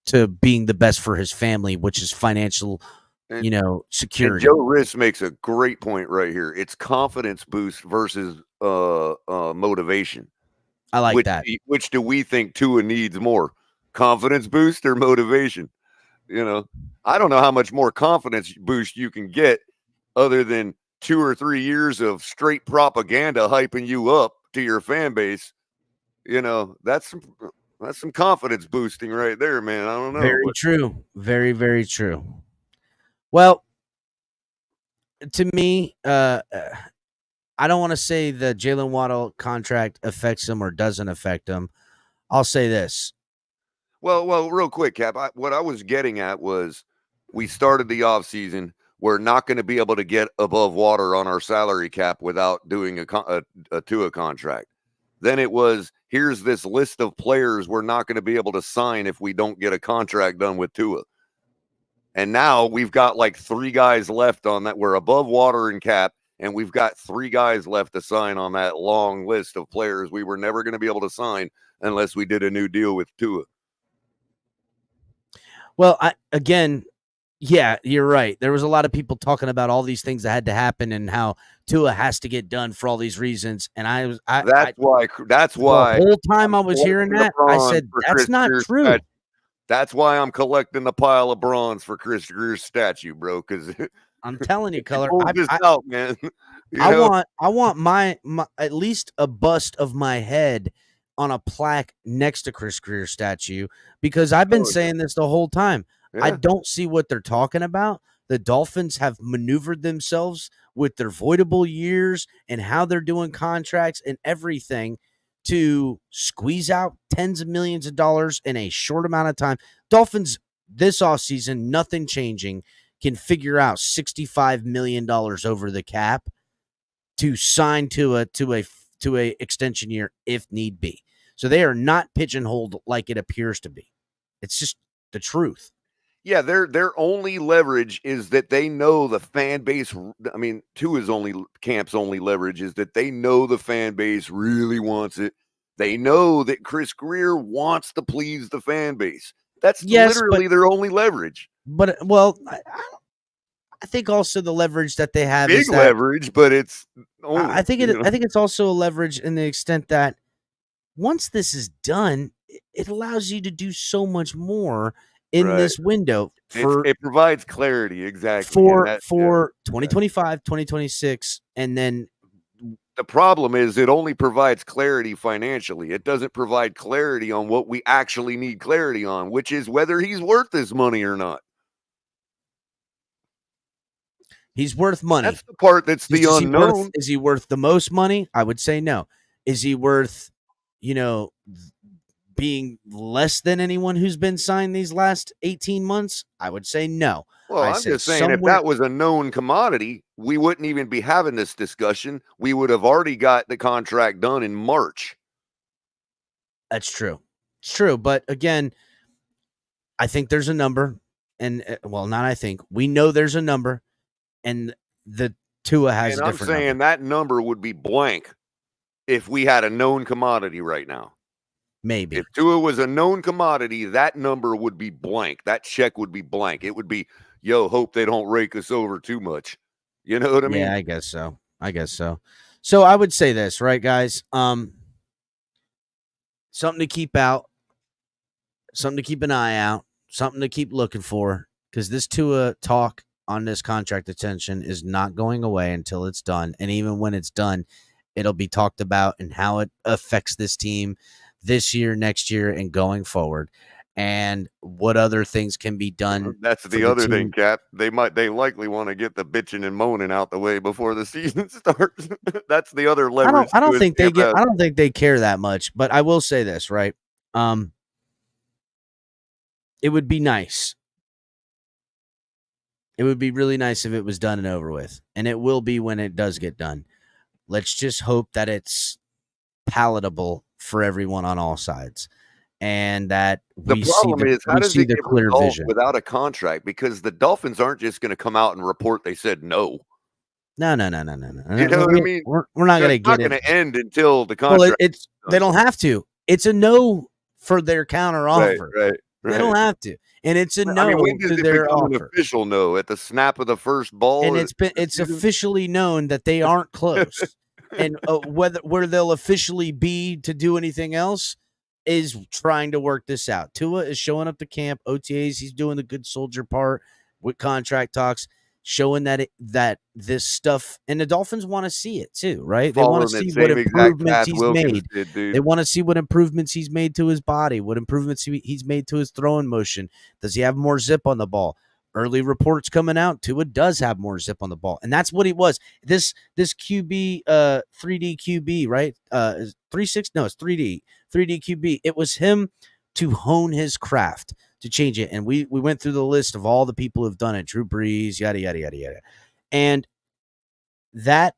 to being the best for his family, which is financial, security. And Joe Riss makes a great point right here. It's confidence boost versus motivation. I like that. Which do we think Tua needs more, confidence boost or motivation? I don't know how much more confidence boost you can get other than 2 or 3 years of straight propaganda hyping you up to your fan base. That's some confidence boosting right there, man. I don't know. Very true. Very, very true. Well, to me, I don't want to say the Jaylen Waddle contract affects him or doesn't affect him. I'll say this. Well, real quick, Cap. What I was getting at was we started the offseason. We're not going to be able to get above water on our salary cap without doing a Tua contract. Then it was, here's this list of players we're not going to be able to sign if we don't get a contract done with Tua. And now we've got like 3 guys left on that. We're above water in cap, and we've got 3 guys left to sign on that long list of players we were never going to be able to sign unless we did a new deal with Tua. Well, yeah, you're right. There was a lot of people talking about all these things that had to happen and how Tua has to get done for all these reasons. And that's why the whole time I was hearing that, I said, that's not true. That's why I'm collecting the pile of bronze for Chris Grier's statue, bro. Because I'm telling you, Color, out, man. I want my at least a bust of my head on a plaque next to Chris Grier's statue, because I've been saying this the whole time. Yeah. I don't see what they're talking about. The Dolphins have maneuvered themselves with their voidable years and how they're doing contracts and everything to squeeze out tens of millions of dollars in a short amount of time. Dolphins this offseason, nothing changing, can figure out $65 million over the cap to sign to a extension year if need be. So they are not pigeonholed like it appears to be. It's just the truth. Yeah, their only leverage is that they know the fan base. I mean, Camp's only leverage is that they know the fan base really wants it. They know that Chris Grier wants to please the fan base. That's literally their only leverage. But I think also the leverage that they have is leverage, but it's only, I think it's also a leverage in the extent that once this is done, it allows you to do so much more in this window. It provides clarity, exactly. For 2025, 2026, and then the problem is it only provides clarity financially. It doesn't provide clarity on what we actually need clarity on, which is whether he's worth this money or not. He's worth money. That's the part that's the unknown. Is he worth the most money? I would say no. Is he worth, being less than anyone who's been signed these last 18 months? I would say no. Well, I'm just saying if that was a known commodity, we wouldn't even be having this discussion. We would have already got the contract done in March. That's true. It's true. But again, I think there's a number. And we know there's a number. And the Tua has a different number. I'm saying that number would be blank if we had a known commodity right now. Maybe. If Tua was a known commodity, that number would be blank. That check would be blank. It would be, hope they don't rake us over too much. You know what I mean? Yeah, I guess so. So I would say this, right, guys? Something to keep out, something to keep an eye out, something to keep looking for, because this Tua talk on this contract extension is not going away until it's done. And even when it's done, it'll be talked about and how it affects this team this year, next year, and going forward, and what other things can be done. That's the other thing, Cap. They likely want to get the bitching and moaning out the way before the season starts. That's the other leverage. I don't think they care that much, but I will say this, right? It would be nice. It would be really nice if it was done and over with, and it will be when it does get done. Let's just hope that it's palatable for everyone on all sides, and that we see the clear vision without a contract, because the Dolphins aren't just going to come out and report they said no. No. You know what I mean? We're not going to get it. It's not going to end until the contract. Well, they don't have to. It's a no for their counter offer. Right. They don't have to, and it's a no to their offer. An official no at the snap of the first ball, and it's officially known that they aren't close. And where they'll officially be to do anything else is trying to work this out. Tua is showing up to camp, OTAs. He's doing the good soldier part with contract talks, showing that this stuff, and the Dolphins want to see it too, right? They want to see what improvements he's made. They want to see what improvements he's made to his body, what improvements he's made to his throwing motion. Does he have more zip on the ball? Early reports coming out, Tua does have more zip on the ball, and that's what he was. This QB, 3D QB, right? 3.6? No, it's 3D QB. It was him to hone his craft, to change it. And we went through the list of all the people who've done it, Drew Brees, yada, yada, yada, yada. And that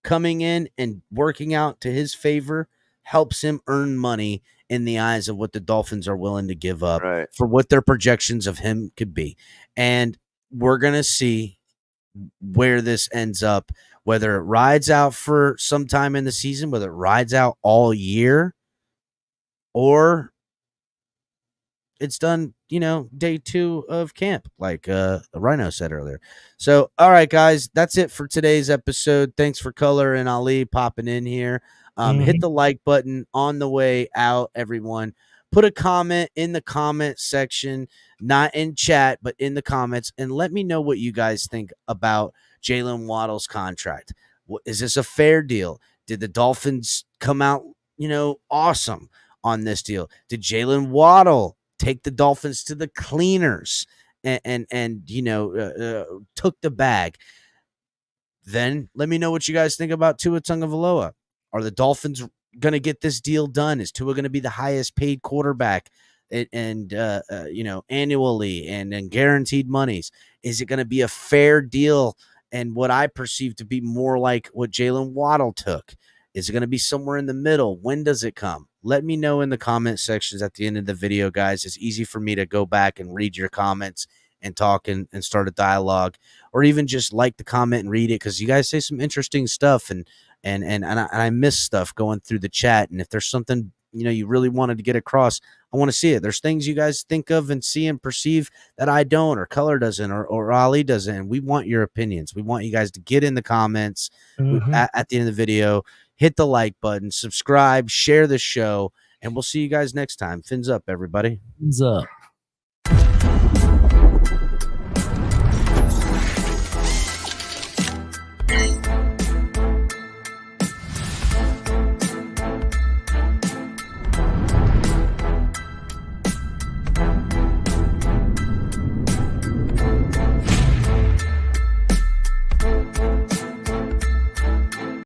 coming in and working out to his favor helps him earn money in the eyes of what the Dolphins are willing to give up for what their projections of him could be. And we're going to see where this ends up, whether it rides out for some time in the season, whether it rides out all year, or it's done, day 2 of camp, like Rhino said earlier. So, all right, guys, that's it for today's episode. Thanks for Color and Ali popping in here. Hit the like button on the way out, everyone. Put a comment in the comment section, not in chat, but in the comments, and let me know what you guys think about Jaylen Waddle's contract. Is this a fair deal? Did the Dolphins come out, awesome on this deal? Did Jaylen Waddle take the Dolphins to the cleaners and took the bag? Then let me know what you guys think about Tua Tagovailoa. Are the Dolphins going to get this deal done? Is Tua going to be the highest paid quarterback and annually and guaranteed monies? Is it going to be a fair deal and what I perceive to be more like what Jaylen Waddle took? Is it going to be somewhere in the middle? When does it come? Let me know in the comment sections at the end of the video, guys. It's easy for me to go back and read your comments and talk and start a dialogue, or even just like the comment and read it, because you guys say some interesting stuff and I miss stuff going through the chat. And if there's something you really wanted to get across, I want to see it. There's things you guys think of and see and perceive that I don't, or Color doesn't, or Ali doesn't. And we want your opinions. We want you guys to get in the comments at the end of the video. Hit the like button, subscribe, share the show, and we'll see you guys next time. Fins up, everybody. Fins up.